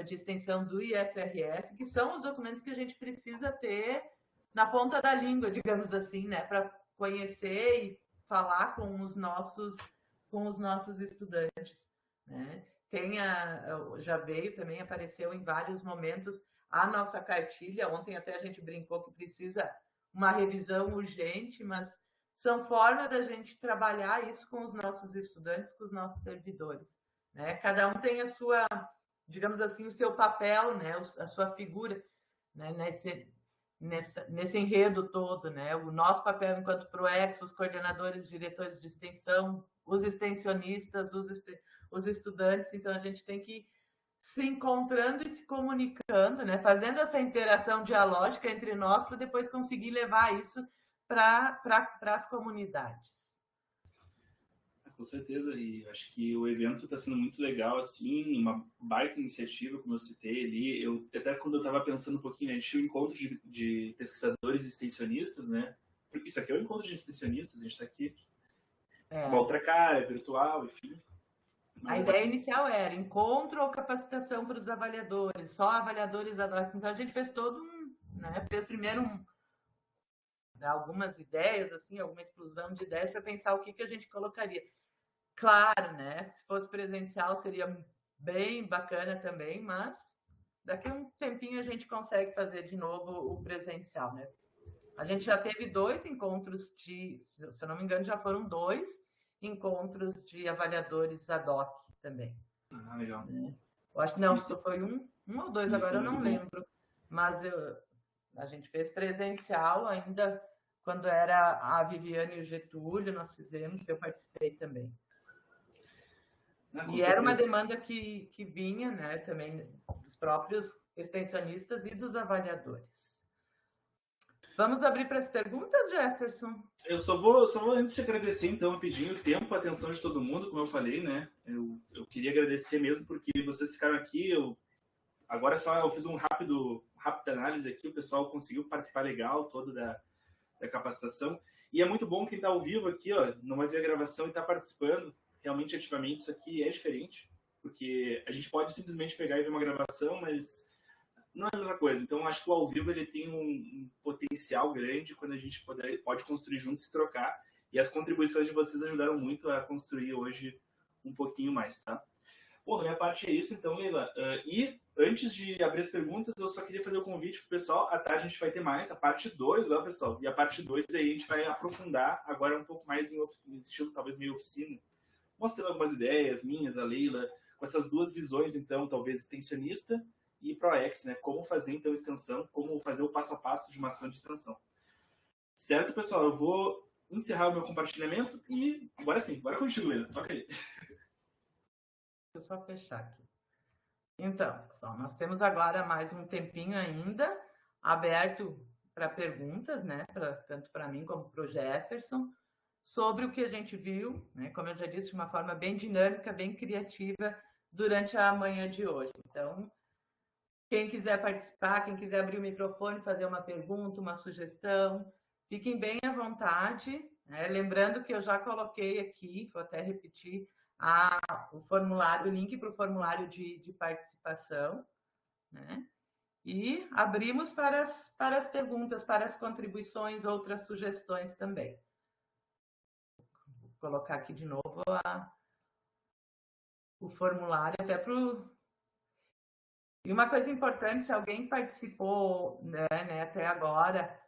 de extensão do IFRS, que são os documentos que a gente precisa ter na ponta da língua, digamos assim, né? Para conhecer e falar com os nossos estudantes, né? Já veio também, apareceu em vários momentos a nossa cartilha. Ontem até a gente brincou que precisa uma revisão urgente, mas são formas da gente trabalhar isso com os nossos estudantes, com os nossos servidores, né? Cada um tem a sua, digamos assim, o seu papel, né? A sua figura, né? Nesse enredo todo, né? O nosso papel enquanto PROEX, os coordenadores, diretores de extensão, os extensionistas, os estudantes. Então, a gente tem que ir se encontrando e se comunicando, né? Fazendo essa interação dialógica entre nós para depois conseguir levar isso para as comunidades. Com certeza, e acho que o evento está sendo muito legal, assim, uma baita iniciativa, como eu citei ali. Até quando eu estava pensando um pouquinho, a gente tinha um encontro de pesquisadores e extensionistas, né? Porque isso aqui é um encontro de extensionistas, a gente está aqui uma outra cara, virtual, enfim. A ideia inicial era encontro ou capacitação para os avaliadores, só avaliadores ad hoc. Então a gente fez fez primeiro algumas ideias, assim, alguma explosão de ideias para pensar o que a gente colocaria. Claro, né? Se fosse presencial seria bem bacana também, mas daqui a um tempinho a gente consegue fazer de novo o presencial, né? A gente já teve 2 encontros se eu não me engano, já foram 2 encontros de avaliadores ad hoc também. Ah, legal. Eu acho que não, isso foi um ou 2, agora eu não lembro. Mas a gente fez presencial ainda quando era a Viviane e o Getúlio, nós fizemos, eu participei também. E era uma demanda que vinha, né, também dos próprios extensionistas e dos avaliadores. Vamos abrir para as perguntas, Jefferson? Eu só vou antes de agradecer, então, rapidinho, o tempo, a atenção de todo mundo, como eu falei, né? Eu queria agradecer mesmo porque vocês ficaram aqui. Agora só eu fiz uma rápida análise aqui, o pessoal conseguiu participar legal todo da capacitação. E é muito bom quem está ao vivo aqui, ó, não vai ver a gravação e está participando realmente ativamente. Isso aqui é diferente, porque a gente pode simplesmente pegar e ver uma gravação, mas não é a mesma coisa. Então, acho que o ao vivo ele tem um potencial grande quando a gente pode construir juntos e se trocar. E as contribuições de vocês ajudaram muito a construir hoje um pouquinho mais, tá? Bom, da minha parte é isso, então, Leila. E antes de abrir as perguntas, eu só queria fazer o convite pro pessoal. À tarde a gente vai ter mais, a parte 2, ó, pessoal. E a parte 2 aí a gente vai aprofundar agora um pouco mais em estilo talvez meio oficina, mostrando algumas ideias minhas, a Leila, com essas 2 visões, então, talvez extensionista e PROEX, né? Como fazer, então, extensão, como fazer o passo a passo de uma ação de extensão. Certo, pessoal? Eu vou encerrar o meu compartilhamento e agora sim, agora contigo, Leila. Toca aí. Deixa eu só fechar aqui. Então, pessoal, nós temos agora mais um tempinho ainda aberto para perguntas, né? Tanto para mim como para o Jefferson, sobre o que a gente viu, né? Como eu já disse, de uma forma bem dinâmica, bem criativa, durante a manhã de hoje. Então, quem quiser participar, quem quiser abrir o microfone, fazer uma pergunta, uma sugestão, fiquem bem à vontade, né? Lembrando que eu já coloquei aqui, vou até repetir, o link para o formulário de participação, né? E abrimos para as perguntas, para as contribuições, outras sugestões também. Vou colocar aqui de novo o formulário até para o... E uma coisa importante, se alguém participou, né, até agora,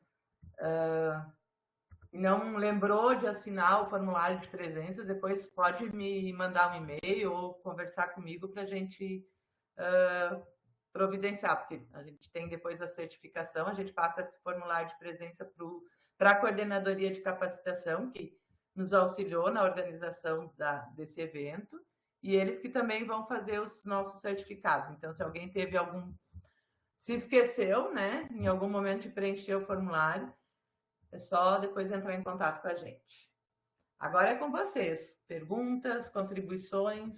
não lembrou de assinar o formulário de presença, depois pode me mandar um e-mail ou conversar comigo para a gente providenciar, porque a gente tem depois a certificação, a gente passa esse formulário de presença para a coordenadoria de capacitação, que nos auxiliou na organização desse evento, e eles que também vão fazer os nossos certificados. Então, se alguém teve se esqueceu, né, em algum momento de preencher o formulário, é só depois entrar em contato com a gente. Agora é com vocês. Perguntas, contribuições?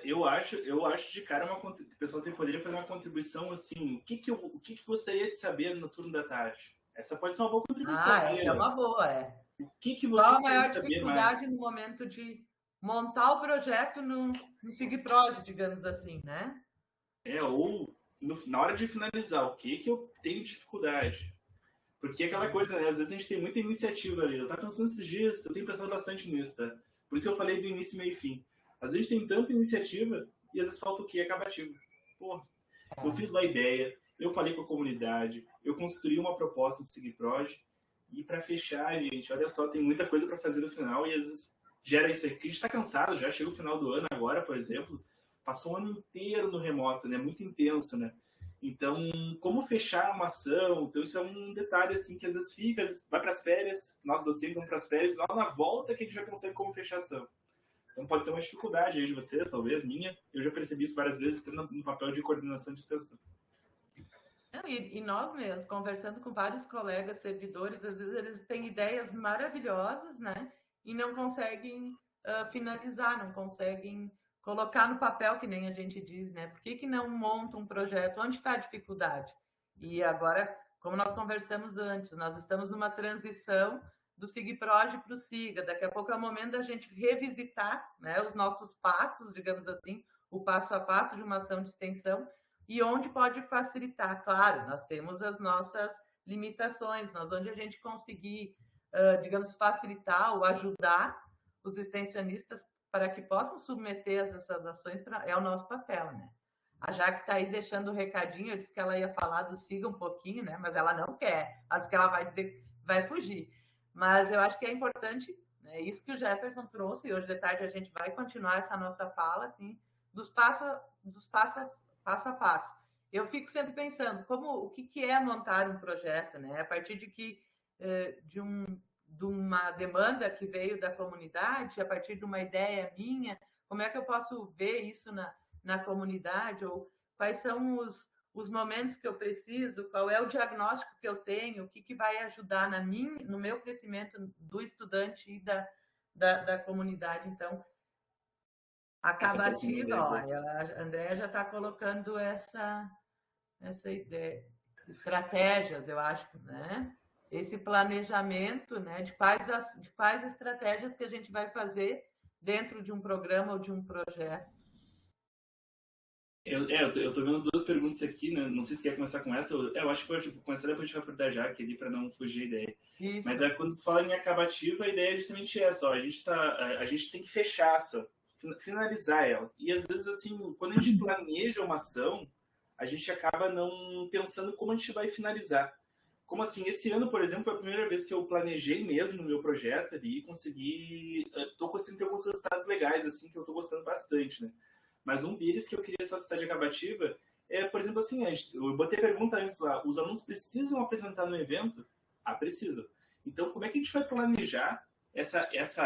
Eu acho de cara o pessoal poderia fazer uma contribuição assim, o que gostaria de saber no turno da tarde? Essa pode ser uma boa contribuição. Essa é uma boa, O que você Qual a maior dificuldade no momento de montar o projeto no SIGPROJ, digamos assim, né? Ou na hora de finalizar, o que eu tenho dificuldade? Porque aquela coisa, né? Às vezes a gente tem muita iniciativa ali. Eu tô cansando esses dias, eu tenho pensado bastante nisso, tá? Por isso que eu falei do início, meio e fim. Às vezes tem tanta iniciativa e às vezes falta o que? Acabativo. Pô, eu fiz lá a ideia, eu falei com a comunidade, eu construí uma proposta no SIGPROJ e para fechar, gente, olha só, tem muita coisa para fazer no final e às vezes gera isso aí. Porque a gente tá cansado, já chega o final do ano agora, por exemplo, passou um ano inteiro no remoto, né? Muito intenso, né? Então, como fechar uma ação? Então, isso é um detalhe, assim, que às vezes fica, às vezes vai para as férias, nós docentes vamos para as férias, lá na volta que a gente já consegue como fechar a ação. Então, pode ser uma dificuldade aí de vocês, talvez, minha. Eu já percebi isso várias vezes, até no papel de coordenação de extensão. E nós mesmos, conversando com vários colegas servidores, às vezes eles têm ideias maravilhosas, né? E não conseguem finalizar, não conseguem colocar no papel, que nem a gente diz, né? Por que não monta um projeto? Onde está a dificuldade? E agora, como nós conversamos antes, nós estamos numa transição do SIGPROJ para o SIGA. Daqui a pouco é o momento da gente revisitar, né, os nossos passos, digamos assim, o passo a passo de uma ação de extensão e onde pode facilitar. Claro, nós temos as nossas limitações, mas onde a gente conseguir, digamos, facilitar ou ajudar os extensionistas para que possam submeter essas ações, é o nosso papel, né? A Jaque está aí deixando o recadinho, eu disse que ela ia falar do SIGA um pouquinho, né? Mas ela não quer, acho que ela vai dizer, vai fugir. Mas eu acho que é importante, né? Isso que o Jefferson trouxe, e hoje de tarde a gente vai continuar essa nossa fala, assim, passo a passo. Eu fico sempre pensando, o que é montar um projeto, né? A partir de uma demanda que veio da comunidade, a partir de uma ideia minha, como é que eu posso ver isso na comunidade, ou quais são os momentos que eu preciso, qual é o diagnóstico que eu tenho, o que vai ajudar no meu crescimento do estudante e da comunidade. Então, acabativa, a Andréa já está colocando essa ideia, estratégias, eu acho, né? Esse planejamento, né, de quais estratégias que a gente vai fazer dentro de um programa ou de um projeto. Eu tô vendo duas perguntas aqui, né? Não sei se quer começar com essa. Eu acho que pode começar depois de falar da Jaque ali, para não fugir a ideia. Isso. Mas quando tu fala em acabativa, a ideia é justamente essa. Ó, a gente tem que fechar essa, finalizar ela. E às vezes, assim, quando a gente planeja uma ação, a gente acaba não pensando como a gente vai finalizar. Como assim, esse ano, por exemplo, foi a primeira vez que eu planejei mesmo no meu projeto ali e consegui... Tô conseguindo ter alguns resultados legais, assim, que eu tô gostando bastante, né? Mas um deles que eu queria só citar de acabativa é, por exemplo, assim, eu botei a pergunta antes lá, os alunos precisam apresentar no evento? Precisam. Então, como é que a gente vai planejar essa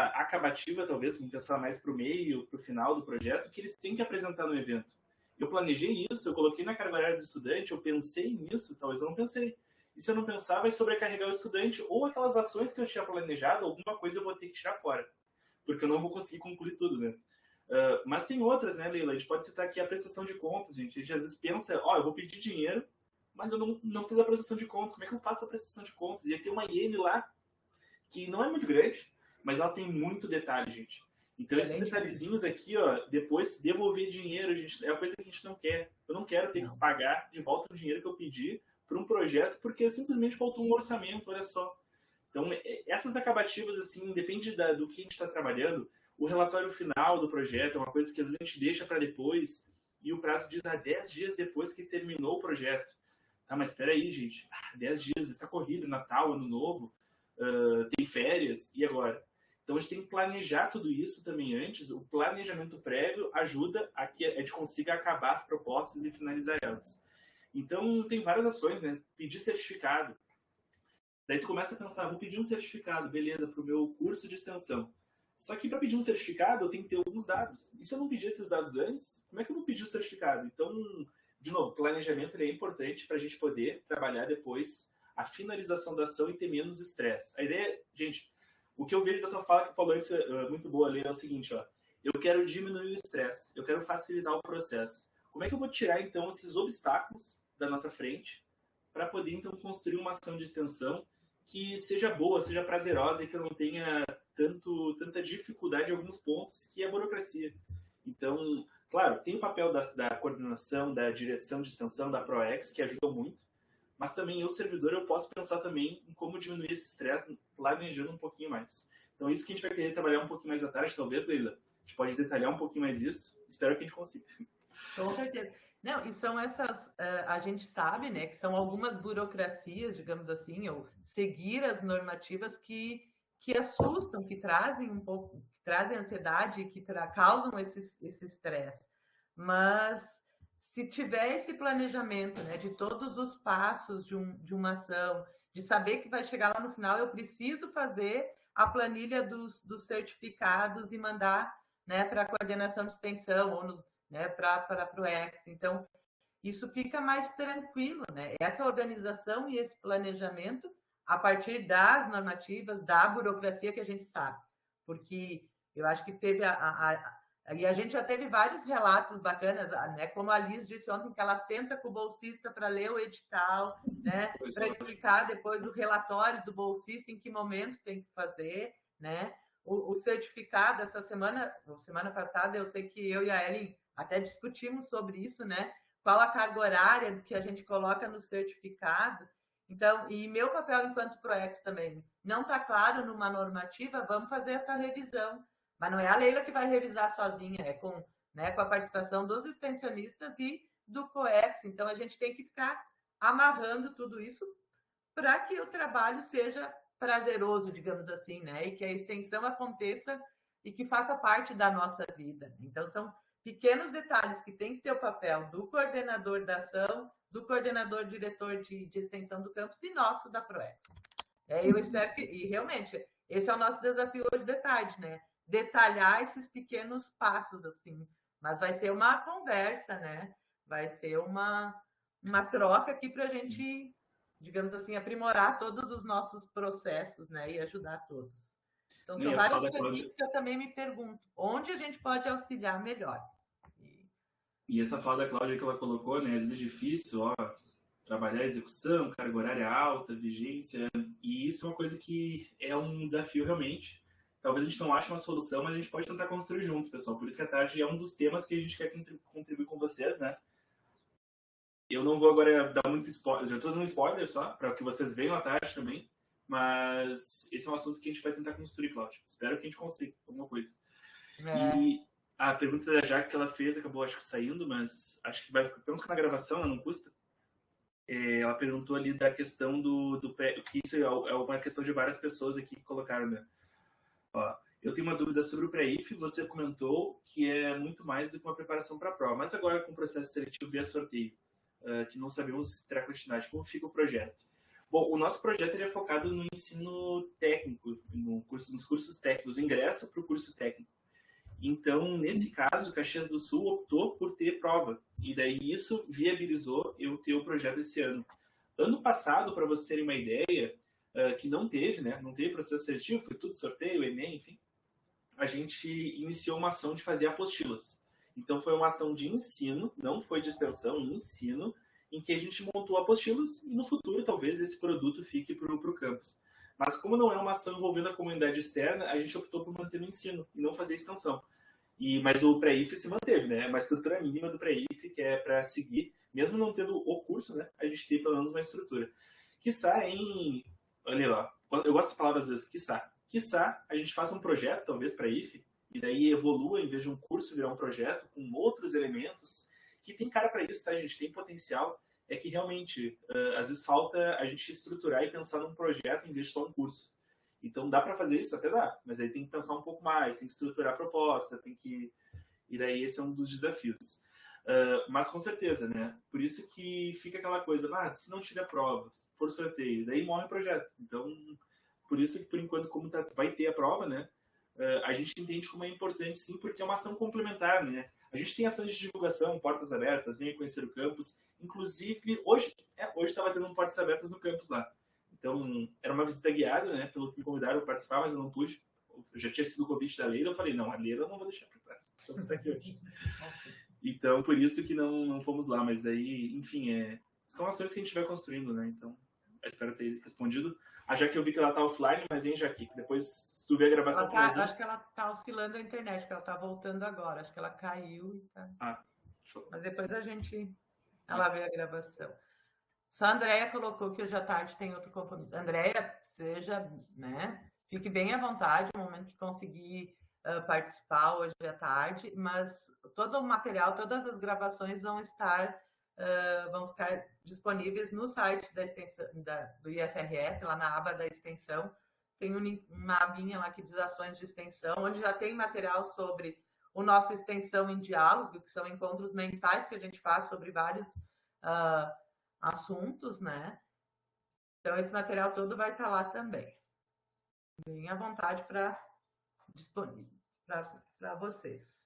acabativa, talvez, vamos pensar mais para o meio, para o final do projeto, que eles têm que apresentar no evento? Eu planejei isso, eu coloquei na carga horária do estudante, eu pensei nisso, talvez eu não pensei. E se eu não pensar, vai sobrecarregar o estudante, ou aquelas ações que eu tinha planejado, alguma coisa eu vou ter que tirar fora, porque eu não vou conseguir concluir tudo, né? Mas tem outras, né, Leila? A gente pode citar aqui a prestação de contas, gente. A gente às vezes pensa, eu vou pedir dinheiro, mas eu não fiz a prestação de contas. Como é que eu faço a prestação de contas? Ia ter uma IN lá, que não é muito grande, mas ela tem muito detalhe, gente. Então, esses detalhezinhos aqui, depois devolver dinheiro, gente, é a coisa que a gente não quer. Eu não quero ter que pagar de volta o dinheiro que eu pedi para um projeto, porque simplesmente faltou um orçamento, olha só. Então, essas acabativas, assim, depende do que a gente está trabalhando. o relatório final do projeto é uma coisa que às vezes a gente deixa para depois e o prazo diz 10 dias depois que terminou o projeto. Tá, mas espera aí, gente. 10 dias, está corrido, Natal, Ano Novo, tem férias, e agora? Então a gente tem que planejar tudo isso também antes. O planejamento prévio ajuda a que a gente consiga acabar as propostas e finalizar elas. Então tem várias ações, né? Pedir certificado. Daí tu começa a pensar, vou pedir um certificado, beleza, para o meu curso de extensão. Só que para pedir um certificado eu tenho que ter alguns dados. E se eu não pedir esses dados antes, como é que eu vou pedir o certificado? Então, de novo, o planejamento ele é importante para a gente poder trabalhar depois a finalização da ação e ter menos estresse. A ideia, gente, o que eu vejo da tua fala que tu falou antes, muito boa, Lê, é o seguinte, ó. Eu quero diminuir o estresse, eu quero facilitar o processo. Como é que eu vou tirar, então, esses obstáculos da nossa frente para poder, então, construir uma ação de extensão que seja boa, seja prazerosa e que eu não tenha tanta dificuldade em alguns pontos, que é a burocracia. Então, claro, tem o papel da coordenação, da direção de extensão, da ProEx, que ajudam muito, mas também eu, servidor, eu posso pensar também em como diminuir esse estresse, planejando um pouquinho mais. Então, isso que a gente vai querer trabalhar um pouquinho mais à tarde, talvez, Leila. A gente pode detalhar um pouquinho mais isso. Espero que a gente consiga. Com certeza. Não, e são essas, a gente sabe, né, que são algumas burocracias, digamos assim, ou seguir as normativas que assustam, que trazem um pouco, que trazem ansiedade, que causam esse estresse. Mas se tiver esse planejamento, né, de todos os passos de uma ação, de saber que vai chegar lá no final, eu preciso fazer a planilha dos certificados e mandar, né, para a coordenação de extensão ou né, para a ProEx. Então, isso fica mais tranquilo, né? Essa organização e esse planejamento a partir das normativas, da burocracia que a gente sabe. Porque eu acho que teve e a gente já teve vários relatos bacanas, né? Como a Liz disse ontem, que ela senta com o bolsista para ler o edital, né? Para explicar depois o relatório do bolsista, em que momentos tem que fazer, né? O certificado, essa semana passada, eu sei que eu e a Ellen até discutimos sobre isso, né? Qual a carga horária que a gente coloca no certificado. Então, e meu papel enquanto ProEx também não está claro numa normativa, vamos fazer essa revisão. Mas não é a Leila que vai revisar sozinha, é com a participação dos extensionistas e do ProEx. Então, a gente tem que ficar amarrando tudo isso para que o trabalho seja prazeroso, digamos assim, né? E que a extensão aconteça e que faça parte da nossa vida. Então, são pequenos detalhes que tem que ter o papel do coordenador da ação, do coordenador diretor de extensão do campus e nosso da ProEx. Eu espero que, e realmente, esse é o nosso desafio hoje de tarde, né? Detalhar esses pequenos passos, assim. Mas vai ser uma conversa, né? Vai ser uma troca aqui para a gente, digamos assim, aprimorar todos os nossos processos, né? E ajudar todos. Então, são várias coisas que eu também me pergunto. Onde a gente pode auxiliar melhor? E essa fala da Cláudia que ela colocou, né? Às vezes é difícil, trabalhar a execução, carga horária alta, vigência, e isso é uma coisa que é um desafio realmente. Talvez a gente não ache uma solução, mas a gente pode tentar construir juntos, pessoal. Por isso que a tarde é um dos temas que a gente quer contribuir com vocês, né? Eu não vou agora dar muitos spoilers, já estou dando spoiler só, para que vocês vejam à tarde também, mas esse é um assunto que a gente vai tentar construir, Cláudia. Espero que a gente consiga alguma coisa. E a pergunta da Jaque que ela fez acabou, acho que, saindo, mas acho que vai ficar, pelo menos na gravação, ela não custa. Ela perguntou ali da questão que isso é uma questão de várias pessoas aqui que colocaram, né? Eu tenho uma dúvida sobre o pré-IF, você comentou que é muito mais do que uma preparação para a prova, mas agora com o processo seletivo via sorteio, que não sabemos se terá continuidade, como fica o projeto? Bom, o nosso projeto ele é focado no ensino técnico, nos cursos técnicos, o ingresso para o curso técnico. Então, nesse caso, Caxias do Sul optou por ter prova. E daí isso viabilizou eu ter o projeto esse ano. Ano passado, para vocês terem uma ideia, que não teve, né? Não teve processo seletivo, foi tudo sorteio, Enem, enfim. A gente iniciou uma ação de fazer apostilas. Então, foi uma ação de ensino, não foi de extensão, ensino, em que a gente montou apostilas e no futuro, talvez, esse produto fique para o campus. Mas como não é uma ação envolvendo a comunidade externa, a gente optou por manter no ensino e não fazer extensão. Mas o pré-IF se manteve, né? Uma estrutura mínima do pré-IF, que é para seguir, mesmo não tendo o curso, né? A gente tem pelo menos uma estrutura. Quiçá olha lá, eu gosto de palavras às vezes, quiçá a gente faça um projeto, talvez, pré-IF, e daí evolua, em vez de um curso virar um projeto com outros elementos, que tem cara para isso, tá, gente? Tem potencial. É que realmente, às vezes falta a gente estruturar e pensar num projeto em vez de só um curso. Então dá para fazer isso? Até dá, mas aí tem que pensar um pouco mais, tem que estruturar a proposta, tem que... E daí esse é um dos desafios. Mas com certeza, né? Por isso que fica aquela coisa, se não tiver prova, for sorteio, daí morre o projeto. Então, por isso que por enquanto, como vai ter a prova, né? A gente entende como é importante, sim, porque é uma ação complementar, né? A gente tem ações de divulgação, portas abertas, venha conhecer o campus. Inclusive, hoje estava tendo um portas abertas no campus lá. Então, era uma visita guiada, né? Pelo que me convidaram para participar, mas eu não pude. Eu já tinha sido o convite da Leila, eu falei, não, a Leila eu não vou deixar para trás. Então, tá aqui hoje. Então, por isso que não fomos lá. Mas daí, enfim, são ações que a gente vai construindo, né? Então, eu espero ter respondido. A Jaque, eu vi que ela tá offline, mas hein, Jaque, depois, se tu ver a gravação... Acho que ela tá oscilando a internet, porque ela tá voltando agora. Acho que ela caiu e tá... show. Mas depois ela vê a gravação. Só a Andréia colocou que hoje à tarde tem outro compromisso. Andréia, né? Fique bem à vontade no momento que conseguir participar hoje à tarde, mas todo o material, todas as gravações vão ficar disponíveis no site da extensão do IFRS, lá na aba da extensão. Tem uma abinha lá que diz ações de extensão, onde já tem material sobre o nosso Extensão em Diálogo, que são encontros mensais que a gente faz sobre vários assuntos, né? Então, esse material todo vai estar lá também. Bem à vontade disponível para vocês.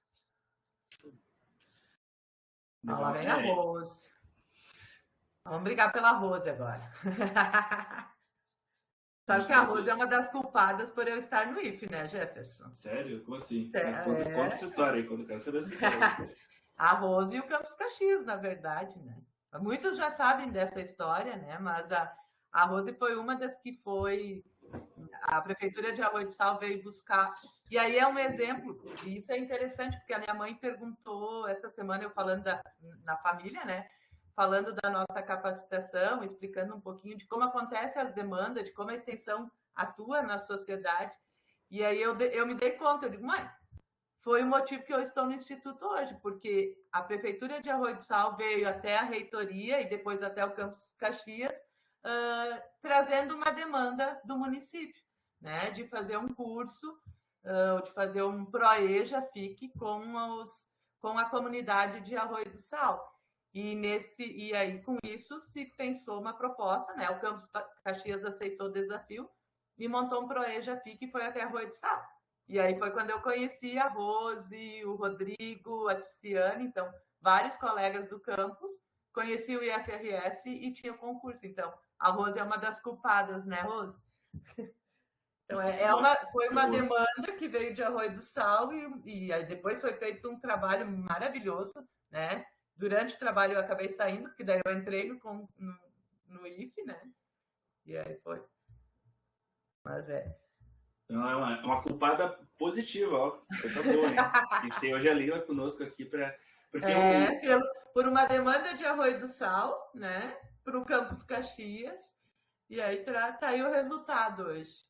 Lá vem a Rose. Vamos brigar pela Rose agora. Sabe que a Rose é uma das culpadas por eu estar no IF, né, Jefferson? Sério? Como assim? Conta essa história aí, quando eu quero saber essa história. A Rose e o Campus Caxias, na verdade, né? Muitos já sabem dessa história, né? Mas a Rose foi uma das que foi... A Prefeitura de Arroio do Sal veio buscar... E aí é um exemplo, e isso é interessante, porque a minha mãe perguntou, essa semana eu falando na família, né? Falando da nossa capacitação, explicando um pouquinho de como acontecem as demandas, de como a extensão atua na sociedade. E aí eu me dei conta, eu digo, mãe, foi o motivo que eu estou no Instituto hoje, porque a Prefeitura de Arroio do Sal veio até a reitoria e depois até o Campus Caxias, trazendo uma demanda do município, né, de fazer um curso, de fazer um ProEja FIC com a comunidade de Arroio do Sal. E aí, com isso, se pensou uma proposta, né? O Campus Caxias aceitou o desafio e montou um ProEja FIC e foi até Arroio do Sal. E aí foi quando eu conheci a Rose, o Rodrigo, a Tiziane, então, vários colegas do campus, conheci o IFRS e tinha o concurso. Então, a Rose é uma das culpadas, né, Rose? Então, foi uma demanda que veio de Arroio do Sal e aí depois foi feito um trabalho maravilhoso, né? Durante o trabalho eu acabei saindo, porque daí eu entrei no IF, né? E aí foi. Mas Então, é uma culpada positiva, ó. Tá boa, hein? A gente tem hoje a Leila conosco aqui para... por uma demanda de Arroio do Sal, né? Para o Campus Caxias. E aí tá aí o resultado hoje.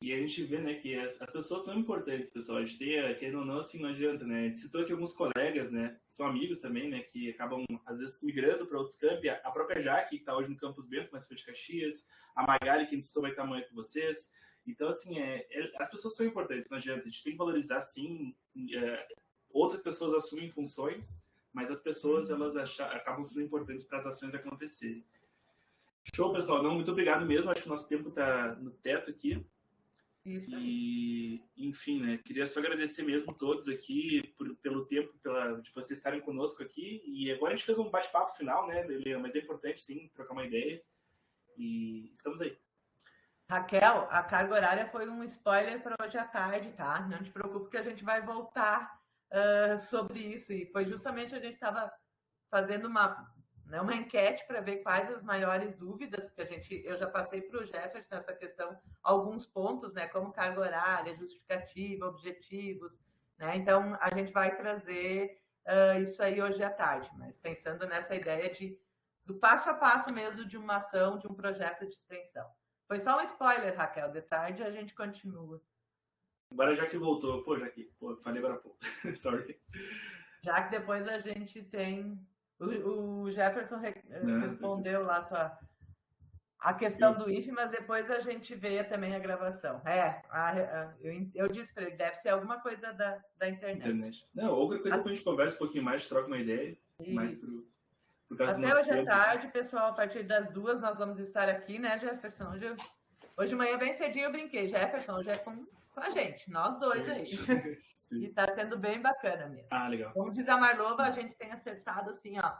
E a gente vê, né, que as pessoas são importantes, pessoal. A gente tem, querendo ou não, assim, não adianta, né? A gente citou aqui alguns colegas, né? São amigos também, né? Que acabam, às vezes, migrando para outros campi. A própria Jaque, que está hoje no Campus Bento, mas foi de Caxias. A Magali, que a gente citou, vai estar amanhã com vocês. Então, assim, as pessoas são importantes, não adianta. A gente tem que valorizar, sim. Outras pessoas assumem funções, mas as pessoas, elas acabam sendo importantes para as ações acontecerem. Show, pessoal. Não, muito obrigado mesmo. Acho que o nosso tempo está no teto aqui. Isso. E, enfim, né? Queria só agradecer mesmo todos aqui pelo tempo, de vocês estarem conosco aqui. E agora a gente fez um bate-papo final, né, Leila? Mas é importante, sim, trocar uma ideia. E estamos aí. Raquel, a carga horária foi um spoiler para hoje à tarde, tá? Não te preocupe que a gente vai voltar sobre isso. E foi justamente a gente estava fazendo uma enquete para ver quais as maiores dúvidas, porque eu já passei para o Jefferson essa questão, alguns pontos, né, como carga horária, justificativa, objetivos, né? Então a gente vai trazer isso aí hoje à tarde, mas pensando nessa ideia do passo a passo mesmo de uma ação, de um projeto de extensão. Foi só um spoiler, Raquel, de tarde a gente continua. Agora já que voltou. Pô, falei agora há pouco. Sorry. Já que depois a gente tem... O Jefferson respondeu lá a questão do IF, mas depois a gente vê também a gravação. Eu disse para ele, deve ser alguma coisa da internet. Não, outra coisa que a gente conversa um pouquinho mais, troca uma ideia. Mais por causa do Até nosso hoje à tempo. tarde, pessoal, a partir das 2 nós vamos estar aqui, né, Jefferson? Hoje de manhã, bem cedinho, eu brinquei. Jefferson, hoje é com a gente, nós dois aí. Sim. E tá sendo bem bacana mesmo. Ah, legal. Como diz a Marlova, a gente tem acertado, assim, ó,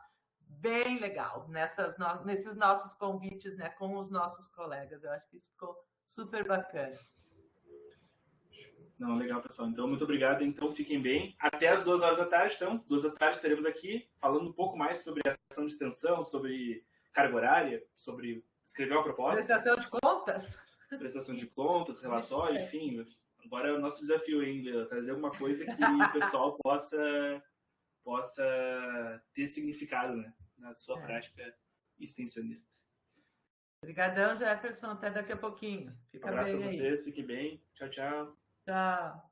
bem legal nesses nossos convites, né, com os nossos colegas. Eu acho que isso ficou super bacana. Não, legal, pessoal. Então, muito obrigado. Então, fiquem bem. Até as 2 horas da tarde. Então, 2 da tarde estaremos aqui falando um pouco mais sobre a sessão de extensão, sobre carga horária, sobre escrever uma proposta. Prestação de contas. Prestação de contas, relatório, enfim. Agora é o nosso desafio ainda, trazer alguma coisa que o pessoal possa ter significado, né, na sua prática extensionista. Obrigadão, Jefferson. Até daqui a pouquinho. Fica Um abraço bem para aí. vocês, fiquem bem. Tchau, tchau. Tchau.